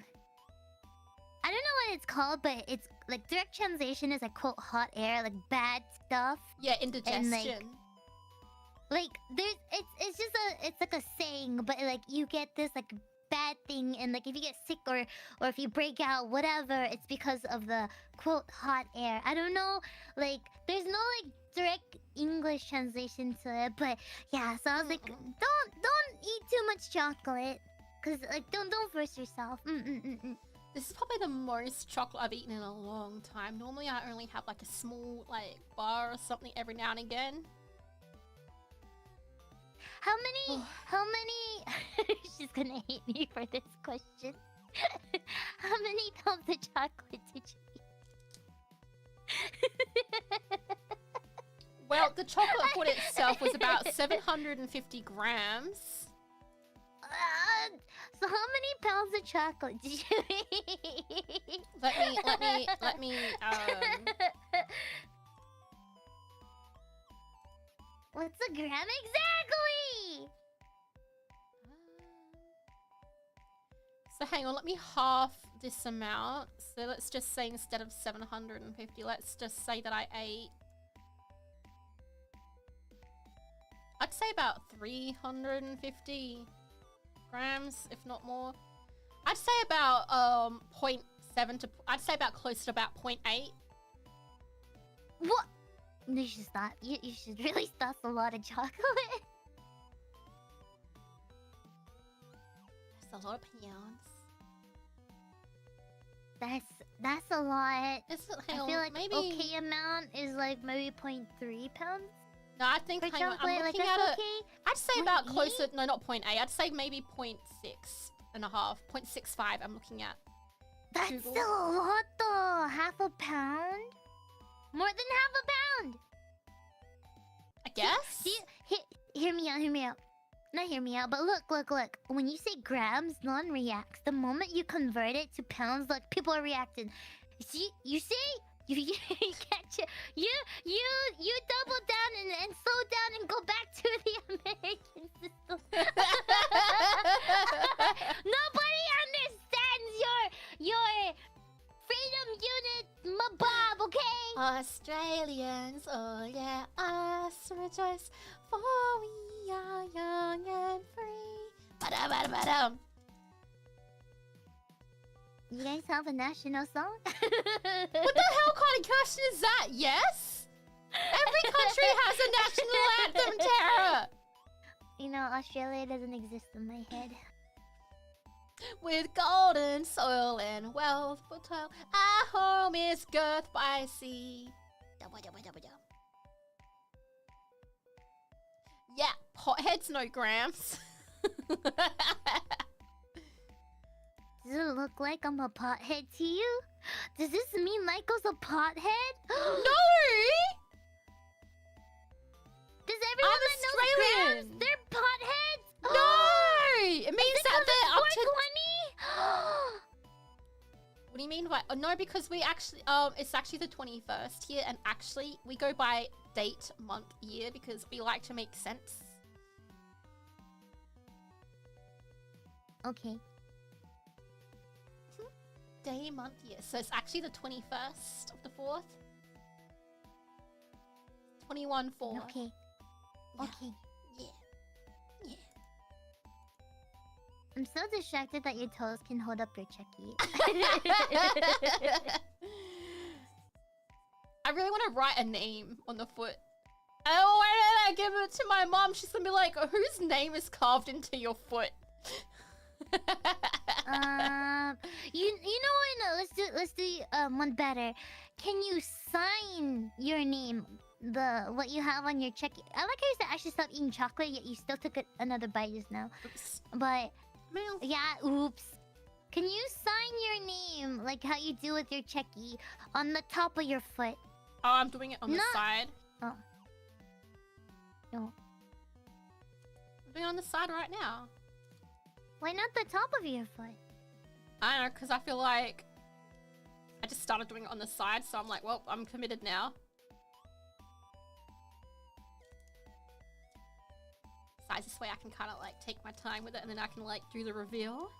I don't know what it's called, but it's like direct translation is like quote hot air, like bad stuff. Yeah, indigestion. Like there's it's just it's like a saying, but like you get this like bad thing, and like if you get sick or if you break out, whatever, it's because of the quote hot air. I don't know, like there's no like direct English translation to it, but yeah, so I was like, don't eat too much chocolate, cause like don't force yourself. This is probably the most chocolate I've eaten in a long time. Normally I only have like a small like bar or something every now and again. How many she's gonna hate me for this question. How many pounds of chocolate did you eat? Well, the chocolate foot itself was about 750 grams. So how many pounds of chocolate did you eat? Let me What's a gram exactly? So hang on, let me half this amount. So let's just say instead of 750, let's just say that I ate... I'd say about 350 grams, if not more. I'd say about 0.7 to... I'd say about close to about 0.8. What? You should stop. You should really stop a lot of chocolate. That's a lot of pounds. That's a lot. It's, I feel like maybe... okay amount is like maybe 0.3 pounds. No, I think For hang on, chocolate, I'm like looking that's at it. okay. I'd say about closer. No, not 0.8. I'd say maybe 0.6 and a half. 0.65 I'm looking at. That's Google. still a lot though. Half a pound? More than half a pound. I guess. Hear me out. Not hear me out, but look. When you say grams, no one reacts. The moment you convert it to pounds, like people are reacting. You see? You catch it. You double down and slow down and go back to the American system. Nobody understands your freedom unit mabob, okay? Australians, oh yeah, us rejoice, for we are young and free. Ba-da-ba-da-ba-dum. You guys have a national song? What the hell kind of question is that? Yes? Every country has a national anthem, Tara! You know, Australia doesn't exist in my head. With golden soil and wealth fertile, our home is girthed by sea. Yeah, hotheads, no grams. Does it look like I'm a pothead to you? Does this mean Lyko's a pothead? No! Does everyone I'm that knows Australian. grams, they're potheads? No! It means that they're up to... 420? What do you mean by... Oh, no, because we actually... it's actually the 21st here, and actually we go by date, month, year, because we like to make sense. Okay. Day, month, year. So it's actually the 21st of the 4th. 21-4. Okay. Yeah. Okay. Yeah. I'm so distracted that your toes can hold up your checky. I really want to write a name on the foot. Oh, why did I give it to my mom? She's gonna be like, whose name is carved into your foot? You know what? No, let's do one better. Can you sign your name? What you have on your check. I like how you said I should stop eating chocolate, yet you still took another bite just now. Oops. But Mail. yeah, oops. Can you sign your name like how you do with your checky on the top of your foot? Oh, I'm doing it on the side. Oh. No. I'm doing it on the side right now. Why not the top of your foot? I don't know, because I feel like I just started doing it on the side, so I'm like, well, I'm committed now. Besides, this way I can kind of like take my time with it, and then I can like do the reveal.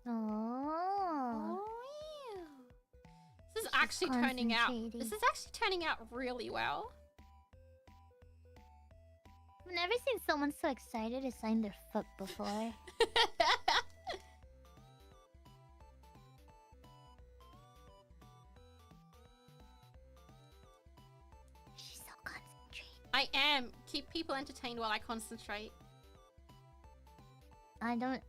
Oh. Yeah. This is actually turning out. concentrating. This is actually turning out really well. I've never seen someone so excited to sign their foot before. She's so concentrated. I am. Keep people entertained while I concentrate. I don't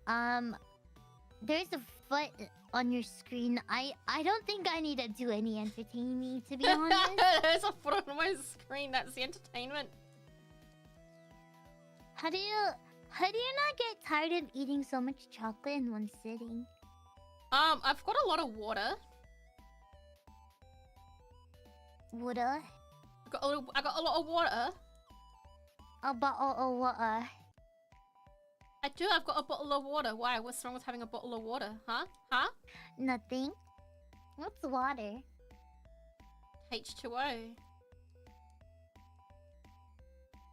there's a foot on your screen. I don't think I need to do any entertaining, to be honest. There's a foot on my screen. That's the entertainment. How do you not get tired of eating so much chocolate in one sitting? I've got a lot of water. Water? I got a lot of water. A bottle of water. I do. I've got a bottle of water. Why? What's wrong with having a bottle of water? Huh? Huh? Nothing. What's water? H2O.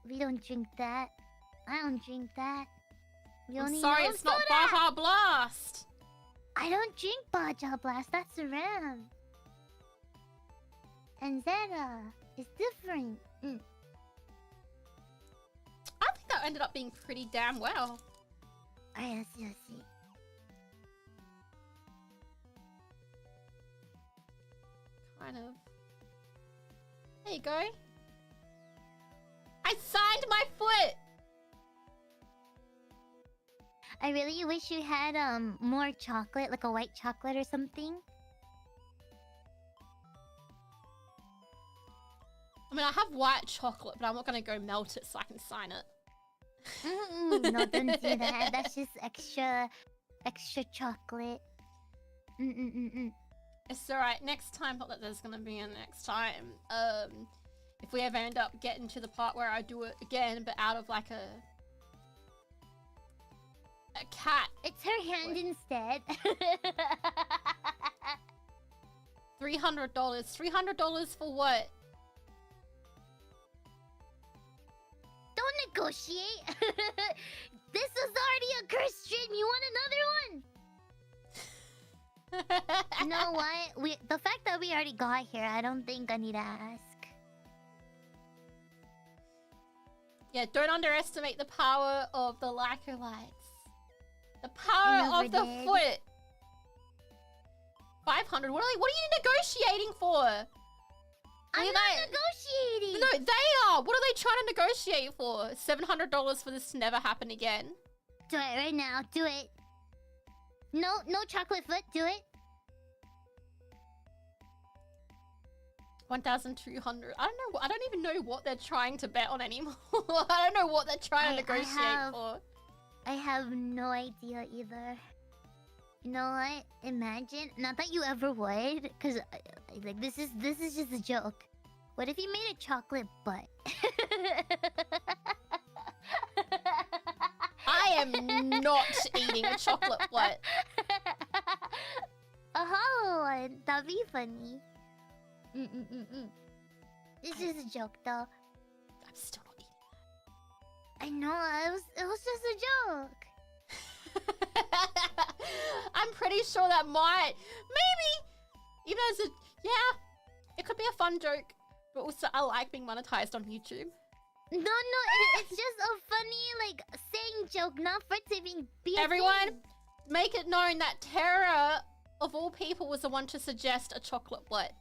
We don't drink that. I don't drink that. We I'm only sorry, know it's not soda. Baja Blast. I don't drink Baja Blast. That's a ram. And Zeta is different. Mm. I think that ended up being pretty damn well. I see, I see. Kind of. There you go. I signed my foot! I really wish you had more chocolate, like a white chocolate or something. I mean, I have white chocolate, but I'm not gonna go melt it so I can sign it. No, don't do that. That's just extra chocolate. It's alright. Next time, not that there's gonna be a next time. If we ever end up getting to the part where I do it again, but out of like a cat. It's her hand instead. $300. $300 for what? Don't negotiate. This was already a cursed stream. You want another one? You know what? The fact that we already got here, I don't think I need to ask. Yeah, don't underestimate the power of the Lyko lights. The power of the foot. 500. What are you negotiating for? I'm not negotiating. No, they are. What are they trying to negotiate for? $700 for this to never happen again. Do it right now. Do it. No chocolate foot. Do it. 1,200. I don't know. I don't even know what they're trying to bet on anymore. I don't know what they're trying to negotiate for. I have no idea either. You know what? Imagine, not that you ever would, because like this is just a joke. What if you made a chocolate butt? I am not eating a chocolate butt. A hollow one. That'd be funny. It's just a joke, though. I'm still not eating that. I know. It was just a joke. I'm pretty sure that might, maybe, even as it could be a fun joke, but also I like being monetized on YouTube. No, it's just a funny, like, saying joke, not for it to be a Everyone, thing. make it known that Tara, of all people, was the one to suggest a chocolate butt.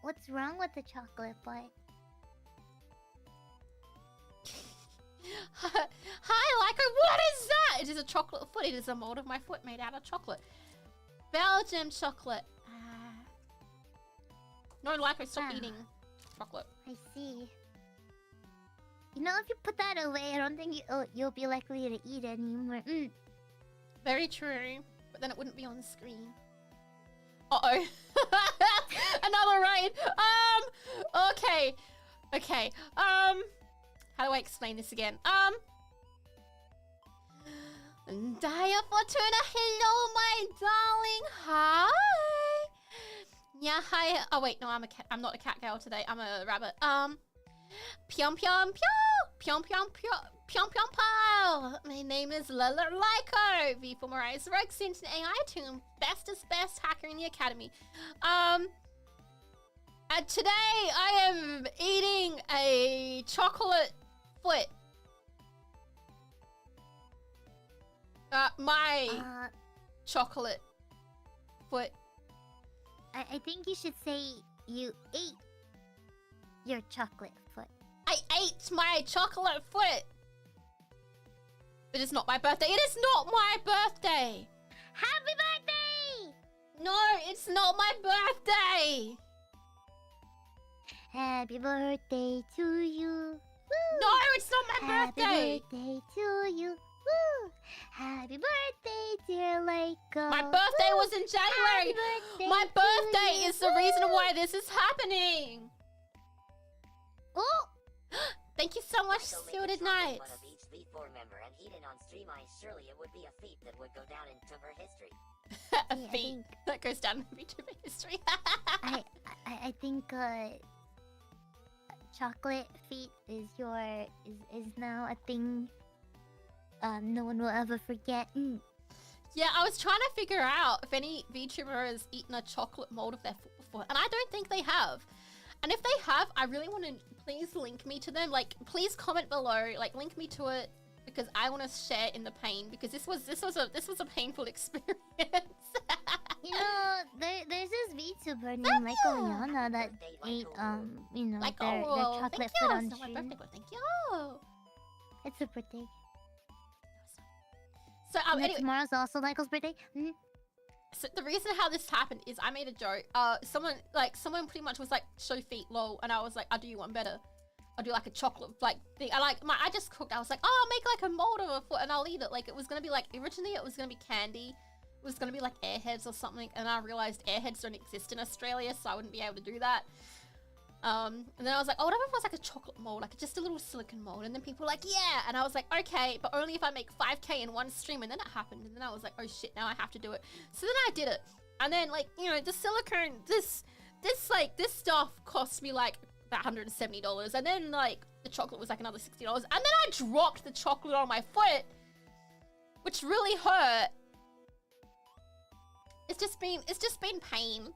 What's wrong with the chocolate butt? Hi, Lyko, what is that? It is a chocolate foot. It is a mold of my foot made out of chocolate. Belgium chocolate. No, Lyko, stop eating chocolate. I see. You know, if you put that away, I don't think you'll be likely to eat anymore. Very true. But then it wouldn't be on the screen. Uh-oh. Another raid. Okay. Okay. How do I explain this again? Dia Fortuna, hello, my darling. Hi. Yeah, hi. Oh wait, no, I'm a cat. I'm not a cat girl today. I'm a rabbit. Pyong pyong pyong, pyong pyong pyong, pyong pyong pow. My name is Lyko. V for Mariah's Rex into AI tomb. Bestest best hacker in the academy. And today I am eating a chocolate foot. My chocolate foot. I think you should say you ate your chocolate foot. I ate my chocolate foot. It is not my birthday. It is not my birthday. Happy birthday! No, it's not my birthday. Happy birthday to you. Woo! No, it's not my birthday. Happy birthday to you. Woo! Happy birthday, dear Lyko. My birthday was in January. My birthday is the reason why this is happening. Oh! Thank you so much, Shielded Knights. One of each V4 member and eat it on stream. Surely it would be a feat that would go down in VTuber history. A feat that goes down in VTuber history. I think chocolate feet is now a thing no one will ever forget. Yeah, I was trying to figure out if any VTuber has eaten a chocolate mold of their foot before, and I don't think they have. And if they have, I really want to please link me to them. Like, please comment below, like, link me to it. because I want to share in the pain, because this was a painful experience. You know, there's this VTuber named LykoLianna that ate you know, Like, their oh, chocolate thank foot you. on It's not my stream. birthday, but thank you. It's her birthday. So And then anyway, tomorrow's also Lyko's birthday. Mhm. so the reason how this happened is I made a joke. Someone pretty much was like, show feet, lol, and I was like, I'll do you one better. I'll do like a chocolate like thing. I just cooked. I was like, oh, I'll make like a mold of a foot and I'll eat it. Like it was gonna be like, originally it was gonna be candy. It was gonna be like airheads or something, and I realized airheads don't exist in Australia, so I wouldn't be able to do that. And then I was like, oh, what if it was like a chocolate mold, like just a little silicone mold? And then people were like, yeah. And I was like, okay, but only if I make 5K in one stream. And then it happened, and then I was like, oh shit, now I have to do it. So then I did it, and then like, you know, the silicone, this stuff cost me like about $170, and then like the chocolate was like another $60, and then I dropped the chocolate on my foot, which really hurt. It's just been pain.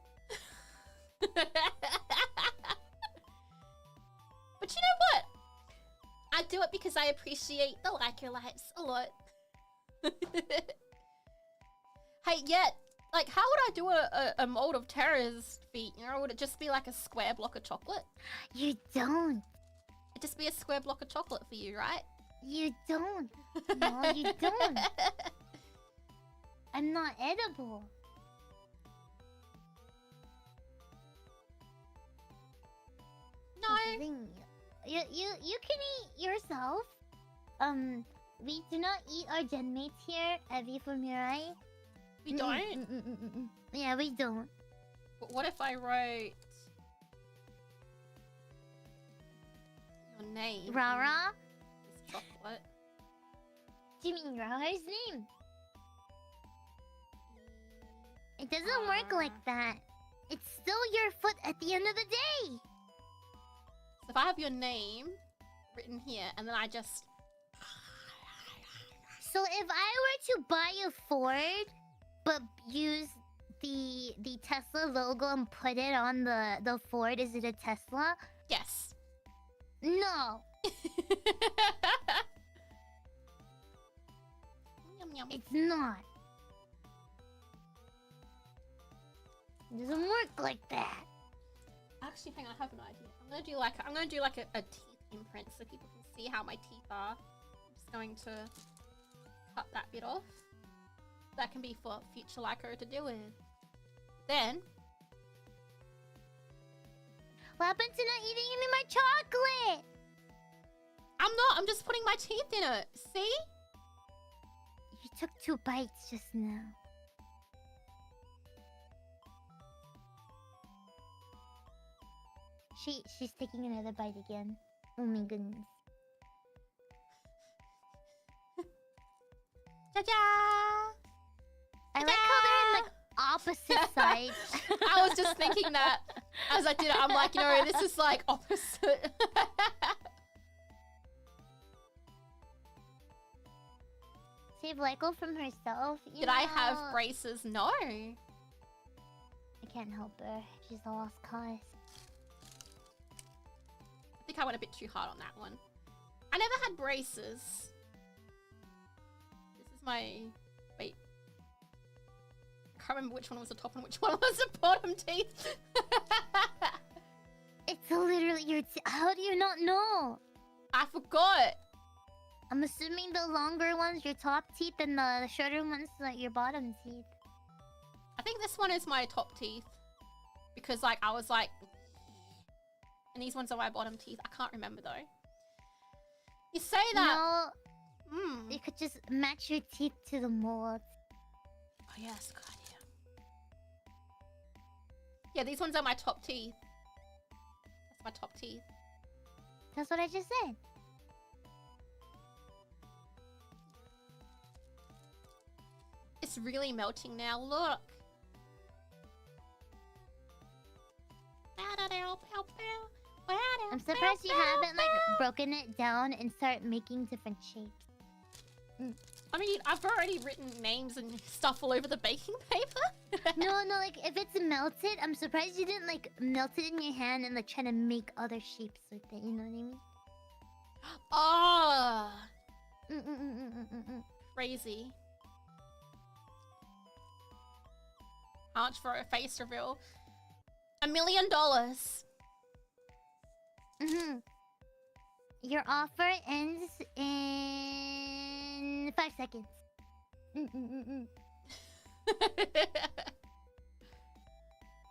But you know what? I do it because I appreciate the Lyko-lites a lot. Hey, yet, like, how would I do a mold of Terra's feet? You know, would it just be like a square block of chocolate? You don't. It'd just be a square block of chocolate for you, right? You don't. No, you don't. I'm not edible. No. That's the thing. You can eat yourself. We do not eat our gen mates here at V for Mirai. We don't? Yeah, we don't. But what if I wrote your name? Rara? This chocolate. Do you mean Rara's name? It doesn't work like that. It's still your foot at the end of the day. So if I have your name written here, and then I just... So if I were to buy a Ford, but use the Tesla logo and put it on the Ford, is it a Tesla? Yes. No, Yum, yum. it's not. It doesn't work like that. Actually, hang on, I have an idea. I'm gonna do like a teeth imprint so people can see how my teeth are. I'm just going to cut that bit off. That can be for future Lyko to deal with. Then What happened to not eating any of my chocolate? I'm just putting my teeth in it. See? You took 2 bites just now. She's taking another bite again. Oh my goodness. Ta-da! I like how they're in like opposite sides. I was just thinking that as I did it. I'm like, you know, this is like opposite. Save Lyko from herself. Did I have braces? No. I can't help her. She's a lost cause. I think I went a bit too hard on that one. I never had braces. This is my... Wait. I can't remember which one was the top and which one was the bottom teeth. It's literally your. How do you not know? I forgot. I'm assuming the longer ones your top teeth and the shorter ones like your bottom teeth. I think this one is my top teeth. Because like I was like... And these ones are my bottom teeth. I can't remember though. You say that. No, you could just match your teeth to the mold. Oh yeah, that's a good idea. Yeah, these ones are my top teeth. That's my top teeth. That's what I just said. It's really melting now. Look. I'm surprised you haven't like broken it down and start making different shapes. I mean, I've already written names and stuff all over the baking paper. No, like if it's melted, I'm surprised you didn't like melt it in your hand and like try to make other shapes with it. You know what I mean? Oh, Crazy. How much for a face reveal? $1 million. Your offer ends in 5 seconds.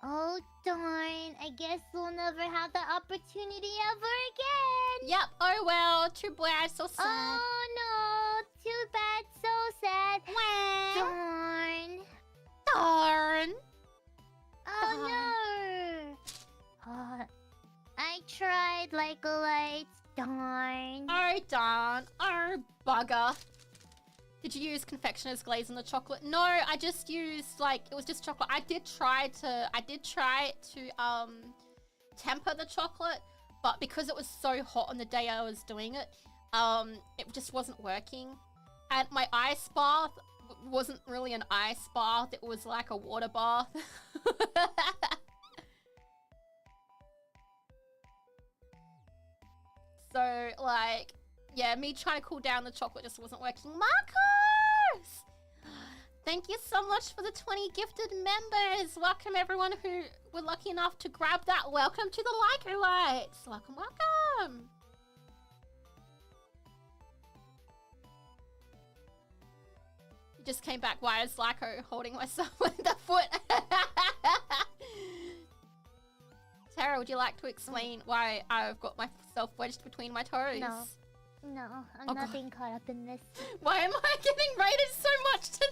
Oh darn, I guess we'll never have that opportunity ever again. Yep, oh well, too bad, so sad. Oh no, too bad, so sad. Darn. Darn. Oh no. I tried like a light. Darn. Oh darn. Oh bugger. Did you use confectioner's glaze on the chocolate? No, I just used like it was just chocolate. I did try to temper the chocolate, but because it was so hot on the day I was doing it, it just wasn't working. And my ice bath wasn't really an ice bath, it was like a water bath. So like, yeah, me trying to cool down the chocolate just wasn't working. Marcos! Thank you so much for the 20 gifted members. Welcome everyone who were lucky enough to grab that. Welcome to the Lyko. Welcome, welcome. You just came back. Why is Lyko holding myself with the foot? Tara, would you like to explain why I've got myself wedged between my toes? No, I'm not being caught up in this. Why am I getting rated so much today?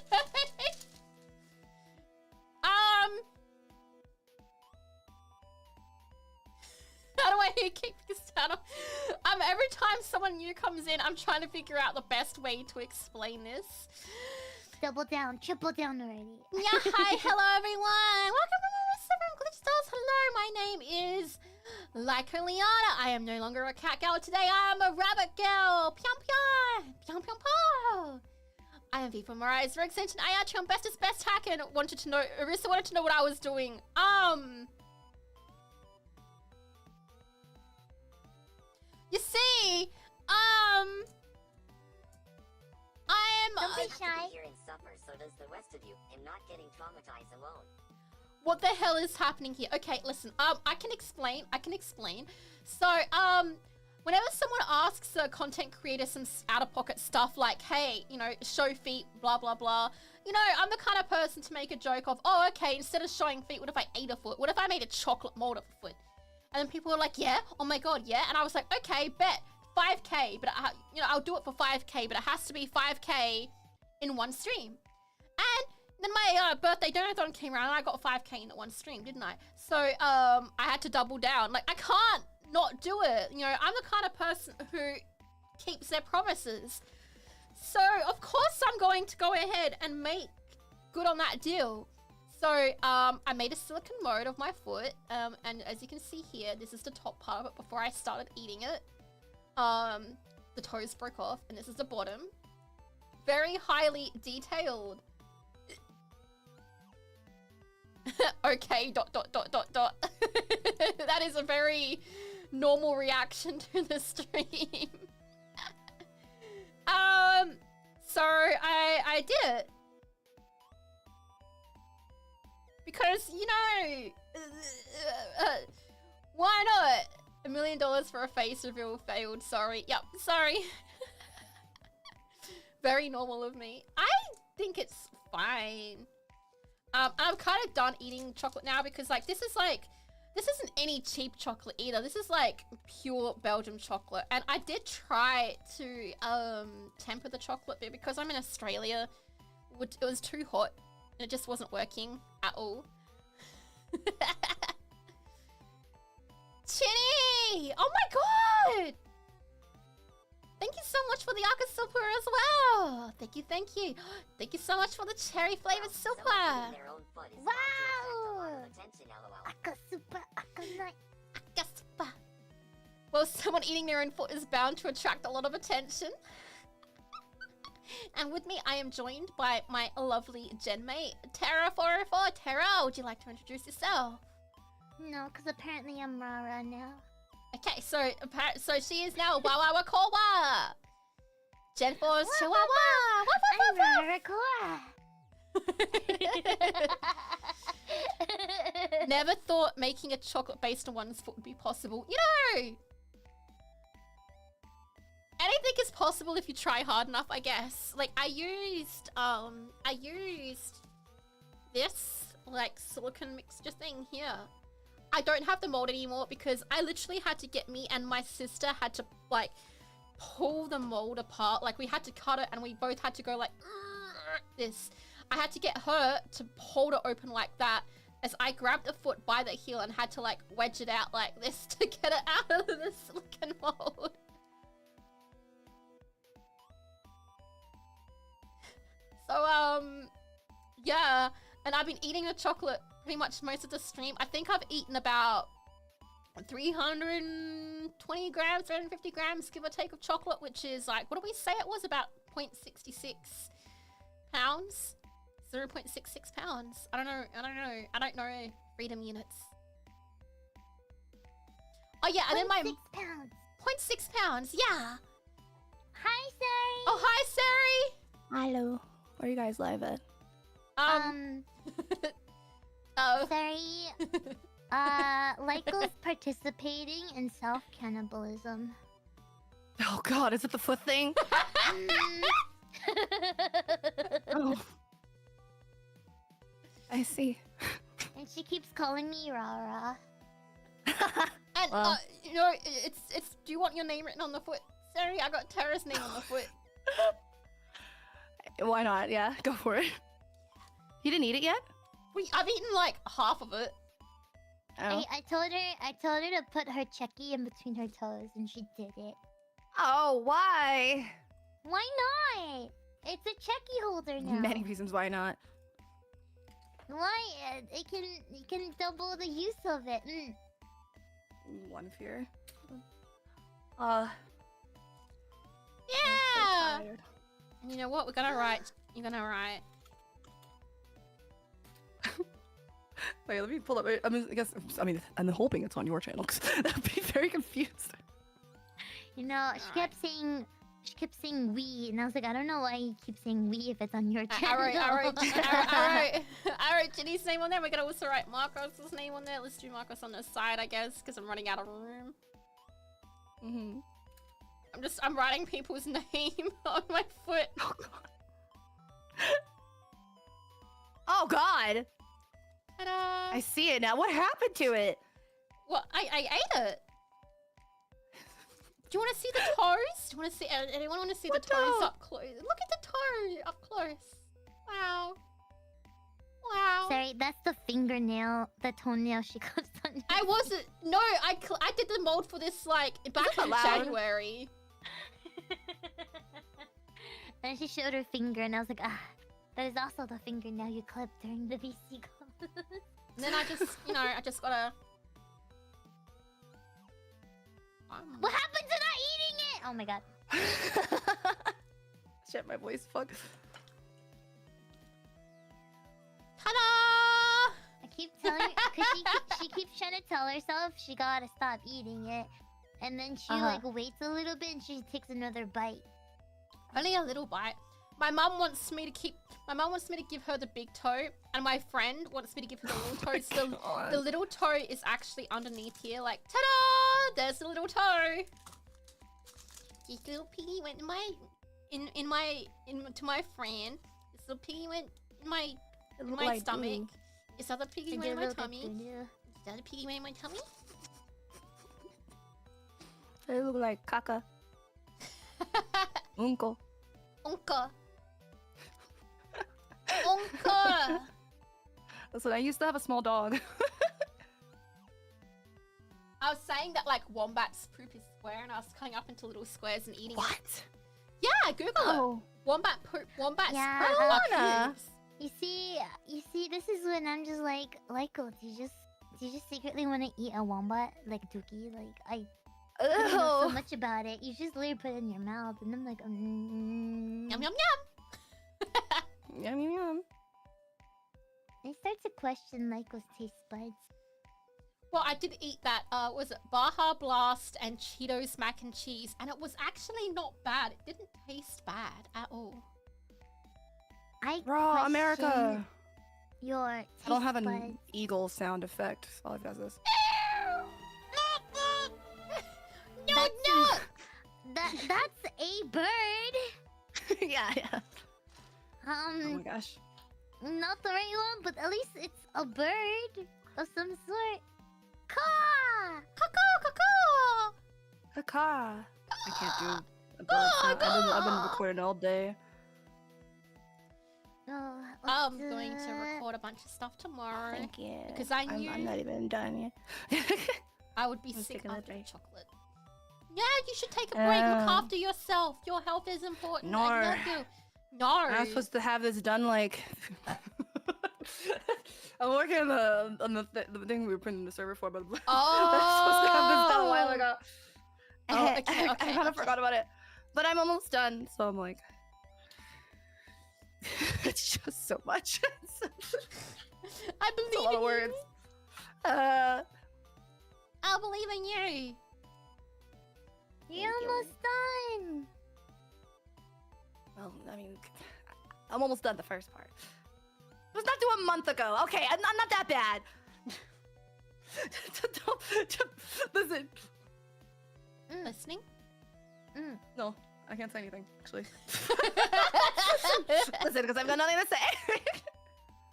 How do I keep this down? Every time someone new comes in, I'm trying to figure out the best way to explain this. Double down, triple down already. Yeah, hi, hello everyone. Welcome to the Seven Glitch Stars. Hello, my name is LykoLianna. I am no longer a cat girl today. I am a rabbit girl. Pyong pyong. Pyong pyong pyong. I am VTuber Mariah's Rig Extension. I actually am bestest best hacker and wanted to know, Arissa wanted to know what I was doing. You see, Don't be I have shy. to be here and suffer, so does the rest of you. I'm not getting traumatized alone. What the hell is happening here? Okay, listen, I can explain. So, whenever someone asks a content creator some out-of-pocket stuff like, hey, you know, show feet, blah, blah, blah. You know, I'm the kind of person to make a joke of, oh, okay, instead of showing feet, what if I ate a foot? What if I made a chocolate mold of a foot? And then people were like, yeah, oh my god, yeah. And I was like, okay, bet, 5K, but you know, I'll do it for 5K, but it has to be 5K in one stream. And then my birthday donathon came around and I got 5K in one stream, didn't I? So I had to double down. Like, I can't not do it. You know, I'm the kind of person who keeps their promises. So of course I'm going to go ahead and make good on that deal. So I made a silicone mold of my foot, and as you can see here, this is the top part of it before I started eating it. The toes broke off, and this is the bottom. Very highly detailed. Okay, ... That is a very normal reaction to the stream. So I did it. Because, you know, why not? $1 million for a face reveal failed, sorry. Yep, sorry. Very normal of me. I think it's fine. I'm kind of done eating chocolate now because, like, this isn't any cheap chocolate either. This is, like, pure Belgium chocolate. And I did try to temper the chocolate, but because I'm in Australia, it was too hot. And it just wasn't working at all. Chinny! Oh my god! Thank you so much for the Aka Super as well. Thank you, thank you. Thank you so much for the cherry flavored super. Wow! Aka super, aka night. Aka super. Well, someone eating their own foot is bound to attract a lot of attention. And with me, I am joined by my lovely genmate, Tara404. Tara, would you like to introduce yourself? No, because apparently I'm Rara now. Okay, so she is now Wawawa Kowa. Gen 4's Chihuahua. I'm gonna record. Never thought making a chocolate based on one's foot would be possible. You know, anything is possible if you try hard enough, I guess. Like I used this like silicone mixture thing here. I don't have the mold anymore because I literally had to get me and my sister had to like pull the mold apart. Like we had to cut it and we both had to go like this. I had to get her to hold it open like that as I grabbed the foot by the heel and had to like wedge it out like this to get it out of the silicone mold. So yeah, and I've been eating the chocolate pretty much most of the stream. I think I've eaten about 320 grams, 350 grams, give or take, of chocolate, which is like, what do we say it was? About 0.66 pounds? 0.66 pounds. I don't know. I don't know freedom units. Oh yeah, and then my 6 pounds. 0.6 pounds, yeah. Hi, Siri. Oh, hi, Siri. Hello. Where are you guys live at? Oh. Siri. Lyko's participating in self-cannibalism. Oh god, is it the foot thing? Oh. I see. And she keeps calling me Rara. And Well. you know, it's. Do you want your name written on the foot, Siri? I got Tara's name on the foot. Why not? Yeah, go for it. You didn't eat it yet? I've eaten like half of it. Oh. I told her to put her checky in between her toes, and she did it. Oh, why? Why not? It's a checky holder now. Many reasons why not. Why? You can double the use of it. One fear. Yeah. So tired. And you know what? We're gonna write. You're gonna write. Wait, let me pull up. I'm hoping it's on your channel because I'd be very confused. You know, she kept saying we, and I was like, I don't know why you keep saying we if it's on your channel. Alright, Ginny's name on there. We're gonna also write Marcos's name on there. Let's do Marcos on the side, I guess, because I'm running out of room. I'm writing people's name on my foot. Oh god. Oh god. Ta-da! I see it now. What happened to it? Well, I ate it. Do you want to see the toes? Do you want to see? Anyone want to see What the toes toe? up close? Look at the toe up close. Wow. Wow. Sorry, that's the fingernail, the toenail she clips on. I wasn't. No, I did the mold for this like back that in loud? January. And she showed her finger, and I was like, that is also the fingernail you clipped during the VC call. And then I just gotta. What happened to not eating it? Oh my god. Shit, my voice. Fuck. Ta-da! I keep telling her, cause she keeps trying to tell herself she gotta stop eating it, and then she like waits a little bit and she takes another bite. Only a little bite. My mum wants me to give her the big toe, and my friend wants me to give her the little toe. So the little toe is actually underneath here, like ta-da! There's the little toe. This little piggy went to my friend. This little piggy went in my stomach. This other piggy went in my tummy. This other piggy went in my tummy. They look like caca. Uncle. Unka. Unka. Listen, I used to have a small dog. I was saying that like wombats poop is square, and I was cutting up into little squares and eating it. What? Yeah, Google it. Oh. Wombat poop. Wombats Yeah, poop I are wanna. poops. You see, this is when I'm just like, Lyko, do you just secretly want to eat a wombat, like Dookie? Like, I don't know so much about it. You just literally put it in your mouth, and I'm like, Yum yum yum. Yum yum yum. I start to question Lyko's taste buds. Well, I did eat that. Was it Baja Blast and Cheetos mac and cheese? And it was actually not bad. It didn't taste bad at all. I Raw question America. Your I don't have an buds. eagle sound effect. All I've got is this. No, no! That's a bird. yeah. Oh my Um, gosh. not the right one, but at least it's a bird of some sort. Caw! Caw, Caw. I can't do a bird sound. I've been recording all day. Oh, I'm going to record a bunch of stuff tomorrow. Thank you. Because I knew I'm not even done yet. I would be I'm sick taking a after break. chocolate. Yeah, you should take a break. Look after yourself. Your health is important. I No. love you. No. I'm supposed to have this done like. I'm working on the thing we were printing the server for, but I'm supposed to have this done a while ago. Oh, okay, I okay, kind of okay. forgot about it, but I'm almost done. So I'm like, it's just so much. I believe It's a lot in of words. you. I believe in you. you're almost done. Well, I mean, I'm almost done the first part. It was not due a month ago. Okay, I'm not that bad. Listen. Listening? No, I can't say anything, actually. Listen, because I've got nothing to say.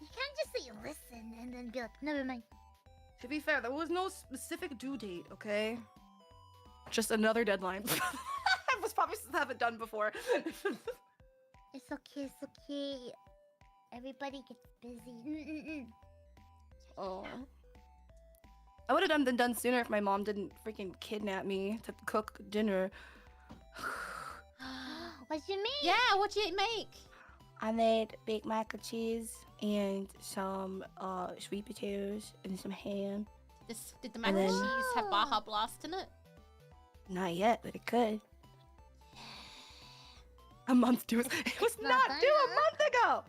You can't just say listen and then be like, never mind. To be fair, there was no specific due date, okay? Just another deadline. I was probably supposed to have it done before. It's okay, it's okay. Everybody gets busy. Oh. I would have been done sooner if my mom didn't freaking kidnap me to cook dinner. What you mean? Yeah, what do you make? I made baked mac and cheese and some sweet potatoes and some ham. Did the mac and And cheese then- have Baja Blast in it? Not yet, but it could. A month due. It was not not done due a yet. month ago.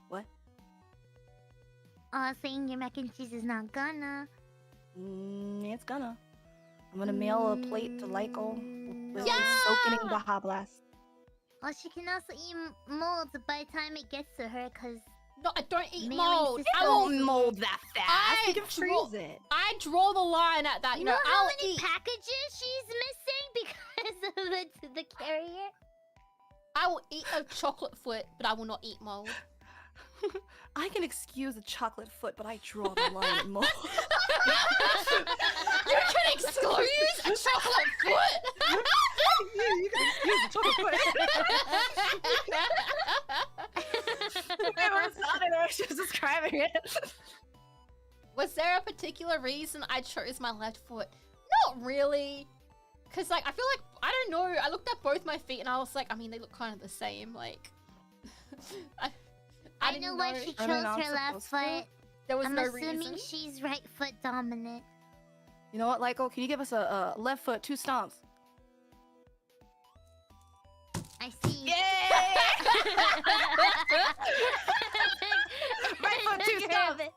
What? Saying your mac and cheese is not gonna. It's gonna. I'm gonna mail a plate to Lyko with Yeah! soaking in Baja Blast. Well, she can also eat molds by the time it gets to her, cause No, I don't eat Mailing mold. system. I will. Don't mold that fast. I You can draw- freeze it. I draw the line at that. you You know know, how I'll many eat. packages she's missing because of the carrier? I will eat a chocolate foot, but I will not eat mold. I can excuse a chocolate foot, but I draw the line at mold. You can excuse a chocolate foot. You can excuse a chocolate foot. It was not it. I was just describing it. Was there a particular reason I chose my left foot? Not really. Cause like I feel like I don't know. I looked at both my feet and I was like, I mean, they look kind of the same. Like, I know didn't why know. she Are they chose not her left supposed to? foot. There was I'm no assuming reason. she's right foot dominant. You know what, Lyko? Can you give us a left foot, 2 stomps? I see. Yay! Right foot, 2 stomps.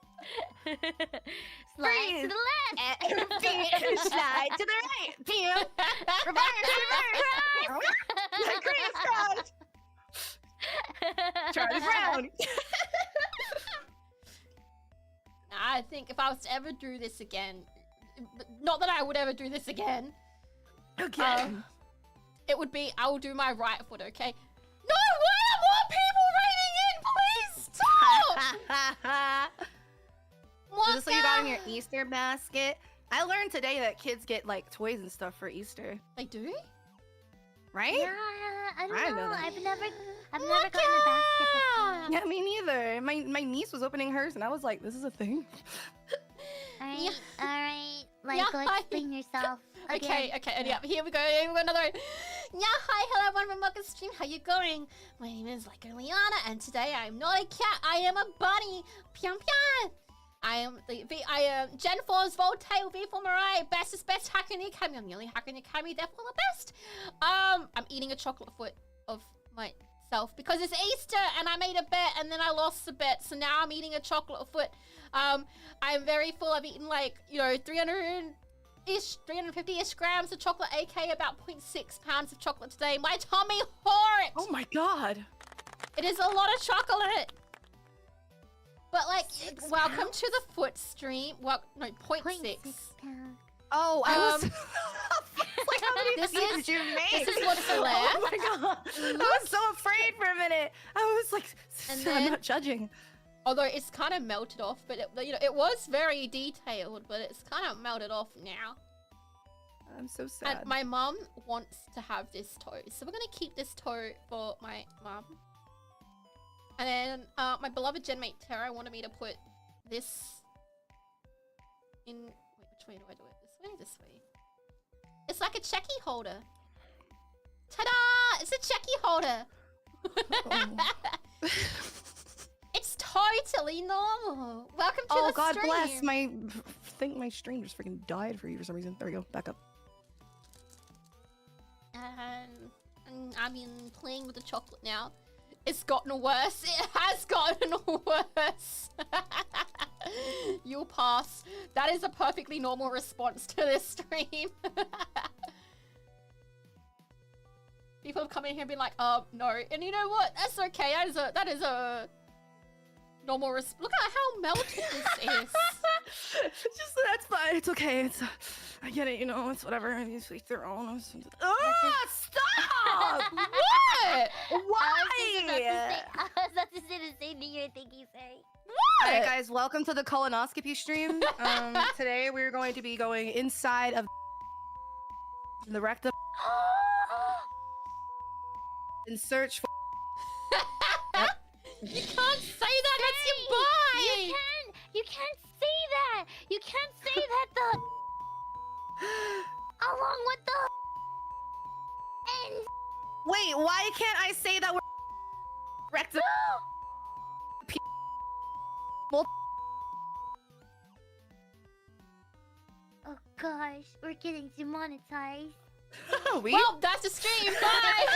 Slide to Freeze. the left. And slide to the right. Pew. Reverse. Crisscross. Charlie Brown. I think if I was to ever do this again, not that I would ever do this again, Okay. it would be I will do my right foot, okay? No, why are more people writing in? Please stop! Is this what you got in Waka! your Easter basket? I learned today that kids get like toys and stuff for Easter, They do? right? Yeah, I don't I know know. that. I've never gotten a basket before. Yeah, me neither. My niece was opening hers, and I was like, "This is a thing." Alright, Yeah. alright. Like, Yeah, go hi. explain yourself. Okay, and yeah, here we go another one. Yeah, hi, hello everyone from Manga Stream, how you going? My name is LykoLianna, and today I'm not a cat, I am a bunny. Pian pian! I am Gen 4's Voltail, V for Mirai, bestest best hacker in the academy. I'm the only hacker in the academy, therefore the best. I'm eating a chocolate foot of my myself because it's Easter and I made a bet and then I lost the bet, so now I'm eating a chocolate foot. I'm very full. I've eaten like, you know, 350-ish grams of chocolate, aka about 0.6 pounds of chocolate today. My tummy hurt! Oh my god. It is a lot of chocolate. But like, welcome to the foot stream. Well, no, 0.6. 0.6 pounds. Oh, I was like, how many This feet is- did you make? This is what's left. Oh my god. I was so afraid for a minute. I was like, And I'm then- not judging. Although it's kind of melted off, but it, you know, it was very detailed, but it's kind of melted off now. I'm so sad. And my mum wants to have this toe, so we're gonna keep this toe for my mum. And then my beloved genmate Tara wanted me to put this in. Wait, which way do I do it? This way, this way. It's like a checky holder. Ta-da! It's a checky holder. It's totally normal. Welcome to Oh the god stream. bless. I think my stream just freaking died for you for some reason. There we go. Back up. And I've been playing with the chocolate now. It's gotten worse. It has gotten worse. You'll pass. That is a perfectly normal response to this stream. People have come in here and been like, no. And you know what? That's okay. That is a normal response. Look at how melted this is. It's just that's fine. It's okay. It's I get it. You know, it's whatever. These weeks they're all. Stop! What? Why? I was about to say the same thing you're thinking, Siri. All right, guys. Welcome to the colonoscopy stream. Today we're going to be going inside of the rectum in search for. You can't say that. That's your boy. You can't say that. You can't say that the along with the and Wait, why can't I say that we're rectum? oh gosh, we're getting demonetized. We? Well, that's the stream. Bye.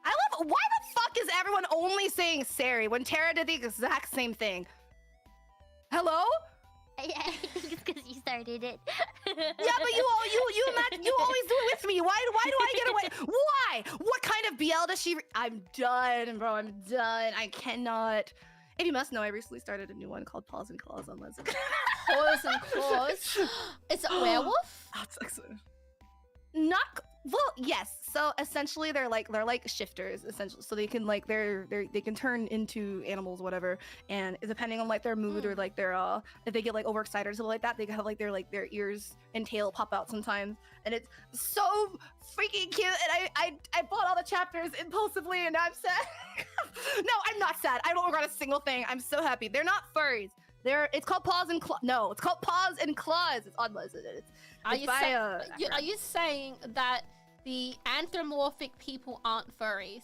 I love. Why the fuck is everyone only saying Siri when Tara did the exact same thing? Hello? I think it's because you started it. Yeah, but you always do it with me. Why do I get away? Why? What kind of BL does she? I'm done, bro. I'm done. I cannot. If you must know, I recently started a new one called Paws and Claws on Leslie. Paws and claws. It's a werewolf. That's excellent. Not well, yes. So essentially, they're like shifters, essentially. So they can like they can turn into animals, whatever. And depending on like their mood or like their if they get like overexcited or something like that, they have like their ears and tail pop out sometimes. And it's so freaking cute. And I bought all the chapters impulsively, and I'm sad. No, I'm not sad. I don't regret a single thing. I'm so happy. They're not furries. It's called Paws and Claws. No, it's called Paws and Claws. It's unlisted. Are you saying that the anthropomorphic people aren't furries?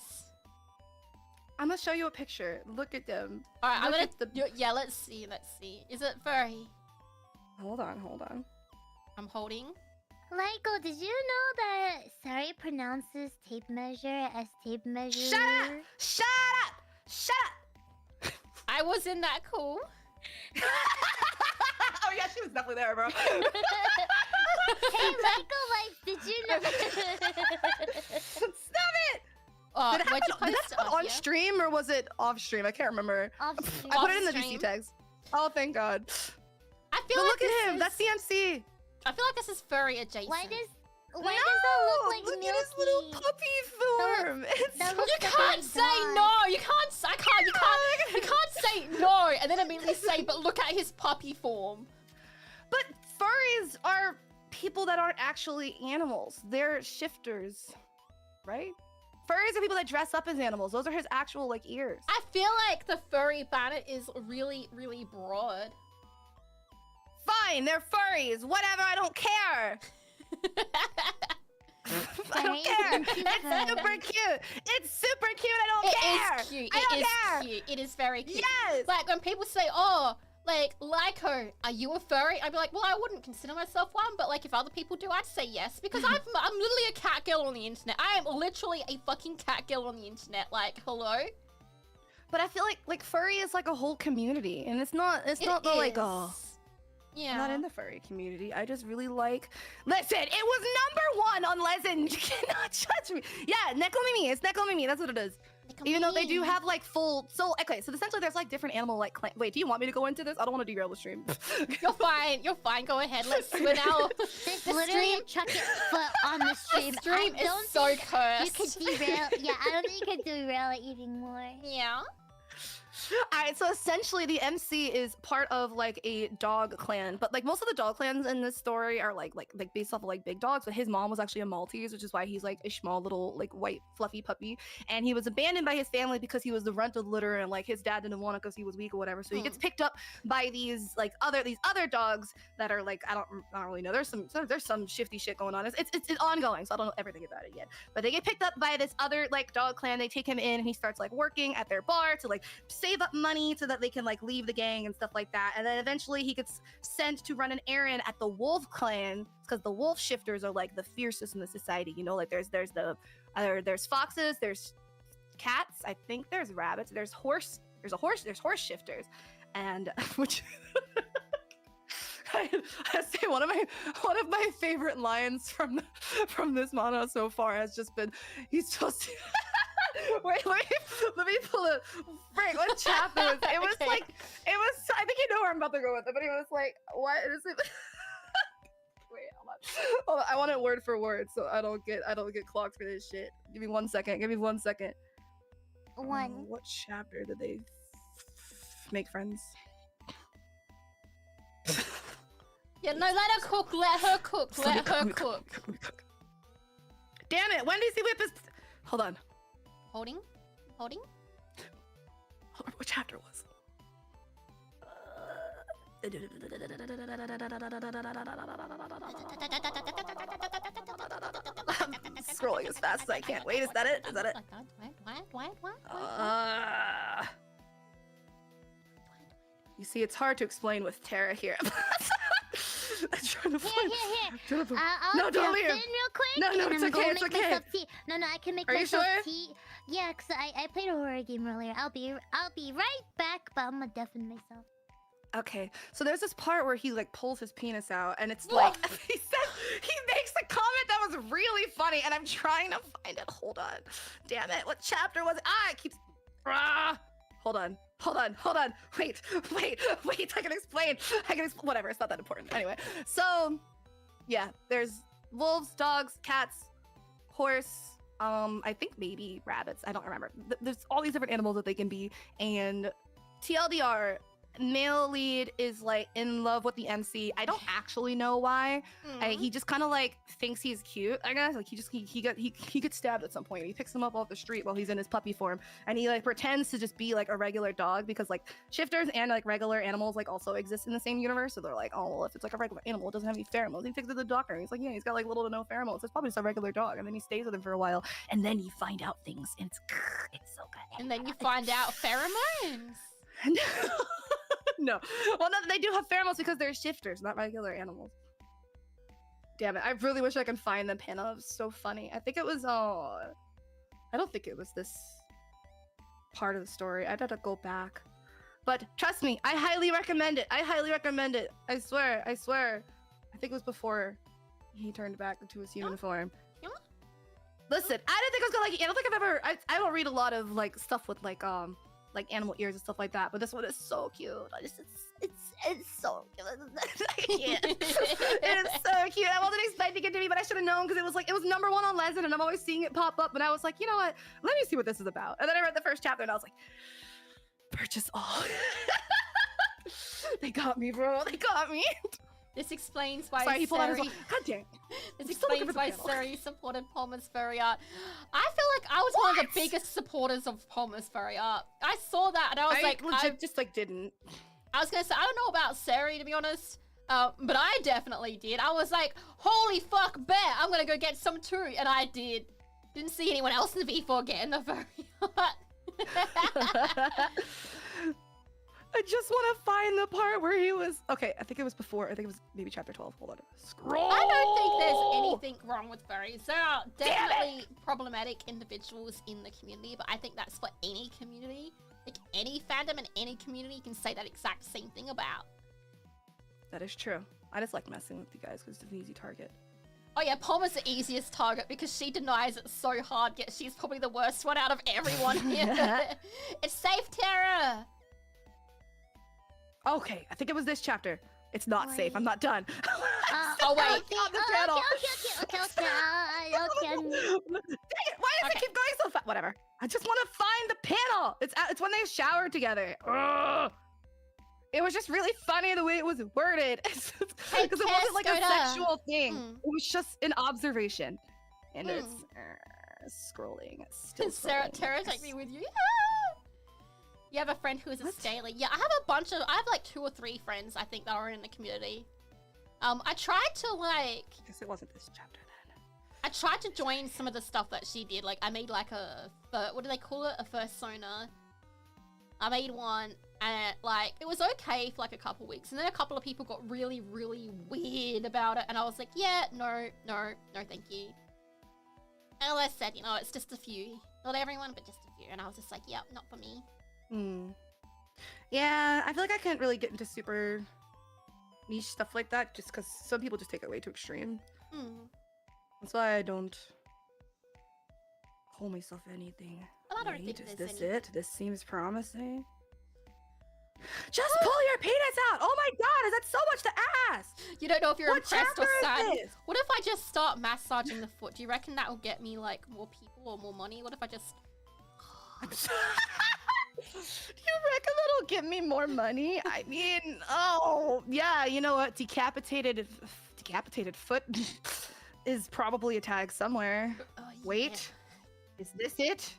I'm gonna show you a picture. Look at them. All right, I'm Look gonna. at the- Yeah, let's see. Let's see. Is it furry? Hold on. I'm holding. Lyko, did you know that Sari pronounces tape measure as tape measure? Shut up! Shut up! Shut up! I wasn't that cool. Oh yeah, she was definitely there, bro. Hey, Lyko, like, did you know? Stop it! Oh, Did it where'd you happen, did post that it happen on here? stream or was it off stream? I can't remember. Off I put it in the stream. VC tags. Oh, thank God. I feel But like look at him. this That's CMC. I feel like this is furry adjacent. Why does that look like look Milky? at his little puppy form. It's that so looks You like can't a say dog. no. You can't. I can't. You can't say no and then immediately say, "But look at his puppy form." But furries are people that aren't actually animals. They're shifters, right? Furries are people that dress up as animals. Those are his actual like ears. I feel like the furry banner is really, really broad. Fine, they're furries. Whatever, I don't care. I don't care. It's super cute. It's super cute. I don't care. It is cute. I don't It is care. cute. It is very cute. Yes. Like when people say, "Oh, like, Lyko, are you a furry? I'd be like, well, I wouldn't consider myself one, but like, if other people do, I'd say yes, because I'm literally a cat girl on the internet. I am literally a fucking cat girl on the internet. Like, hello? But I feel like furry is like a whole community, and it's not the like, oh. Yeah. I'm not in the furry community. I just really like. Listen, it was #1 on Lesson. You cannot judge me. Yeah, Nekomimi. It's Nekomimi. That's what it is. Even though they do have like full. So okay, so essentially there's like different animal like. Wait, do you want me to go into this? I don't want to derail the stream. You're fine. You're fine. Go ahead. We're now. There's literally a chuck it foot on the stream. The stream I don't is so think cursed. You could derail. Yeah, I don't think you could derail it even more. Yeah. Alright, so essentially the MC is part of like a dog clan, but like most of the dog clans in this story are like based off of like big dogs, but his mom was actually a Maltese, which is why he's like a small little like white fluffy puppy, and he was abandoned by his family because he was the runt of the litter, and like his dad didn't want it because he was weak or whatever, so he gets picked up by these other dogs that are like I don't really know, there's some shifty shit going on. It's ongoing, so I don't know everything about it yet, but they get picked up by this other like dog clan. They take him in and he starts like working at their bar to like save up money so that they can like leave the gang and stuff like that, and then eventually he gets sent to run an errand at the wolf clan because the wolf shifters are like the fiercest in the society, you know, like there's foxes, there's cats, I think there's rabbits, there's horse shifters, and which I say one of my favorite lines from this manga so far has just been he's supposed to wait, let me pull it. Frank, what chapter was it? It was Okay. like, it was, I think you know where I'm about to go with it, but it was like, what is it? Wait, hold on. I want it word for word so I don't get clocked for this shit. Give me 1 second. One. What chapter did they make friends? Yeah, no, let her cook. Let her cook. Let her cook. Damn it! When does he whip his? Hold on. Holding. Hold on, what chapter was? I'm scrolling as fast as I can. Wait, is that it? Is that it? You see, it's hard to explain with Tara here. I'm trying to find. Here. I'll No, don't jump in leave. real quick. No, and it's I'm gonna okay, it's make okay. myself tea. No, I can make Are you myself sure? tea. Yeah, cause I played a horror game earlier. I'll be right back, but I'm gonna deafen myself. Okay, so there's this part where he like pulls his penis out, and it's like he makes a comment that was really funny, and I'm trying to find it. Hold on, damn it! What chapter was it? It keeps. Hold on. Wait. I can explain. Whatever. It's not that important. Anyway, so yeah, there's wolves, dogs, cats, horse. I think maybe rabbits. I don't remember. There's all these different animals that they can be, and TLDR. Male lead is like in love with the MC. I don't actually know why. He just kind of like thinks he's cute, I guess. Like he gets stabbed at some point. He picks him up off the street while he's in his puppy form, and he like pretends to just be like a regular dog because like shifters and like regular animals like also exist in the same universe. So they're like, oh well, if it's like a regular animal, it doesn't have any pheromones. He takes it to the doctor, and he's like, yeah, he's got like little to no pheromones. It's probably just a regular dog. And then he stays with him for a while, and then you find out things, and it's so good. And then you find out pheromones. No. Well, no, they do have pheromones because they're shifters, not regular animals. Damn it. I really wish I could find the pin. It was so funny. I think it was, I don't think it was this part of the story. I'd have to go back. But trust me, I highly recommend it. I swear. I think it was before he turned back into his human form. Yeah. Listen, I didn't think I was gonna like it. I don't think I've ever, I don't read a lot of like stuff with like animal ears and stuff like that, but this one is so cute. It's so cute. I can't. It is so cute. I wasn't expecting it to be, but I should have known because it was #1 on Lesson, and I'm always seeing it pop up, and I was like, you know what? Let me see what this is about. And then I read the first chapter, and I was like, purchase all. They got me, bro. They got me. This explains why Sorry, he pulled out his. Siri... God damn. This I'm still looking explains for the why panel. Siri supported Palmer's furry art. I feel like I was one of the biggest supporters of Palmer's furry art. I saw that and I was like, legit just like didn't. I was gonna say, I don't know about Siri to be honest, but I definitely did. I was like, holy fuck, bet I'm gonna go get some too, and I did. Didn't see anyone else in the V4 getting the furry art. I just want to find the part where he was. Okay, I think it was before. I think it was maybe chapter 12. Hold on. Scroll. I don't think there's anything wrong with furries. There are definitely problematic individuals in the community, but I think that's for any community. Like any fandom and any community can say that exact same thing about. That is true. I just like messing with you guys because it's an easy target. Oh yeah, Palmer's the easiest target because she denies it so hard, yet she's probably the worst one out of everyone here. It's safe, Tara! Okay, I think it was this chapter. It's not safe. I'm not done. Oh wait. Okay, okay. Dang it, why does it keep going so fast? Whatever. I just want to find the panel. It's when they shower together. Ugh. It was just really funny the way it was worded. Because it wasn't like a sexual thing. It was just an observation. And it's scrolling. It's still Sarah, scrolling. Tara, take me with you. You have a friend who is a scaly. Yeah, I have like 2 or 3 friends, I think, that are in the community. I tried to like... I guess it wasn't this chapter then. I tried to join some of the stuff that she did. Like, I made like what do they call it? A fursona. I made one, and like, it was okay for like a couple weeks. And then a couple of people got really, really weird about it. And I was like, yeah, no, thank you. And I said, you know, it's just a few. Not everyone, but just a few. And I was just like, yeah, not for me. Yeah, I feel like I can't really get into super niche stuff like that just because some people just take it way too extreme. That's why I don't call myself anything. Well, I don't Wait, think is there's this any... it? This seems promising. Just pull your penis out! Oh my god, is that so much to ask? You don't know if you're What impressed or chapter is sad. this? What if I just start massaging the foot? Do you reckon that will get me like more people or more money? What if I just... You reckon that'll give me more money? I mean, oh, yeah, you know what? Decapitated foot is probably a tag somewhere. Oh, yeah. Wait, is this it?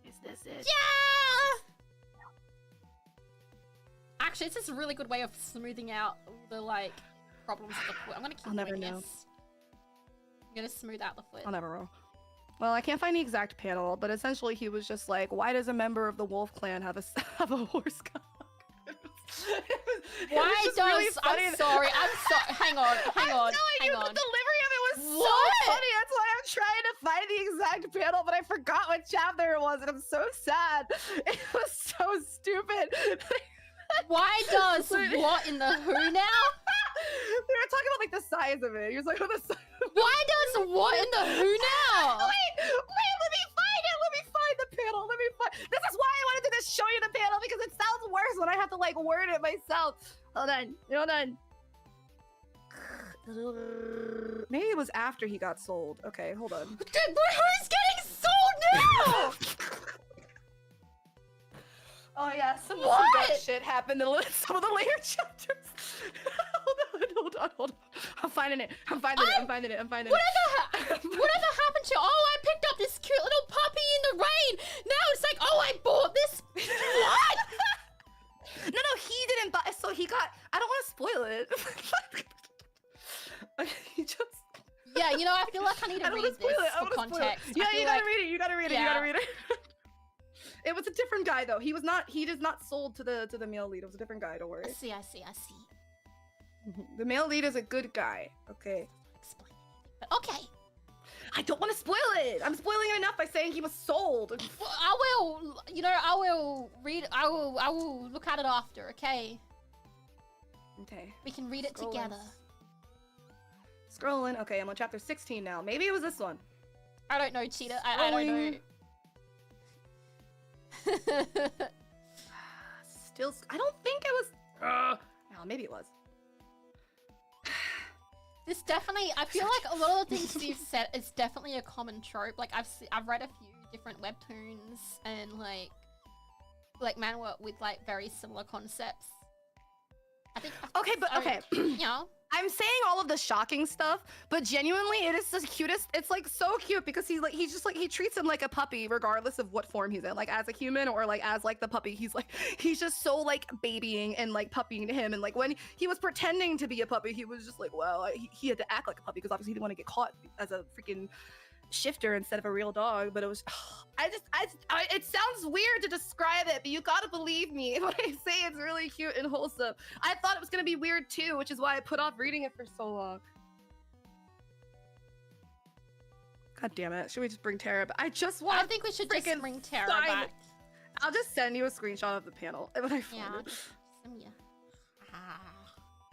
Is this it? Yeah! Actually, this is a really good way of smoothing out all the like problems with the foot. I'm gonna keep I'll never doing know. this. I'm gonna smooth out the foot. I'll never know. Well, I can't find the exact panel, but essentially he was just like, why does a member of the wolf clan have a horse cock? Why does... Really I'm sorry. Hang on. I'm telling you, the delivery of it was so funny. That's why I'm trying to find the exact panel, but I forgot what chapter it was, and I'm so sad. It was so stupid. Why does what in the who now? They were talking about like the size of it. He was like, oh, the size. Why does what in the who now? Wait, let me find it. Let me find the panel. This is why I wanted to just show you the panel because it sounds worse when I have to like word it myself. Hold on. Maybe it was after he got sold. Okay, hold on. Who's getting sold now? Oh yeah, some of that shit happened in some of the later chapters. Hold on. I'm finding it. Whatever happened to, oh, I picked up this cute little puppy in the rain. Now it's like, oh, I bought this. What? No, he didn't buy. So he got. I don't want to spoil it. He just. Yeah, you know, I feel like I need to read this for context. Yeah, you gotta read it. You gotta read it. It was a different guy though. He is not sold to the male lead. It was a different guy. Don't worry. I see. The male lead is a good guy. Okay. Explain it. But okay. I don't want to spoil it. I'm spoiling it enough by saying he was sold. Well, I will read. I will look at it after. Okay. Okay. We can read it together. Scrolling. Okay, I'm on chapter 16 now. Maybe it was this one. I don't know, Cheetah. I don't know. Still, I don't think it was. No, maybe it was. This definitely, I feel like a lot of the things you've said is definitely a common trope. Like I've read a few different webtoons and like manhwa with like very similar concepts. I think. Okay, but okay. Yeah. I'm saying all of the shocking stuff, but genuinely, it is the cutest. It's like so cute because he treats him like a puppy, regardless of what form he's in, like as a human or like as like the puppy. He's just so like babying and like puppying to him. And like when he was pretending to be a puppy, he was just like, well, he had to act like a puppy because obviously he didn't want to get caught as a freaking shifter instead of a real dog, but it was. It sounds weird to describe it, but you gotta believe me when I say it's really cute and wholesome. I thought it was gonna be weird too, which is why I put off reading it for so long. God damn it! Should we just bring Tara back? I just want. I think we should just bring Tara back. I'll just send you a screenshot of the panel when I find Yeah. it. Tara.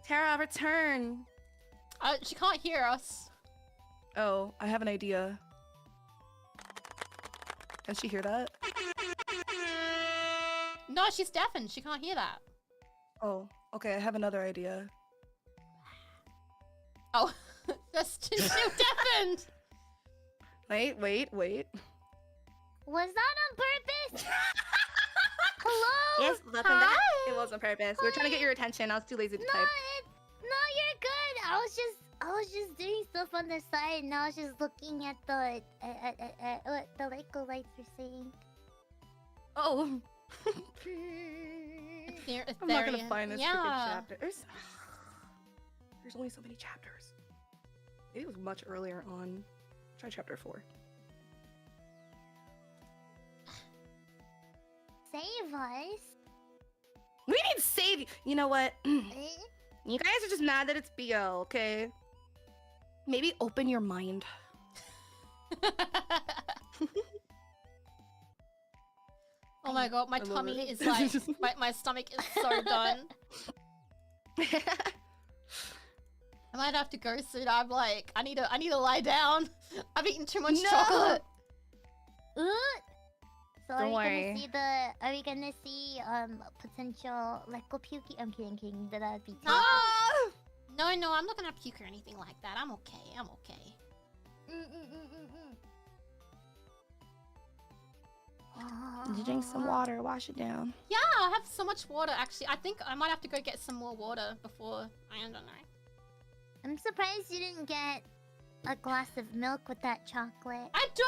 Tara, return. She can't hear us. Oh, I have an idea. Can she hear that? No, she's deafened. She can't hear that. Oh, okay. I have another idea. Oh, that's still deafened. Wait. Was that on purpose? Hello? Yes, welcome back. It was on purpose. We were trying to get your attention. I was too lazy to type. No, you're good. I was just doing stuff on the side, and I was just looking at the what the Lyko lights were saying. Oh. I'm not gonna find this freaking chapter. There's only so many chapters. Maybe it was much earlier on. Try chapter 4. Save us. We need save you. You know what? You guys are just mad that it's BL, okay? Maybe open your mind. Oh my god, my tummy is like, my stomach is so done. I might have to go soon. I'm like, I need to lie down. I've eaten too much chocolate. So Don't worry. Are we gonna see potential Lyko puke? I'm kidding. That'd be No! No, I'm not gonna puke or anything like that. I'm okay. Did you drink some water? Wash it down. Yeah, I have so much water actually. I think I might have to go get some more water before I don't know. I'm surprised you didn't get a glass of milk with that chocolate. I do!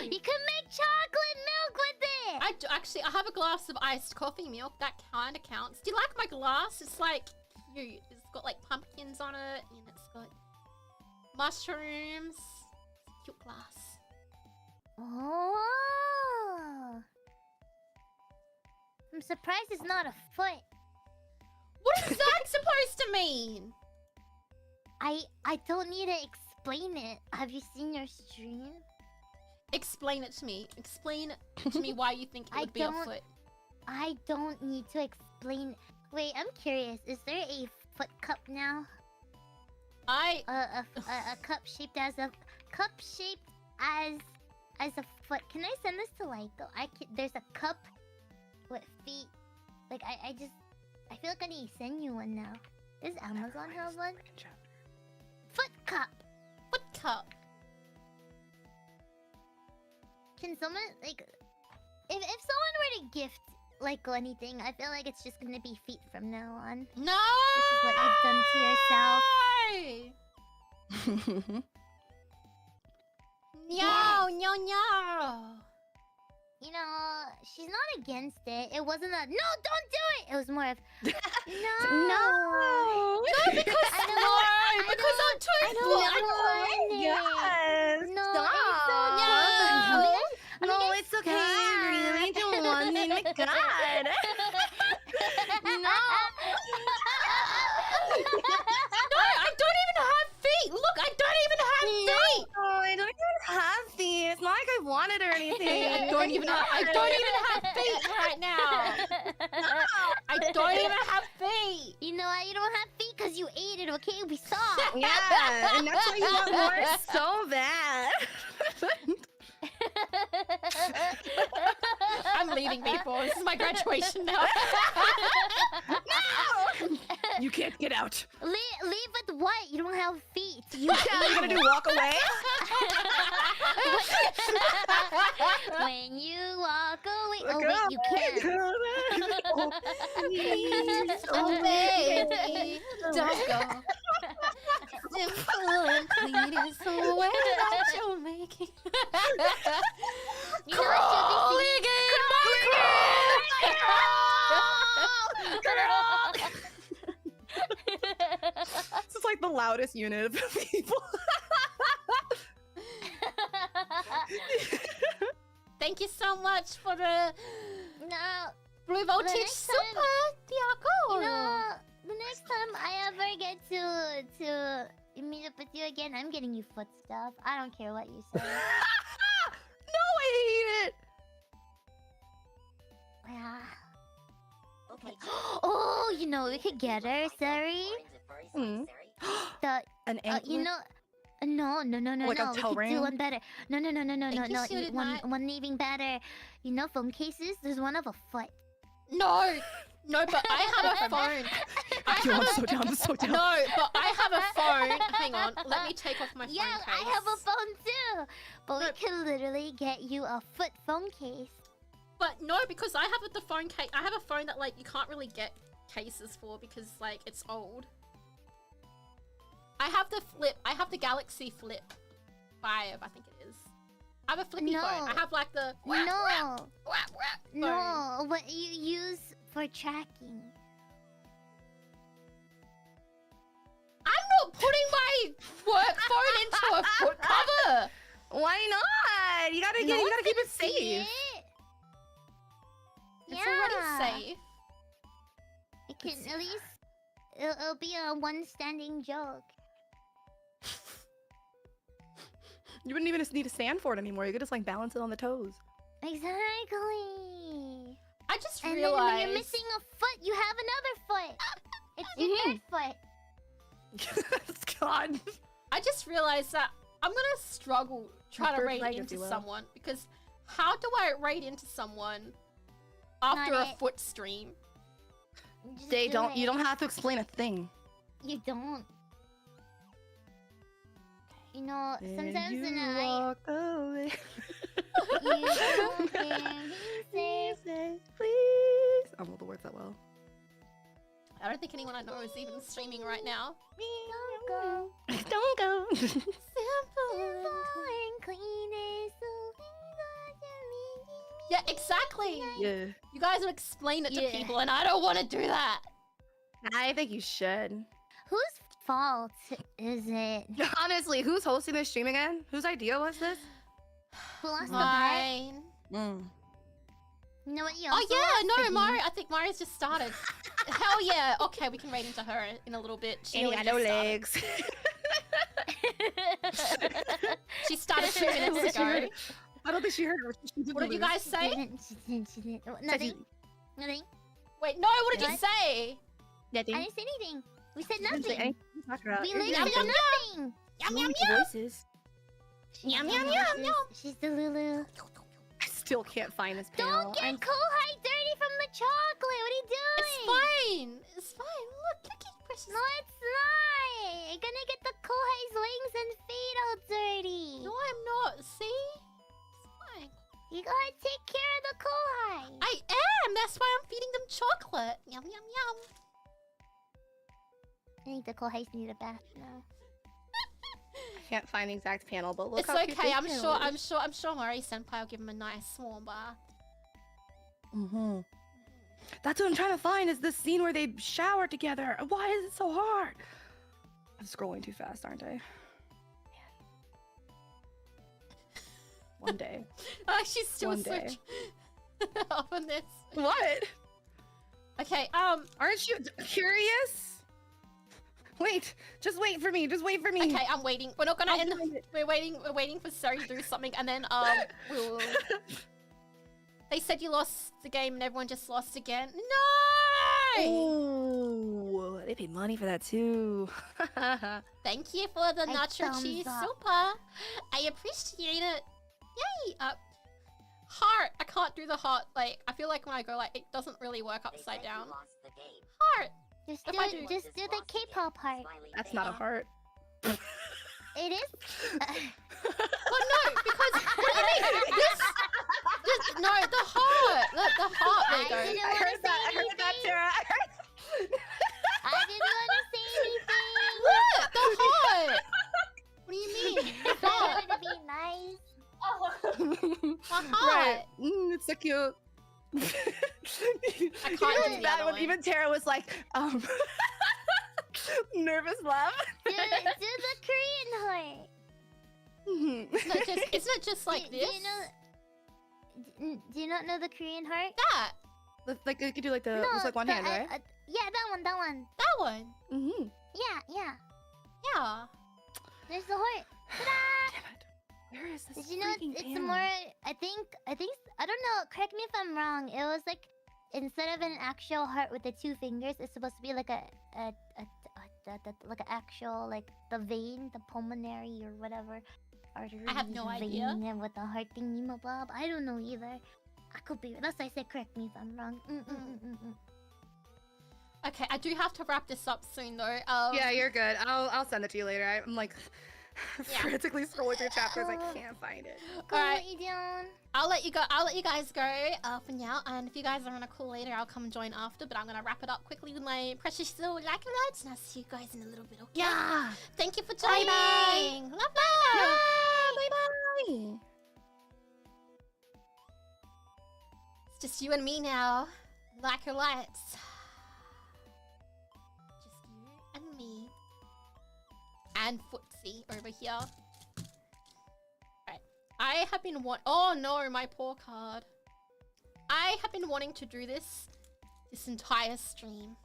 You can make chocolate milk with it! I do, actually, I have a glass of iced coffee milk. That kind of counts. Do you like my glass? It's like cute. It's got like pumpkins on it, and it's got mushrooms. It's a cute glass. Oh! I'm surprised it's not a foot. What is that supposed to mean? I don't need to explain it. Have you seen your stream? Explain it to me. Explain to me why you think it would be a foot. I don't need to explain. Wait, I'm curious. Is there a foot cup now? A cup shaped as a a foot. Can I send this to Lyko? There's a cup with feet. Like I feel like I need to send you one now. Does Amazon have one? Foot cup. Foot cup. Can someone like if someone were to gift Lyko anything, I feel like it's just gonna be feet from now on. No! This is what you've done to yourself. No. You know, she's not against it. It wasn't a no, don't do it. It was more of no. No, because I'm too full. Yes. No, Stop. no, it's okay. I really don't want it. My God. No, I don't even have feet. Look, I don't even have feet. No, I don't even have feet. It's not like I wanted or anything. I don't even have feet right now. I don't even have feet. You know why you don't have feet? Because you ate it, okay? We saw. Yeah, and that's why you want more so bad. I'm leaving B4. This is my graduation now. No! You can't get out. Leave with what? You don't have feet. You're gonna do walk away? When you walk away. Oh wait, you can't. Oh baby, don't go. Simple and clean is the way that you're making. You know what should be This is like the loudest unit of people. Thank you so much for the No, blue voltage next time- super, Tiago. you know, the next time I ever get to meet up with you again, I'm getting you foot stuff. I don't care what you say. No, I hate it. Yeah. Okay, Oh, you know, we could get her, Siri. Siri. The An you anklet? know. No. Like a We toe could ring? do one better. No. Thank you, Suited Knight. One even better. You know, phone cases. There's one of a foot. No, but I have a phone. Yo, I'm so down. I'm so down. No, but I have a phone. Hang on, let me take off my phone Yeah, case. I have a phone too. But No. we can literally get you a foot phone case. But no, because I have the phone case. I have a phone that like you can't really get cases for because like it's old. I have the flip. I have the Galaxy Flip 5, I think it is. I have a flippy No. phone. I have like the No, phone. no. What you use for tracking? I'm not putting my work phone into a foot cover. Why not? You gotta No one keep it can see safe. it. It's already safe. It can at least. It'll be a one standing joke. You wouldn't even need to stand for it anymore. You could just like balance it on the toes. Exactly. I just And then realized. when you're missing a foot, you have another foot. It's your third foot. God. I just realized that I'm gonna struggle trying to Third raid leg, if into you will. someone because how do I raid into someone after Not a it. foot stream? Just They do don't. it. You don't have to explain a thing. You don't. You know, Then sometimes you when I walk away. you don't hear me say Say, please. I don't know the words that well. I don't think anyone I know is even streaming right now. don't go. Don't go. Simple. Simple and clean is the way that you mean. Yeah, exactly. Yeah. You guys would explain it to Yeah. people, and I don't want to do that. I think you should. Whose fault is it? Honestly, who's hosting this stream again? Whose idea was this? Who lost the bet? Mine. You know what you Oh also yeah, lost? no, The Mari. I think Mari's just started. Hell yeah. Okay, we can raid into her in a little bit. She only just started. She started 2 minutes ago. I don't think she heard her. What did you guys She say? didn't. Oh, nothing. Nothing. Wait, no. What did you What? say? I didn't say anything. We said Didn't say nothing. anything. Talk about We it. literally Yum, said yum, nothing. Yum Lots yum of yum. voices. Yum yum yum yum. She's the Lulu. I still can't find this panel. Don't get Kohai dirty from the chocolate. What are you doing? It's fine. It's fine. Look, look at precious. No, it's not. You're gonna get the Kohai's wings and feet all dirty. No, I'm not. See? It's fine. You gotta take care of the Kohai. I am. That's why I'm feeding them chocolate. Yum yum yum. I think the Kohais need a bath now. I can't find the exact panel, but look It's how cute okay. this panel is. I'm sure Mari Senpai will give him a nice warm bath. That's what I'm trying to find. Is this scene where they shower together? Why is it so hard? I'm scrolling too fast, aren't I? One day. Oh, she's still One so day. up on this. What? Okay. Aren't you curious? Wait, just wait for me. Just wait for me. Okay, I'm waiting. We're not gonna I'll end. find it. We're waiting for Siri to do something, and then we'll. They said you lost the game, and everyone just lost again. No! Oh, they paid money for that too. Thank you for the Hey, nacho thumbs cheese up. super. I appreciate it. Yay! Heart. I can't do the heart. Like, I feel like when I go, like, it doesn't really work They upside said you down. lost the game. Heart. Just If do I it. do- Just do the K-pop part. Smiley That's face. not a heart. It is. But no, because what do you mean? This, no, the heart. The heart. There you I go. didn't want to say anything. Tara. I didn't want to say anything. Look, the heart. What do you mean? The I heart. wanted to be nice. The heart. Right. It's so cute. I can't It do was the bad other when one. even Tara was like, nervous laugh. Do the Korean heart. Isn't it just like do, this? Do you not know the Korean heart? That. Like you could do like the No, it's like one hand, right? Yeah, that one. That one. Mm-hmm. Yeah. Yeah. There's the heart. Ta-da! Damn it. Where is this? Did you know freaking it's panel? more? I think I don't know. Correct me if I'm wrong. It was like instead of an actual heart with the 2 fingers, it's supposed to be like like an actual like the vein, the pulmonary or whatever artery. I have no idea. And with the heart thingy bob. I don't know either. I could be. That's why I said correct me if I'm wrong. Okay, I do have to wrap this up soon though. Yeah, you're good. I'll send it to you later. I'm like frantically scrolling through chapters. I can't find it. Alright. What you doing? I'll let you go. I'll let you guys go for now. And if you guys are on a call later, I'll come join after. But I'm gonna wrap it up quickly with my precious little LykoLianna, and I'll see you guys in a little bit. Okay? Yeah. Thank you for joining. Bye. Love, love. Yeah. Bye bye. It's just you and me now. LykoLianna. Just you and me. And Footsie over here. Right. I have been oh no, my poor card. I have been wanting to do this entire stream.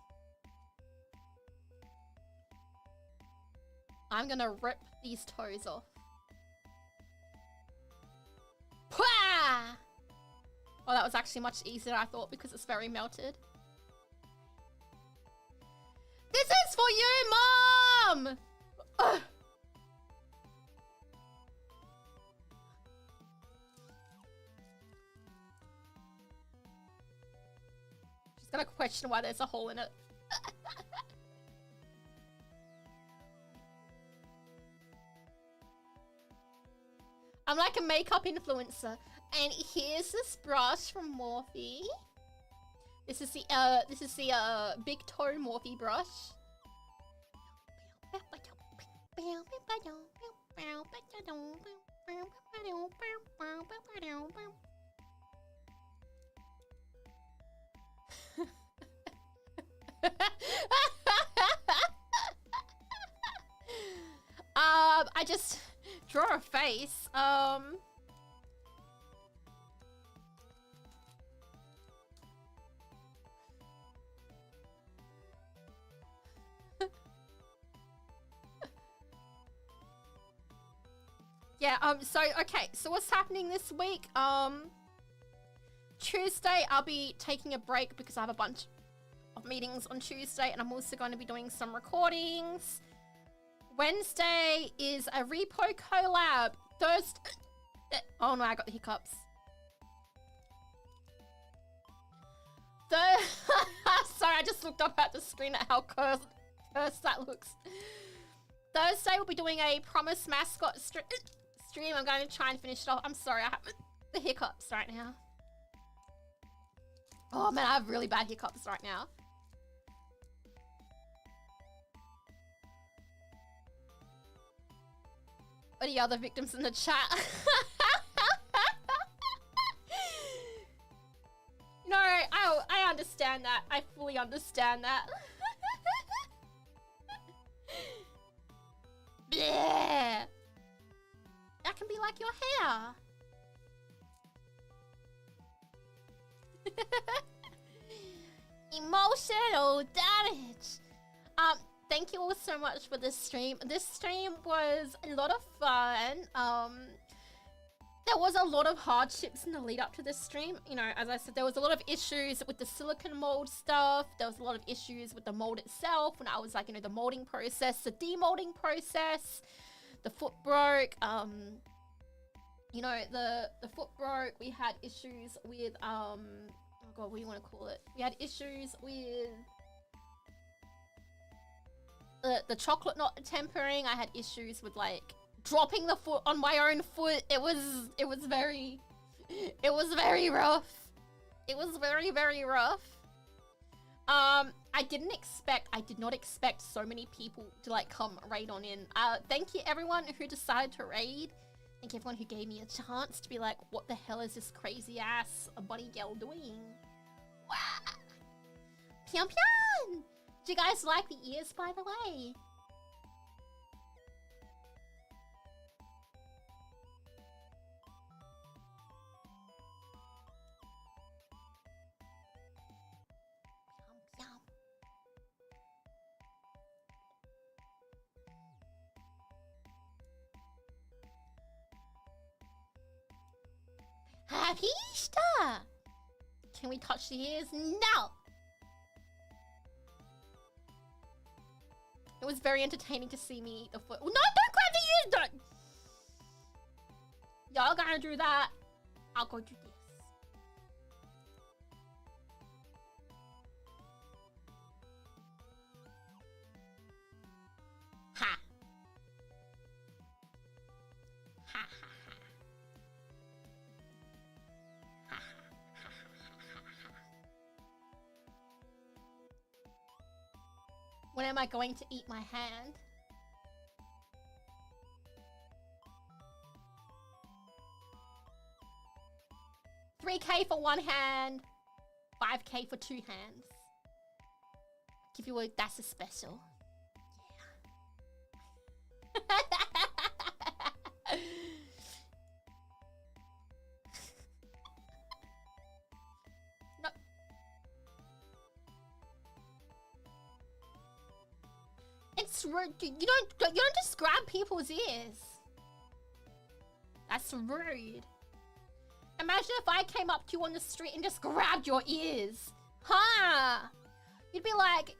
I'm gonna rip these toes off. Pwah! Oh, that was actually much easier than I thought because it's very melted. This is for you, Mom! Ugh. She's gonna question why there's a hole in it. I'm like a makeup influencer. And here's this brush from Morphe. This is the big toe Morphe brush. I just draw a face. Yeah, so what's happening this week? Tuesday, I'll be taking a break because I have a bunch of meetings on Tuesday, and I'm also going to be doing some recordings. Wednesday is a repo collab. Thursday... Oh no, I got the hiccups. Sorry, I just looked up at the screen at how cursed that looks. Thursday, we'll be doing a Promise Mascot stream. I'm going to try and finish it off. I'm sorry, I have the hiccups right now. Oh man, I have really bad hiccups right now. What are the other victims in the chat? No, I understand that. I fully understand that. Yeah. That can be like your hair. Emotional damage. Thank you all so much for this stream. This stream was a lot of fun. There was a lot of hardships in the lead up to this stream. You know, as I said, there was a lot of issues with the silicone mold stuff. There was a lot of issues with the mold itself when I was like, you know, the molding process, the demolding process. The foot broke. You know, the foot broke. We had issues with oh god, what do you want to call it? We had issues with the chocolate not tempering. I had issues with like dropping the foot on my own foot. It was very rough. It was very, very rough. I did not expect so many people to like come raid on in. Thank you everyone who decided to raid. Thank you everyone who gave me a chance to be like, what the hell is this crazy ass bunny girl doing? Wow. Pian pian! Do you guys like the ears, by the way? Happy Easter! Can we touch the ears? No! It was very entertaining to see me eat the foot. No, don't grab the ears! Don't! Y'all gotta do that. I'll go do this. Ha! Ha ha ha. Ha ha ha ha. When am I going to eat my hand? $3K for one hand, $5K for two hands. Give you a that's a special. Yeah. No. It's rude. You don't just grab people's ears. That's rude. Imagine if I came up to you on the street and just grabbed your ears. Huh? You'd be like,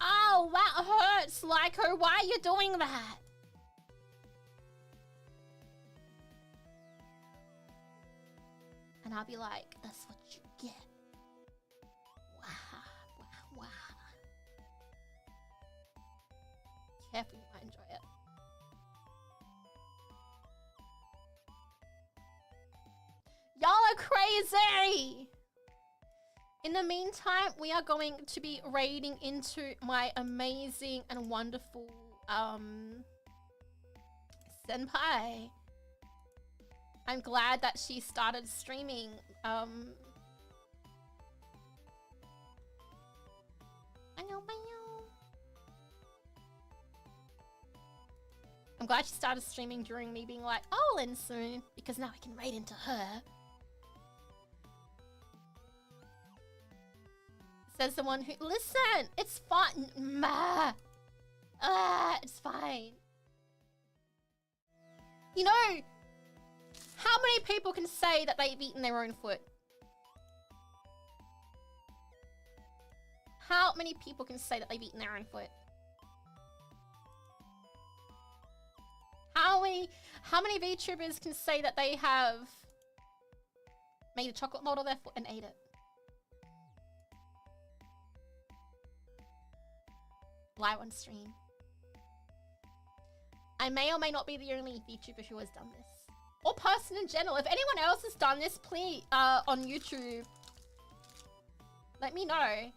oh, that hurts, Lyko. Why are you doing that? And I'll be like, that's what you get. Wow, wow, wow. Careful, you might enjoy it. Y'all are crazy! In the meantime, we are going to be raiding into my amazing and wonderful, senpai. I'm glad that she started streaming, I know. I'm glad she started streaming during me being like, I'll end soon, because now I can raid into her. Says the one who, listen, it's fine. It's fine. You know, how many people can say that they've eaten their own foot? How many people can say that they've eaten their own foot? How many VTubers can say that they have made a chocolate mold of their foot and ate it? Live on stream. I may or may not be the only VTuber who has done this. Or person in general. If anyone else has done this, please, on YouTube, let me know.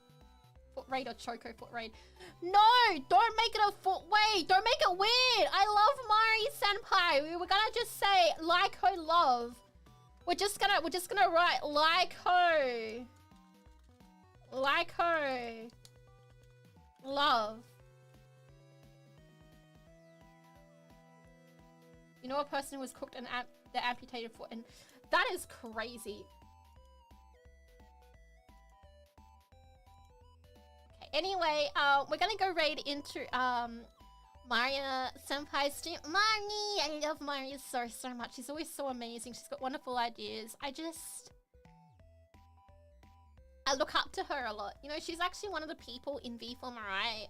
Foot raid or choco foot raid. No! Don't make it a foot raid! Don't make it weird! I love Mari Senpai. We were gonna just say Lyko love. We're just gonna write Lyko. Lyko. Love. You know a person who was cooked and their amputated foot, and that is crazy. Okay, anyway, we're gonna go raid into Maria Senpai's stream. Marnie! I love Maria so much. She's always so amazing. She's got wonderful ideas. I look up to her a lot. You know, she's actually one of the people in V for Mirai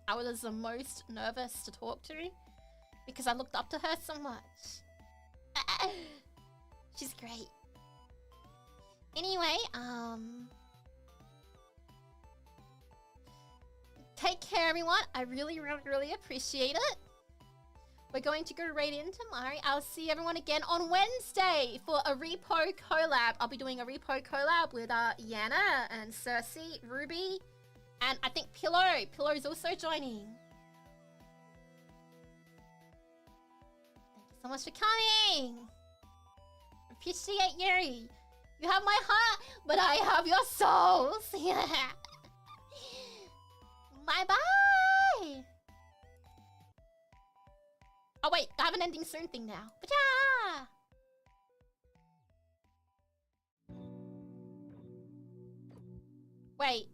I was the most nervous to talk to because I looked up to her so much. She's great. Anyway, take care, everyone. I really appreciate it. We're going to go right into Mari. I'll see everyone again on Wednesday for a repo collab. I'll be doing a repo collab with Yana and Cersei, Ruby, and I think Pillow. Pillow's also joining. Thank you so much for coming. Appreciate you. You have my heart, but I have your souls. Bye-bye. Oh wait, I have an ending soon thing now. Ba-ja! Wait.